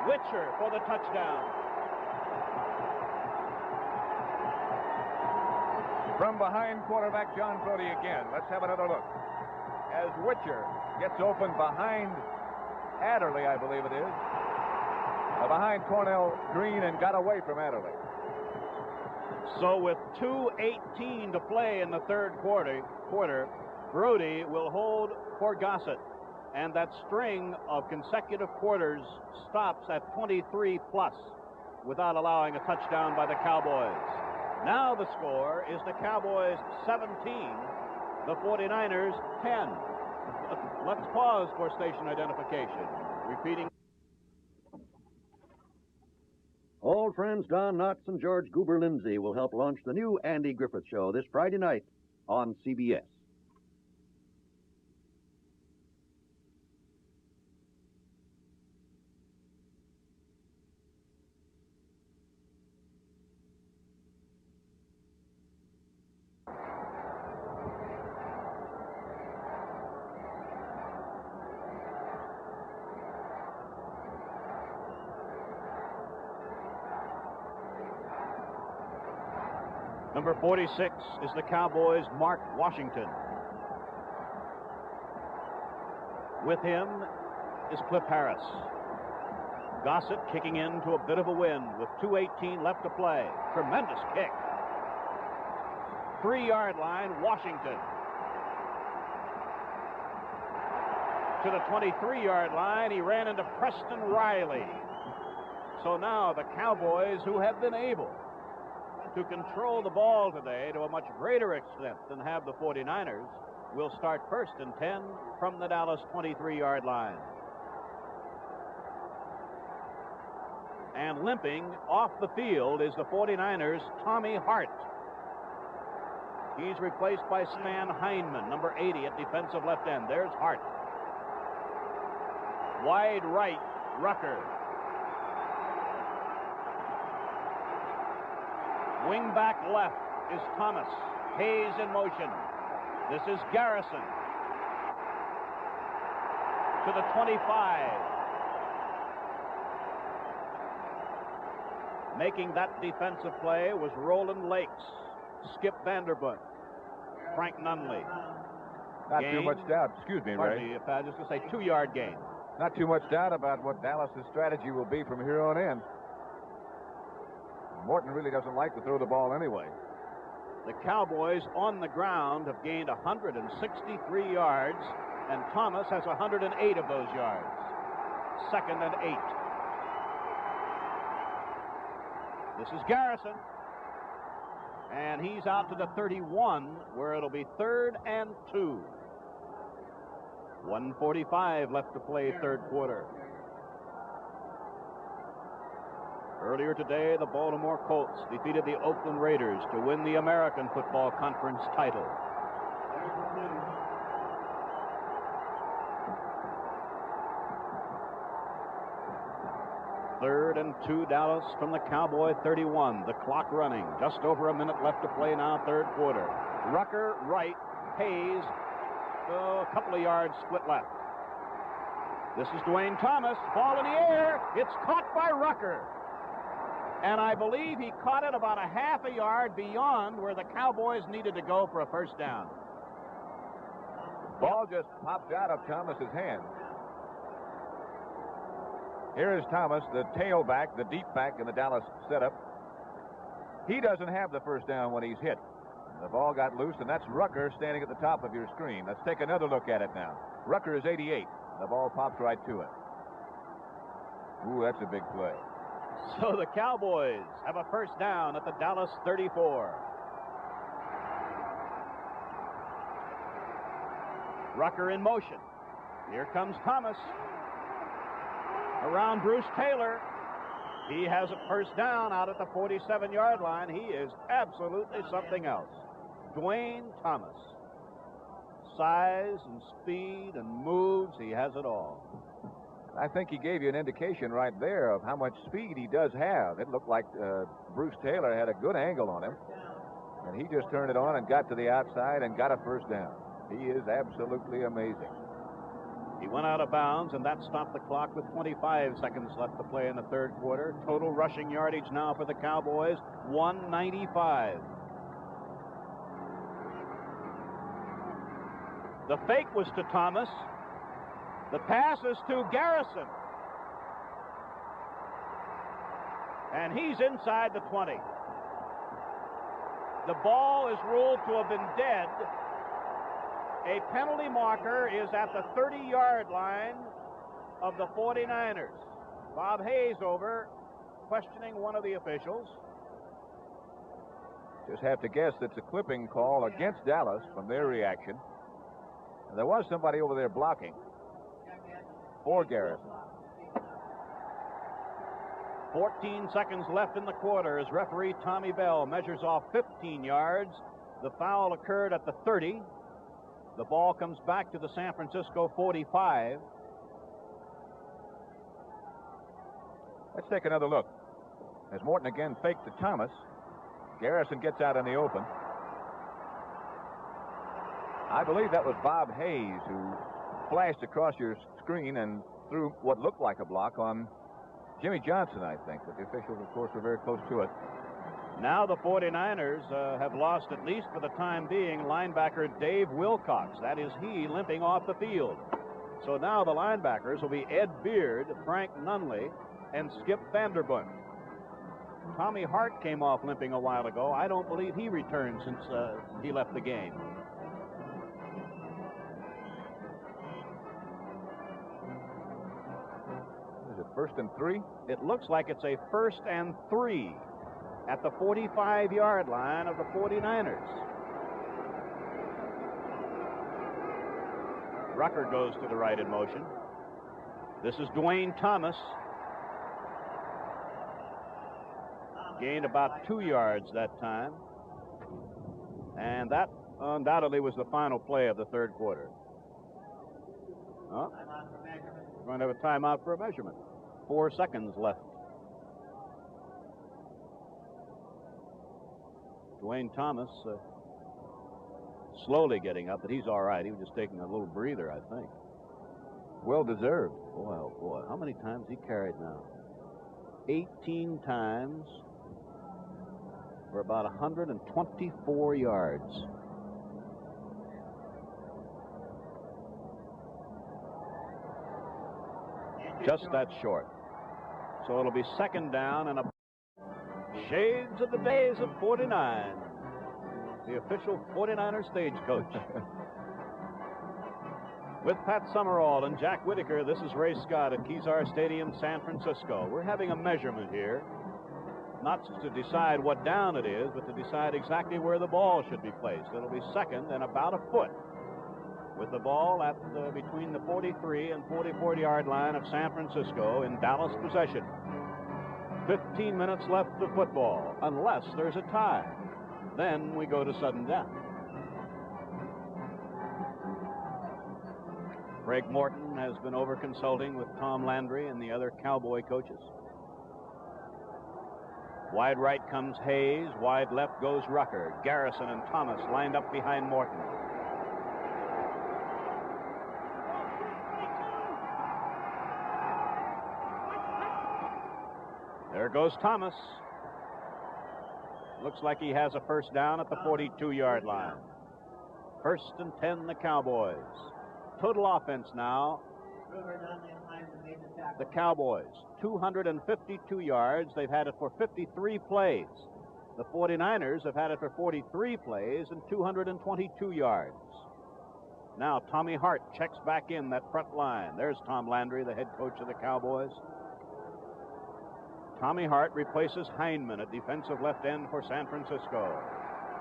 Witcher for the touchdown. From behind quarterback John Brody again. Let's have another look. As Witcher gets open behind Adderley, I believe it is. Behind Cornell Green, and got away from Adderley. So with 2:18 to play in the third quarter, Brody will hold for Gossett. And that string of consecutive quarters stops at 23 plus without allowing a touchdown by the Cowboys. Now the score is the Cowboys 17, the 49ers 10. Let's pause for station identification. Repeating. Old friends Don Knotts and George Goober Lindsay will help launch the new Andy Griffith Show this Friday night on CBS. Number 46 is the Cowboys' Mark Washington. With him is Cliff Harris. Gossett kicking into a bit of a wind with 2:18 left to play. Tremendous kick. 3-yard line, Washington. To the 23-yard line, he ran into Preston Riley. So now the Cowboys, who have been able to control the ball today to a much greater extent than have the 49ers, will start first and 10 from the Dallas 23-yard line. And limping off the field is the 49ers' Tommy Hart. He's replaced by Stan Heineman, number 80 at defensive left end. There's Hart. Wide right, Rucker. Wing back left is Thomas. Hayes in motion. This is Garrison. To the 25. Making that defensive play was Roland Lakes, Skip Vanderbunt, Frank Nunley. Not too much doubt. Excuse me, Ray. Pardon me, if I was just going to say 2-yard gain. Not too much doubt about what Dallas's strategy will be from here on in. Morton really doesn't like to throw the ball anyway. The Cowboys on the ground have gained 163 yards, and Thomas has 108 of those yards. 2nd and 8. This is Garrison. And he's out to the 31, where it'll be 3rd and 2. 1:45 left to play third quarter. Earlier today, the Baltimore Colts defeated the Oakland Raiders to win the American Football Conference title. Third and 2, Dallas from the Cowboy 31. The clock running. Just over a minute left to play now, third quarter. Rucker right, Hayes, a couple of yards split left. This is Dwayne Thomas. Ball in the air. It's caught by Rucker. And I believe he caught it about a half a yard beyond where the Cowboys needed to go for a first down. Ball just popped out of Thomas's hand. Here is Thomas, the tailback, the deep back in the Dallas setup. He doesn't have the first down when he's hit. The ball got loose, and that's Rucker standing at the top of your screen. Let's take another look at it now. Rucker is 88. The ball pops right to it. Ooh, that's a big play. So the Cowboys have a first down at the Dallas 34. Rucker in motion. Here comes Thomas. Around Bruce Taylor. He has a first down out at the 47-yard line. He is absolutely something else. Dwayne Thomas. Size and speed and moves, he has it all. I think he gave you an indication right there of how much speed he does have. It looked like Bruce Taylor had a good angle on him, and he just turned it on and got to the outside and got a first down. He is absolutely amazing. He went out of bounds, and that stopped the clock with 25 seconds left to play in the third quarter. Total rushing yardage now for the Cowboys, 195. The fake was to Thomas. The pass is to Garrison. And he's inside the 20. The ball is ruled to have been dead. A penalty marker is at the 30-yard line of the 49ers. Bob Hayes over, questioning one of the officials. Just have to guess it's a clipping call against Dallas from their reaction. And there was somebody over there blocking for Garrison. 14 seconds left in the quarter as referee Tommy Bell measures off 15 yards. The foul occurred at the 30. The ball comes back to the San Francisco 45. Let's take another look. As Morton again faked to Thomas, Garrison gets out in the open. I believe that was Bob Hayes who flashed across your screen and threw what looked like a block on Jimmy Johnson, I think. But the officials, of course, were very close to it. Now the 49ers have lost, at least for the time being, linebacker Dave Wilcox. That is he limping off the field. So now the linebackers will be Ed Beard, Frank Nunley, and Skip Vanderbunt. Tommy Hart came off limping a while ago. I don't believe he returned since he left the game. Is it 1st and 3? It looks like it's a 1st and 3 at the 45-yard line of the 49ers. Rucker goes to the right in motion. This is Dwayne Thomas. Gained about 2 yards that time. And that undoubtedly was the final play of the third quarter. Oh, we're going to have a timeout for a measurement. 4 seconds left. Dwayne Thomas slowly getting up, but he's all right. He was just taking a little breather, I think. Well deserved. Boy, oh boy. How many times he carried now? 18 times for about 124 yards. Just that short. So it'll be second down and a shades of the days of 49. The official 49er stagecoach. With Pat Summerall and Jack Whitaker, this is Ray Scott at Kezar Stadium, San Francisco. We're having a measurement here, not to decide what down it is, but to decide exactly where the ball should be placed. It'll be second and about a foot, with the ball at between the 43 and 44-yard line of San Francisco in Dallas possession. 15 minutes left of football, unless there's a tie. Then we go to sudden death. Greg Morton has been over consulting with Tom Landry and the other Cowboy coaches. Wide right comes Hayes. Wide left goes Rucker. Garrison and Thomas lined up behind Morton. There goes Thomas. Looks like he has a first down at the 42-yard line. 1st and 10, the Cowboys. Total offense now. The Cowboys, 252 yards. They've had it for 53 plays. The 49ers have had it for 43 plays and 222 yards. Now Tommy Hart checks back in that front line. There's Tom Landry, the head coach of the Cowboys. Tommy Hart replaces Heineman at defensive left end for San Francisco.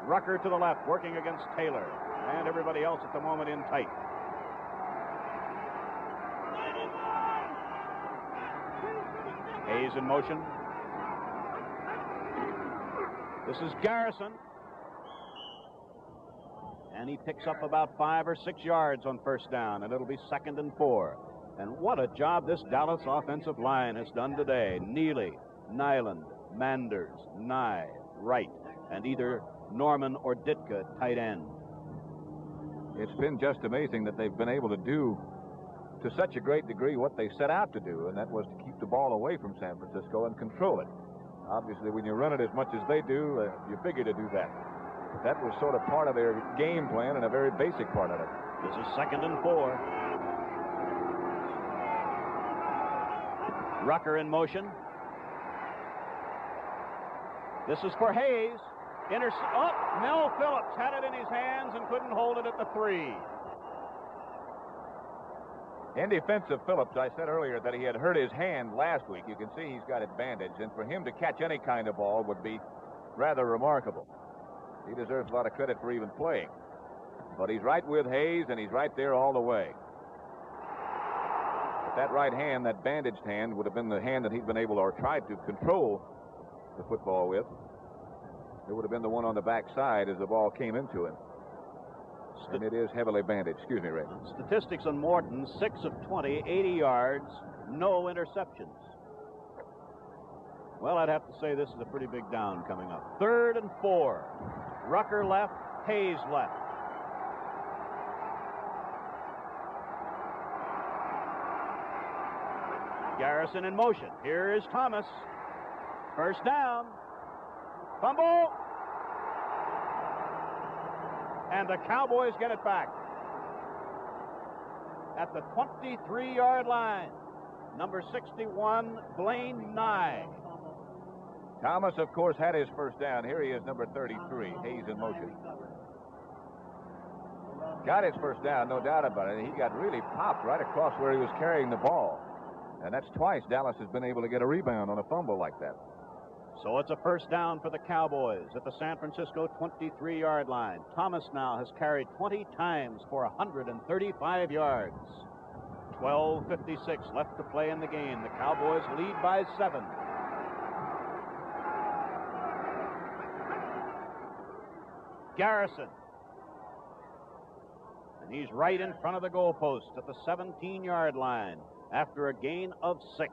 Rucker to the left, working against Taylor, and everybody else at the moment in tight. Hayes in motion. This is Garrison. And he picks up about 5 or 6 yards on first down, and it'll be 2nd and 4. And what a job this Dallas offensive line has done today. Neely, Nyland, Manders, Nye, Wright, and either Norman or Ditka tight end. It's been just amazing that they've been able to do to such a great degree what they set out to do, and that was to keep the ball away from San Francisco and control it. Obviously, when you run it as much as they do, you figure to do that. But that was sort of part of their game plan and a very basic part of it. This is 2nd and 4. Rucker in motion. This is for Hayes. Mel Phillips had it in his hands and couldn't hold it at the 3. In defense of Phillips, I said earlier that he had hurt his hand last week. You can see he's got it bandaged, and for him to catch any kind of ball would be rather remarkable. He deserves a lot of credit for even playing. But he's right with Hayes, and he's right there all the way. But that right hand, that bandaged hand, would have been the hand that he'd been able or tried to control the football with. It would have been the one on the backside as the ball came into him. And it is heavily bandaged. Excuse me, Ray. Statistics on Morton, 6 of 20, 80 yards, no interceptions. Well, I'd have to say this is a pretty big down coming up. 3rd and 4. Rucker left, Hayes left. Garrison in motion. Here is Thomas. First down. Fumble. And the Cowboys get it back. At the 23-yard line. Number 61, Blaine Nye. Thomas, of course, had his first down. Here he is, number 33, Hayes in motion. Got his first down, no doubt about it. He got really popped right across where he was carrying the ball. And that's twice Dallas has been able to get a rebound on a fumble like that. So it's a first down for the Cowboys at the San Francisco 23-yard line. Thomas now has carried 20 times for 135 yards. 12:56 left to play in the game. The Cowboys lead by 7. Garrison. And he's right in front of the goalpost at the 17-yard line after a gain of 6.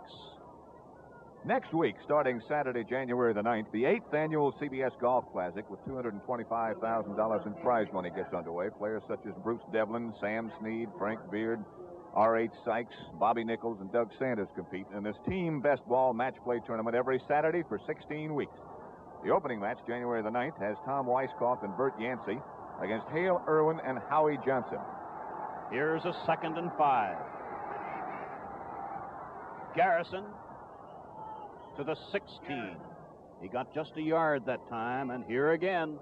Next week, starting Saturday, January the 9th, the 8th annual CBS Golf Classic with $225,000 in prize money gets underway. Players such as Bruce Devlin, Sam Snead, Frank Beard, R.H. Sykes, Bobby Nichols, and Doug Sanders compete in this team best ball match play tournament every Saturday for 16 weeks. The opening match, January the 9th, has Tom Weisskopf and Bert Yancey against Hale Irwin and Howie Johnson. Here's a 2nd and 5. Garrison to the 16. He got just a yard that time, and here again,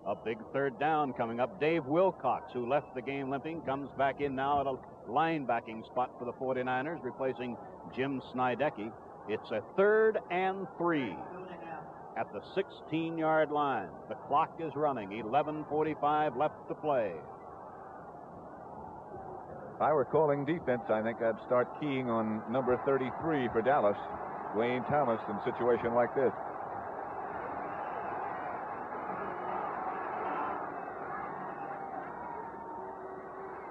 a big 3rd down coming up. Dave Wilcox, who left the game limping, comes back in now at a linebacking spot for the 49ers, replacing Jim Snydecki. It's a 3rd and 3 at the 16-yard line. The clock is running. 11:45 left to play. If I were calling defense, I think I'd start keying on number 33 for Dallas, Dwayne Thomas, in a situation like this.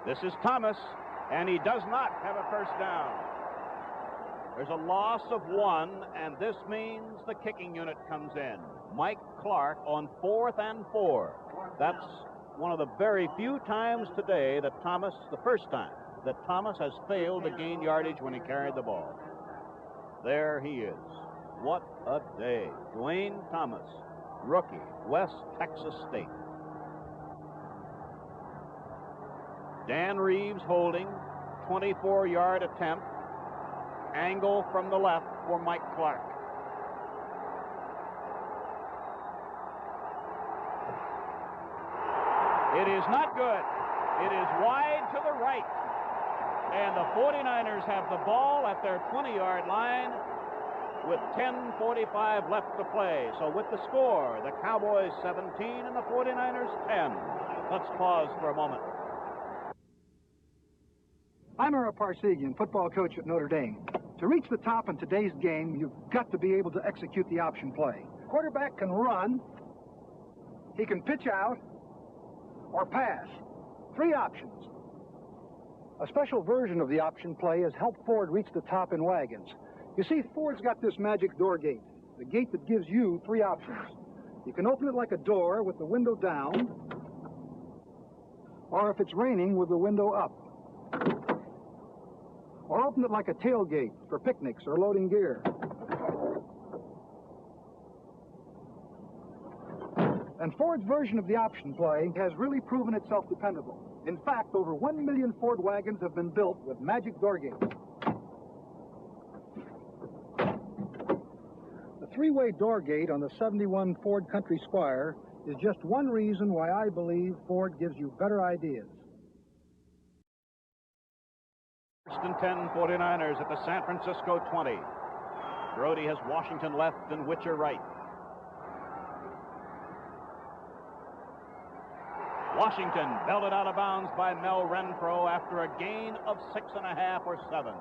This is Thomas, and he does not have a first down. There's a loss of 1, and this means the kicking unit comes in. Mike Clark on 4th and 4. That's one of the very few times today that Thomas, the first time, that Thomas has failed to gain yardage when he carried the ball. There he is. What a day. Dwayne Thomas, rookie, West Texas State. Dan Reeves holding, 24-yard attempt. Angle from the left for Mike Clark. It is not good. It is wide to the right. And the 49ers have the ball at their 20-yard line with 10:45 left to play. So with the score, the Cowboys 17 and the 49ers 10. Let's pause for a moment. I'm Ara Parsegian, football coach at Notre Dame. To reach the top in today's game, you've got to be able to execute the option play. Quarterback can run, he can pitch out, or pass. 3 options. A special version of the option play has helped Ford reach the top in wagons. You see, Ford's got this magic door gate, the gate that gives you 3 options. You can open it like a door with the window down, or if it's raining, with the window up. Or open it like a tailgate for picnics or loading gear. And Ford's version of the option play has really proven itself dependable. In fact, over 1 million Ford wagons have been built with magic door gates. The 3-way door gate on the 71 Ford Country Squire is just one reason why I believe Ford gives you better ideas. First and 10, 49ers at the San Francisco 20. Brody has Washington left and Witcher right. Washington belted out of bounds by Mel Renfro after a gain of 6.5 or 7.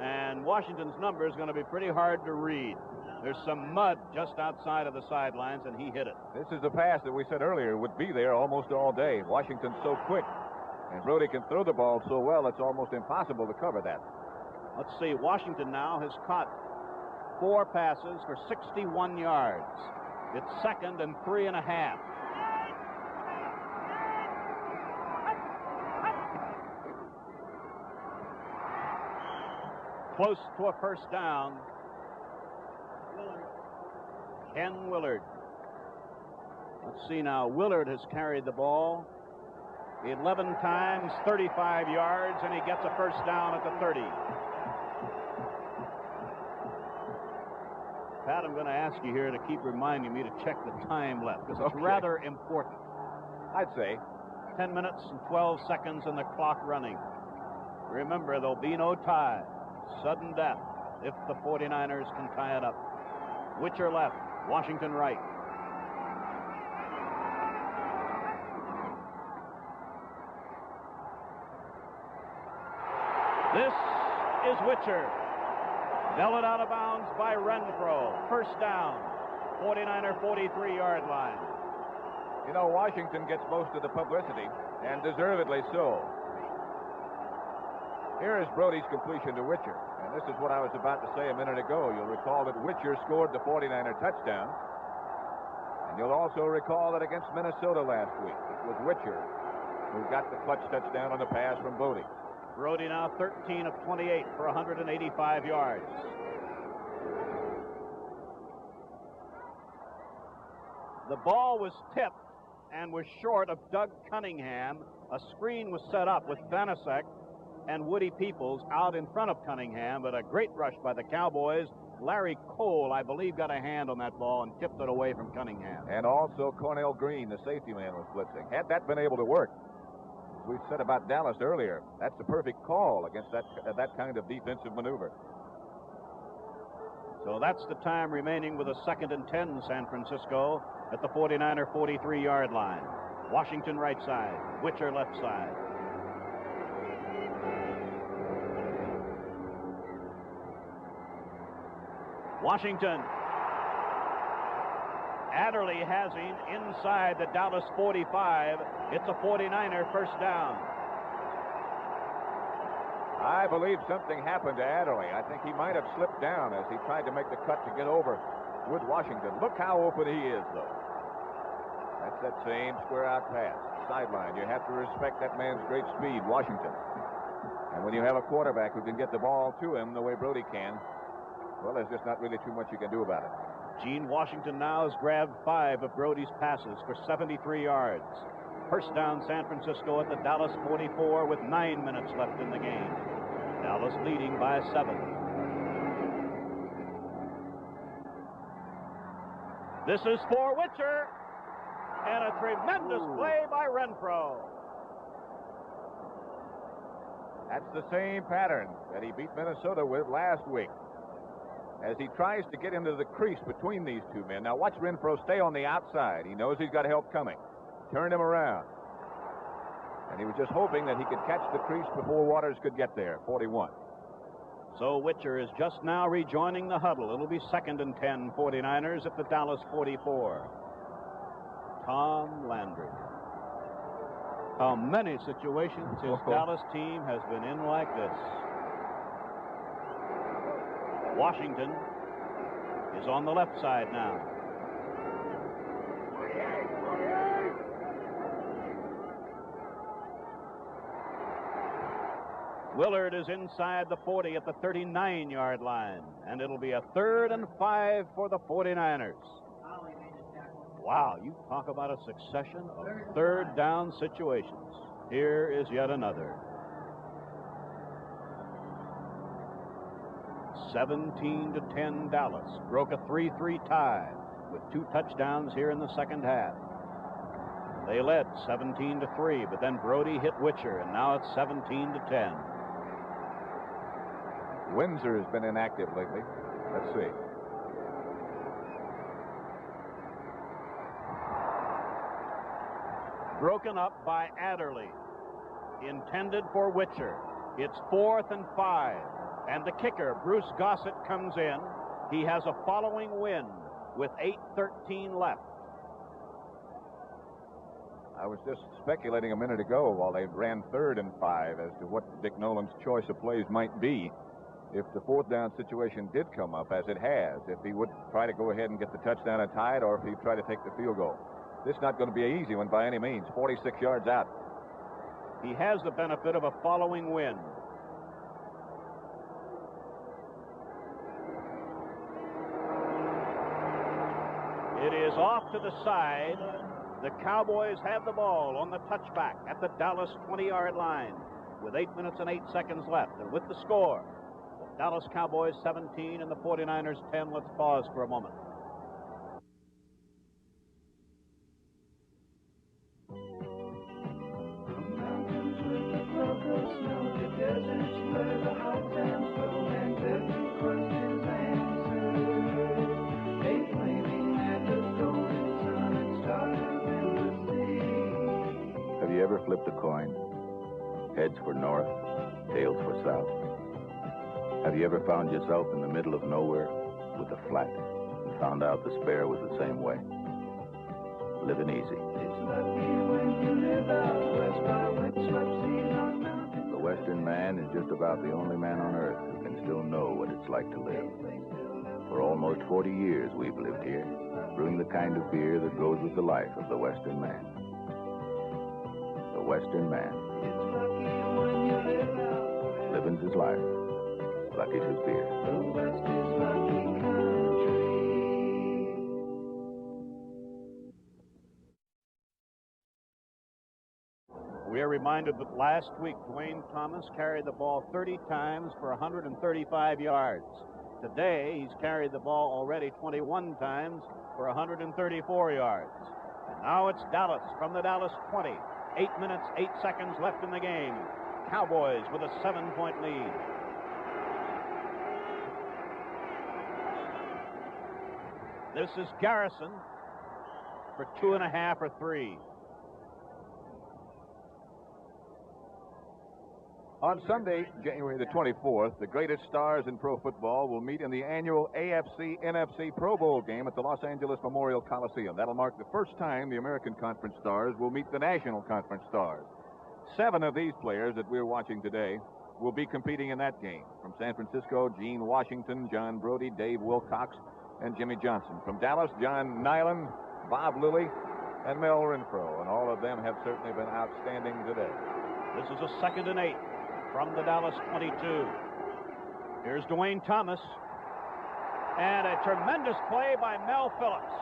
And Washington's number is going to be pretty hard to read. There's some mud just outside of the sidelines, and he hit it. This is the pass that we said earlier would be there almost all day. Washington's so quick, and Brody can throw the ball so well, it's almost impossible to cover that. Let's see. Washington now has caught 4 passes for 61 yards. It's 2nd and 3.5. Close to a first down. Ken Willard. Let's see now. Willard has carried the ball 11 times, 35 yards, and he gets a first down at the 30. Pat, I'm going to ask you here to keep reminding me to check the time left, because it's rather important. I'd say 10 minutes and 12 seconds and the clock running. Remember, there'll be no tie. Sudden death if the 49ers can tie it up. Witcher left, Washington right. This is Witcher. Belted out of bounds by Renfro. First down, 49er 43-yard line. You know, Washington gets most of the publicity, and deservedly so. Here is Brody's completion to Witcher. And this is what I was about to say a minute ago. You'll recall that Witcher scored the 49er touchdown. And you'll also recall that against Minnesota last week, it was Witcher who got the clutch touchdown on the pass from Brody. Brody now 13 of 28 for 185 yards. The ball was tipped and was short of Doug Cunningham. A screen was set up with Vanasek and Woody Peoples out in front of Cunningham, but a great rush by the Cowboys. Larry Cole, I believe, got a hand on that ball and tipped it away from Cunningham. And also Cornell Green, the safety man, was blitzing. Had that been able to work, as we said about Dallas earlier, that's the perfect call against that kind of defensive maneuver. So that's the time remaining with a 2nd and 10, San Francisco, at the 49er 43-yard line. Washington right side, Witcher left side. Washington. Adderley has him inside the Dallas 45. It's a 49er first down. I believe something happened to Adderley. I think he might have slipped down as he tried to make the cut to get over with Washington. Look how open he is, though. That's that same square-out pass. Sideline. You have to respect that man's great speed, Washington. And when you have a quarterback who can get the ball to him the way Brody can, well, there's just not really too much you can do about it. Gene Washington now has grabbed 5 of Brody's passes for 73 yards. First down, San Francisco at the Dallas 44 with 9 minutes left in the game. Dallas leading by 7. This is for Witcher, and a tremendous play by Renfro. That's the same pattern that he beat Minnesota with last week, as he tries to get into the crease between these two men. Now watch Renfro stay on the outside. He knows he's got help coming. Turned him around. And he was just hoping that he could catch the crease before Waters could get there. 41. So Witcher is just now rejoining the huddle. It'll be 2nd and 10, 49ers at the Dallas 44. Tom Landry. How many situations his Dallas team has been in like this? Washington is on the left side now. Willard is inside the 40 at the 39-yard line, and it'll be a 3rd and 5 for the 49ers. Wow, you talk about a succession of 3rd down situations. Here is yet another. 17-10 Dallas broke a 3-3 tie with 2 touchdowns here in the second half. They led 17-3, but then Brody hit Witcher, and now it's 17-10. Windsor has been inactive lately. Let's see. Broken up by Adderley. Intended for Witcher. It's 4th and 5. And the kicker, Bruce Gossett, comes in. He has a following wind with 8:13 left. I was just speculating a minute ago while they ran 3rd and 5 as to what Dick Nolan's choice of plays might be if the 4th down situation did come up, as it has, if he would try to go ahead and get the touchdown and tie it, or if he'd try to take the field goal. This is not going to be an easy one by any means. 46 yards out. He has the benefit of a following wind. It is off to the side. The Cowboys have the ball on the touchback at the Dallas 20-yard line with 8 minutes and 8 seconds left. And with the score, the Dallas Cowboys 17 and the 49ers 10. Let's pause for a moment. Have you ever flipped a coin? Heads for north, tails for south. Have you ever found yourself in the middle of nowhere with a flat and found out the spare was the same way? Living easy. The Western man is just about the only man on earth who can still know what it's like to live. For almost 40 years we've lived here, brewing the kind of beer that goes with the life of the Western man. The Western man. Living's his life. Lucky's his beer. We are reminded that last week, Dwayne Thomas carried the ball 30 times for 135 yards. Today, he's carried the ball already 21 times for 134 yards. And now it's Dallas from the Dallas 20. 8 minutes, 8 seconds left in the game. Cowboys with a 7-point lead. This is Garrison for 2.5 or 3. On Sunday, January the 24th, the greatest stars in pro football will meet in the annual AFC-NFC Pro Bowl game at the Los Angeles Memorial Coliseum. That'll mark the first time the American Conference stars will meet the National Conference stars. 7 of these players that we're watching today will be competing in that game. From San Francisco, Gene Washington, John Brody, Dave Wilcox, and Jimmy Johnson. From Dallas, John Nyland, Bob Lilly, and Mel Renfro. And all of them have certainly been outstanding today. This is a 2nd and 8 from the Dallas 22. Here's Dwayne Thomas. And a tremendous play by Mel Phillips.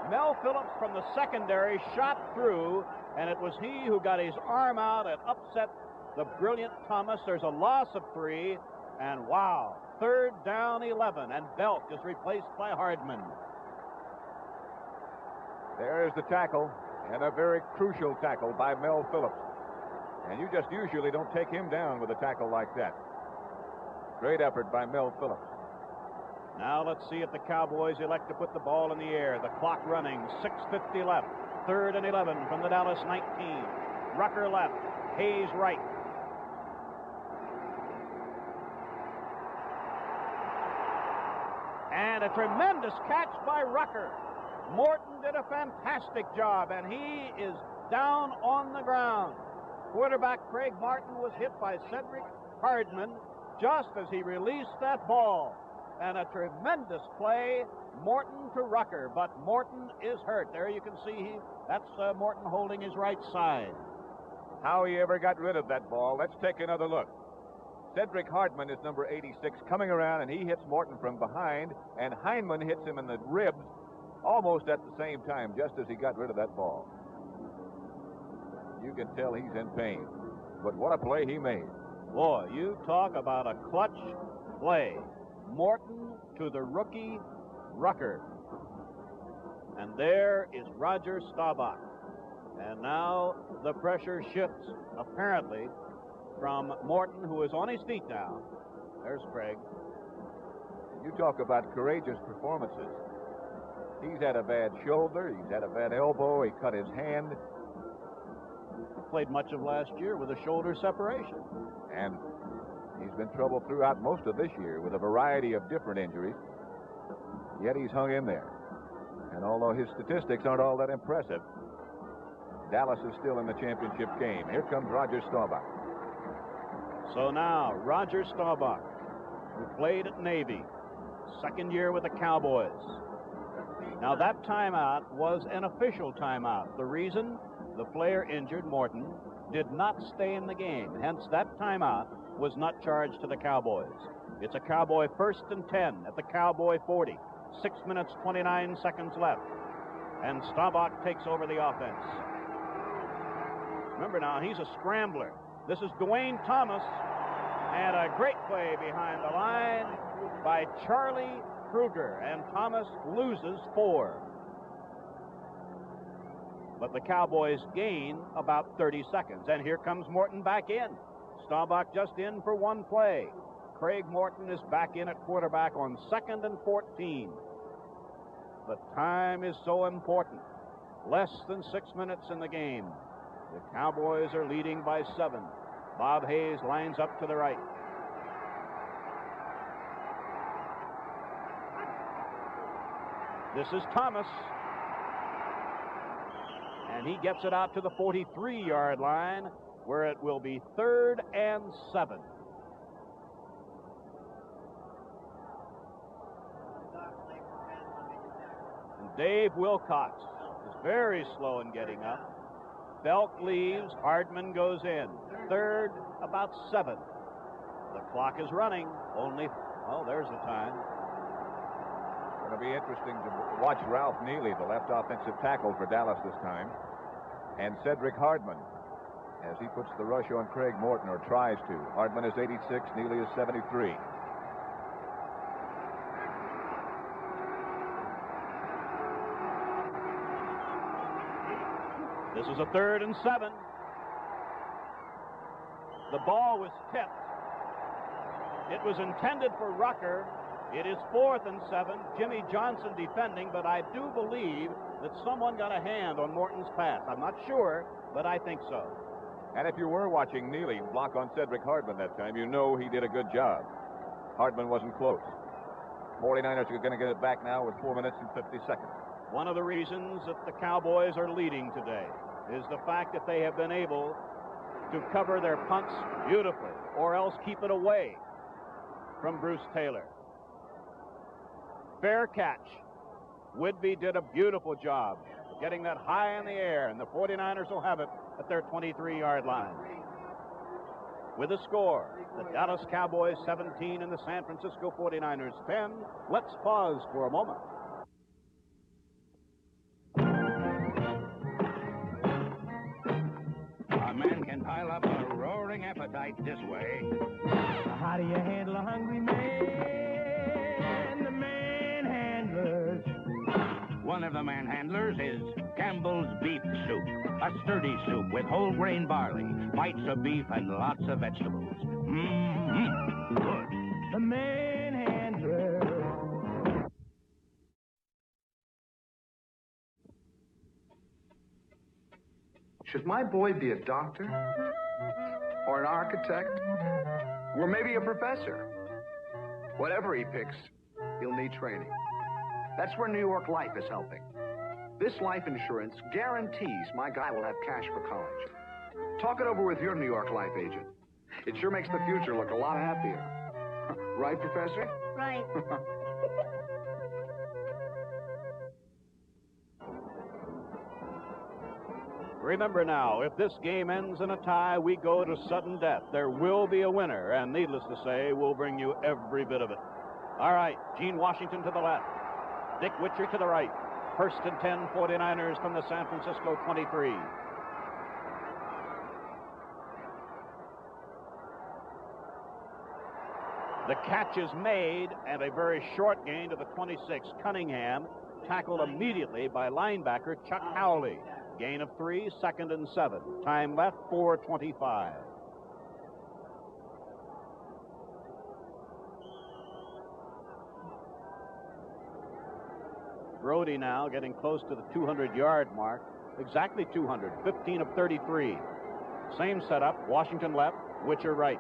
Mel Phillips from the secondary shot through, and it was he who got his arm out and upset the brilliant Thomas. There's a loss of 3, and wow, 3rd down 11, and Belk is replaced by Hardman. There's the tackle, and a very crucial tackle by Mel Phillips. And you just usually don't take him down with a tackle like that. Great effort by Mel Phillips. Now let's see if the Cowboys elect to put the ball in the air. The clock running, 6:50 left. 3rd and 11 from the Dallas 19. Rucker left, Hayes right. And a tremendous catch by Rucker. Morton did a fantastic job, and he is down on the ground. Quarterback Craig Martin was hit by Cedric Hardman just as he released that ball. And a tremendous play, Morton to Rucker, but Morton is hurt. There you can see that's Morton holding his right side. How he ever got rid of that ball, let's take another look. Cedric Hardman is number 86, coming around, and he hits Morton from behind, and Heineman hits him in the ribs almost at the same time, just as he got rid of that ball. You can tell he's in pain, but what a play he made. Boy, you talk about a clutch play. Morton to the rookie Rucker. there is Roger Staubach. And now the pressure shifts, apparently, from Morton, who is on his feet now. There's Craig. You talk about courageous performances. He's had a bad shoulder. He's had a bad elbow. He cut his hand. Played much of last year with a shoulder separation. And he's been troubled throughout most of this year with a variety of different injuries. Yet he's hung in there. And although his statistics aren't all that impressive, Dallas is still in the championship game. Here comes Roger Staubach. So now, Roger Staubach, who played at Navy, second year with the Cowboys. Now, that timeout was an official timeout. The reason? The player injured, Morton, did not stay in the game. Hence, that timeout was not charged to the Cowboys. It's a Cowboy 1st and 10 at the Cowboy 40. 6 minutes, 29 seconds left. And Staubach takes over the offense. Remember now, he's a scrambler. This is Dwayne Thomas. And a great play behind the line by Charlie Kruger. And Thomas loses 4. But the Cowboys gain about 30 seconds. And here comes Morton back in. Staubach just in for one play. Craig Morton is back in at quarterback on 2nd and 14. But time is so important. Less than 6 minutes in the game. The Cowboys are leading by 7. Bob Hayes lines up to the right. This is Thomas. And he gets it out to the 43-yard line, where it will be 3rd and 7. And Dave Wilcox is very slow in getting up. Belk leaves, Hardman goes in. 3rd, about 7. The clock is running. Only, oh, there's the time. Going to be interesting to watch Ralph Neely, the left offensive tackle for Dallas this time, and Cedric Hardman, as he puts the rush on Craig Morton, or tries to. Hardman is 86, Neely is 73. This is a 3rd and 7. The ball was tipped. It was intended for Rucker. It is 4th and 7. Jimmy Johnson defending, but I do believe that someone got a hand on Morton's pass. I'm not sure, but I think so. And if you were watching Neely block on Cedric Hardman that time, you know he did a good job. Hardman wasn't close. 49ers are going to get it back now with 4 minutes and 50 seconds. One of the reasons that the Cowboys are leading today is the fact that they have been able to cover their punts beautifully, or else keep it away from Bruce Taylor. Fair catch. Whitby did a beautiful job getting that high in the air, and the 49ers will have it at their 23-yard line. With a score, the Dallas Cowboys 17 and the San Francisco 49ers 10. Let's pause for a moment. A man can pile up a roaring appetite this way. How do you handle a hungry man? The manhandlers. One of the manhandlers is Campbell's Beef Soup. A sturdy soup with whole grain barley, bites of beef, and lots of vegetables. Mmm, good. The manhandler. Should my boy be a doctor? Or an architect? Or maybe a professor? Whatever he picks, he'll need training. That's where New York Life is helping. This life insurance guarantees my guy will have cash for college. Talk it over with your New York Life agent. It sure makes the future look a lot happier. Right, Professor? Right. Remember now, if this game ends in a tie, we go to sudden death. There will be a winner, and needless to say, we'll bring you every bit of it. All right, Gene Washington to the left. Dick Witcher to the right. 1st and 10 49ers from the San Francisco 23. The catch is made, and a very short gain to the 26. Cunningham tackled immediately by linebacker Chuck Howley. Gain of 3, 2nd and 7. Time left, 4:25. Brody now getting close to the 200-yard mark. Exactly 200, 15 of 33. Same setup, Washington left, Witcher right.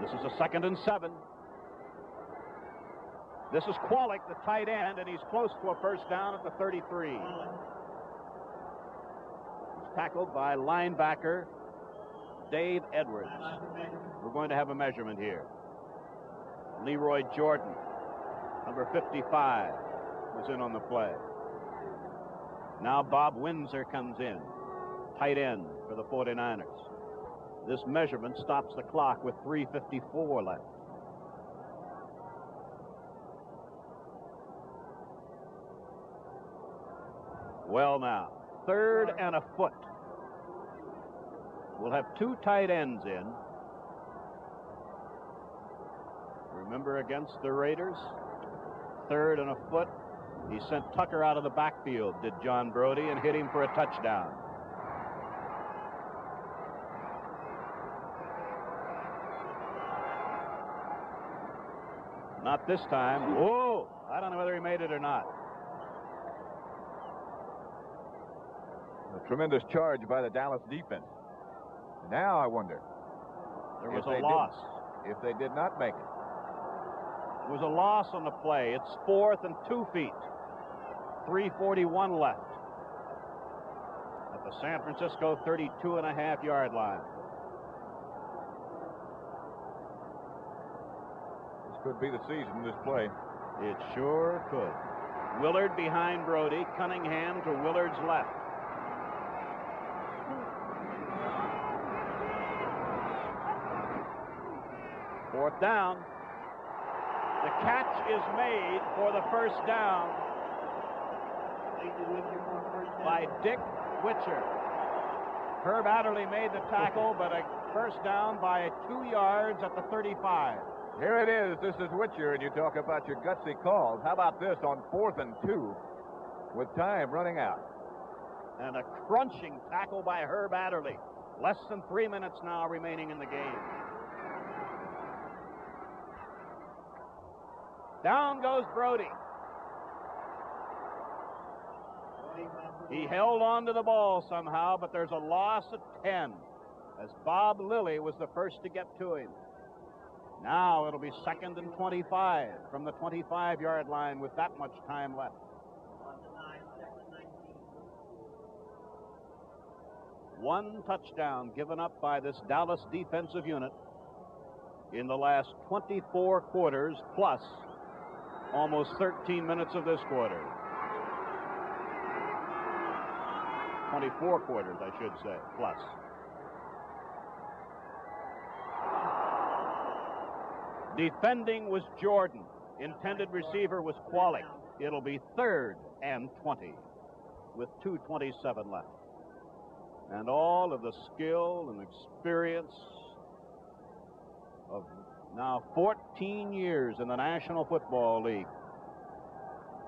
This is a 2nd and 7. This is Kwolek, the tight end, and he's close to a first down at the 33. He's tackled by linebacker Dave Edwards. We're going to have a measurement here. Leroy Jordan, number 55, was in on the play. Now Bob Windsor comes in, tight end for the 49ers. This measurement stops the clock with 3:54 left. Well now, 3rd and a foot. We'll have 2 tight ends in. Remember against the Raiders? 3rd and a foot. He sent Tucker out of the backfield, did John Brody, and hit him for a touchdown. Not this time. Whoa! I don't know whether he made it or not. A tremendous charge by the Dallas defense. Now I wonder. There was a loss. If they did not make it. It was a loss on the play. It's 4th and 2 feet. 3:41 left. At the San Francisco 32.5-yard line. This could be the season, this play. It sure could. Willard behind Brody. Cunningham to Willard's left. Fourth down. The catch is made for the first down by Dick Witcher. Herb Adderley made the tackle, but a first down by 2 yards at the 35. Here it is. This is Witcher, and you talk about your gutsy calls. How about this on 4th and 2 with time running out? And a crunching tackle by Herb Adderley. Less than 3 minutes now remaining in the game. Down goes Brody. He held on to the ball somehow, but there's a loss of 10 as Bob Lilly was the first to get to him. Now it'll be 2nd and 25 from the 25-yard line with that much time left. One touchdown given up by this Dallas defensive unit in the last 24 quarters plus almost 13 minutes of this quarter. 24 quarters, I should say, plus. Defending was Jordan. Intended receiver was Kwolek. It'll be 3rd and 20 with 2:27 left. And all of the skill and experience of now 14 years in the National Football League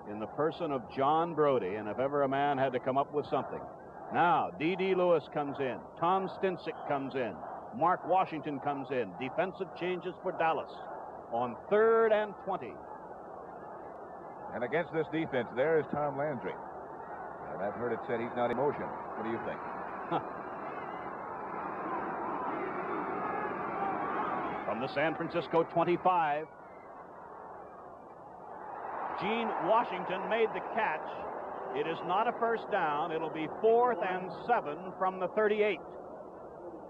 in the person of John Brody, and if ever a man had to come up with something. Now, D.D. Lewis comes in. Tom Stinsick comes in. Mark Washington comes in. Defensive changes for Dallas on 3rd and 20. And against this defense, there is Tom Landry. And I've heard it said he's not in motion. What do you think? From the San Francisco 25, Gene Washington made the catch. It is not a first down. It'll be 4th and 7 from the 38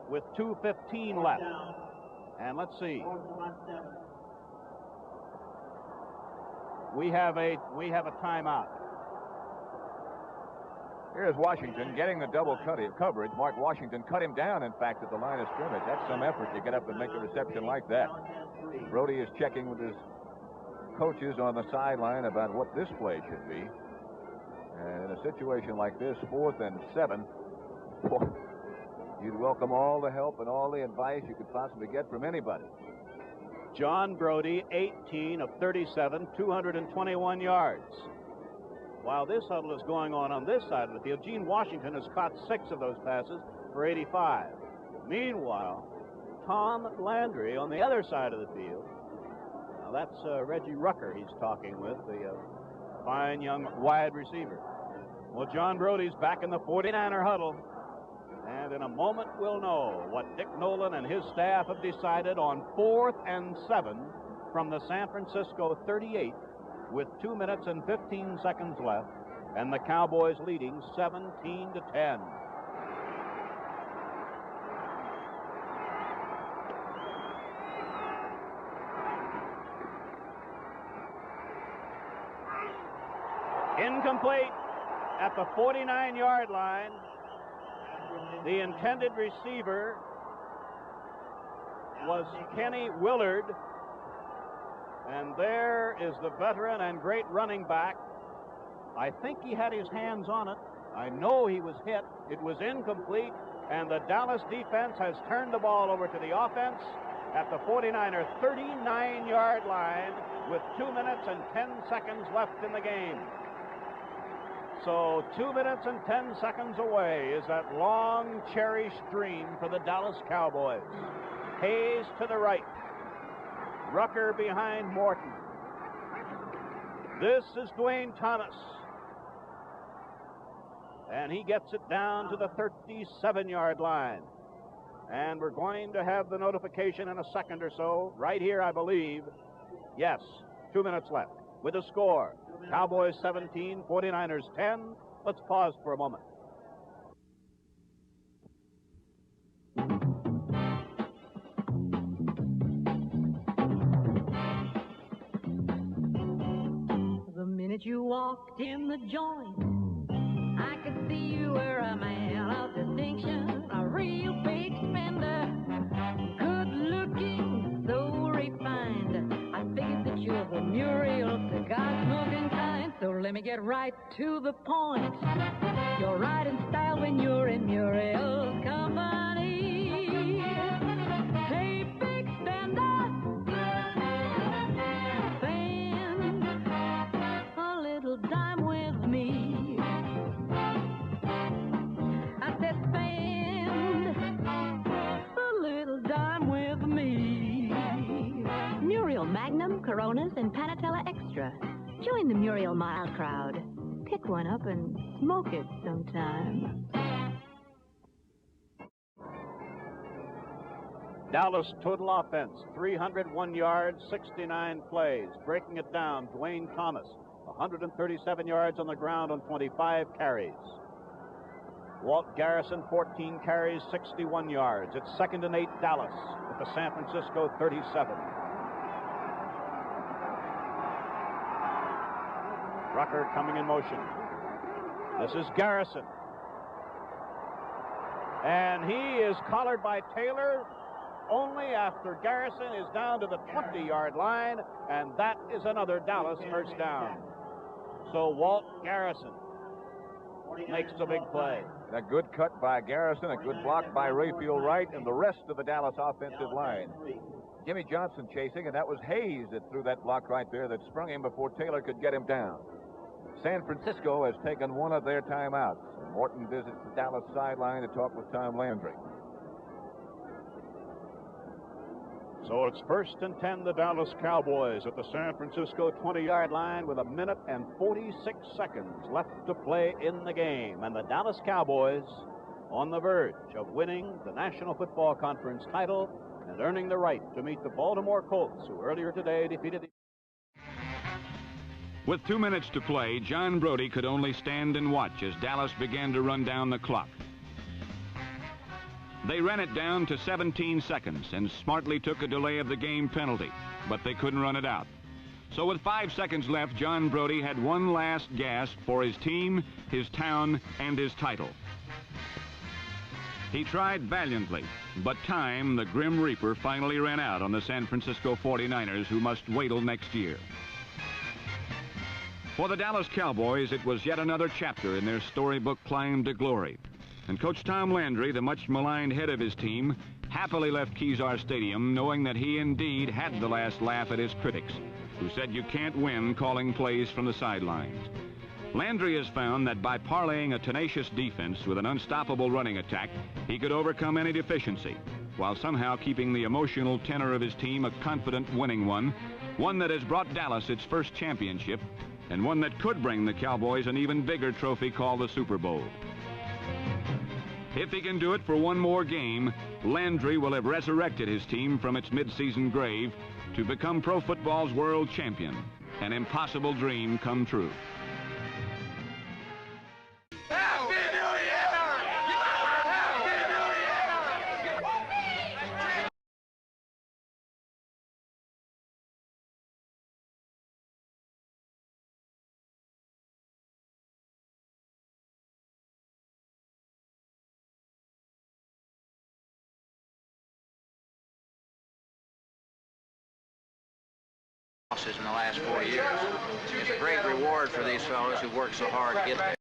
with 2:15 left. And let's see. We have a timeout. Here's Washington getting the double coverage. Mark Washington cut him down, in fact, at the line of scrimmage. That's some effort to get up and make a reception like that. Brody is checking with his coaches on the sideline about what this play should be. And in a situation like this, 4th and 7, you'd welcome all the help and all the advice you could possibly get from anybody. John Brody, 18 of 37, 221 yards. While this huddle is going on this side of the field, Gene Washington has caught 6 of those passes for 85. Meanwhile, Tom Landry on the other side of the field. Now that's Reggie Rucker he's talking with, the fine young wide receiver. Well, John Brody's back in the 49er huddle. And in a moment, we'll know what Dick Nolan and his staff have decided on 4th and 7 from the San Francisco 38 with 2 minutes and 15 seconds left, and the Cowboys leading 17-10. Incomplete at the 49-yard line. The intended receiver was Kenny Willard, and there is the veteran and great running back. I think he had his hands on it. I know he was hit. It was incomplete, and the Dallas defense has turned the ball over to the offense at the 49er 39-yard line with 2 minutes and 10 seconds left in the game. So 2 minutes and 10 seconds away is that long, cherished dream for the Dallas Cowboys. Hayes to the right. Rucker behind Morton. This is Dwayne Thomas. And he gets it down to the 37-yard line. And we're going to have the notification in a second or so. Right here, I believe. Yes, 2 minutes left with a score. Cowboys 17, 49ers 10. Let's pause for a moment. The minute you walked in the joint, I could see you were a man of distinction, a real big spender, good looking, so refined. I figured that you're the Muriel cigar smoking kind, so let me get right to the point. You're right in style when you're in Muriel's company. Hey, big spender, spend a little time with me. I said spend a little time with me. Muriel Magnum, Coronas, and Panatella Extra. Join the Muriel Mile crowd. Pick one up and smoke it sometime. Dallas total offense, 301 yards, 69 plays. Breaking it down, Dwayne Thomas, 137 yards on the ground on 25 carries. Walt Garrison, 14 carries, 61 yards. It's 2nd and 8 Dallas at the San Francisco 37. Rucker coming in motion. This is Garrison. And he is collared by Taylor only after Garrison is down to the 20-yard line, and that is another Dallas first down. So Walt Garrison makes a big play. A good cut by Garrison, a good block by Rayfield Wright, and the rest of the Dallas offensive line. Jimmy Johnson chasing, and that was Hayes that threw that block right there that sprung him before Taylor could get him down. San Francisco has taken one of their timeouts. Morton visits the Dallas sideline to talk with Tom Landry. So it's 1st and 10, the Dallas Cowboys at the San Francisco 20-yard line with 1 minute and 46 seconds left to play in the game. And the Dallas Cowboys on the verge of winning the National Football Conference title and earning the right to meet the Baltimore Colts, who earlier today defeated the... With 2 minutes to play, John Brody could only stand and watch as Dallas began to run down the clock. They ran it down to 17 seconds and smartly took a delay of the game penalty, but they couldn't run it out. So with 5 seconds left, John Brody had one last gasp for his team, his town, and his title. He tried valiantly, but time, the Grim Reaper, finally ran out on the San Francisco 49ers, who must wait till next year. For the Dallas Cowboys, it was yet another chapter in their storybook climb to glory. And Coach Tom Landry, the much maligned head of his team, happily left Kezar Stadium knowing that he indeed had the last laugh at his critics, who said you can't win calling plays from the sidelines. Landry has found that by parlaying a tenacious defense with an unstoppable running attack, he could overcome any deficiency, while somehow keeping the emotional tenor of his team a confident winning one that has brought Dallas its first championship, and one that could bring the Cowboys an even bigger trophy called the Super Bowl. If he can do it for one more game, Landry will have resurrected his team from its midseason grave to become pro football's world champion, an impossible dream come true. In the last 4 years. It's a great reward for these fellows who work so hard to get there.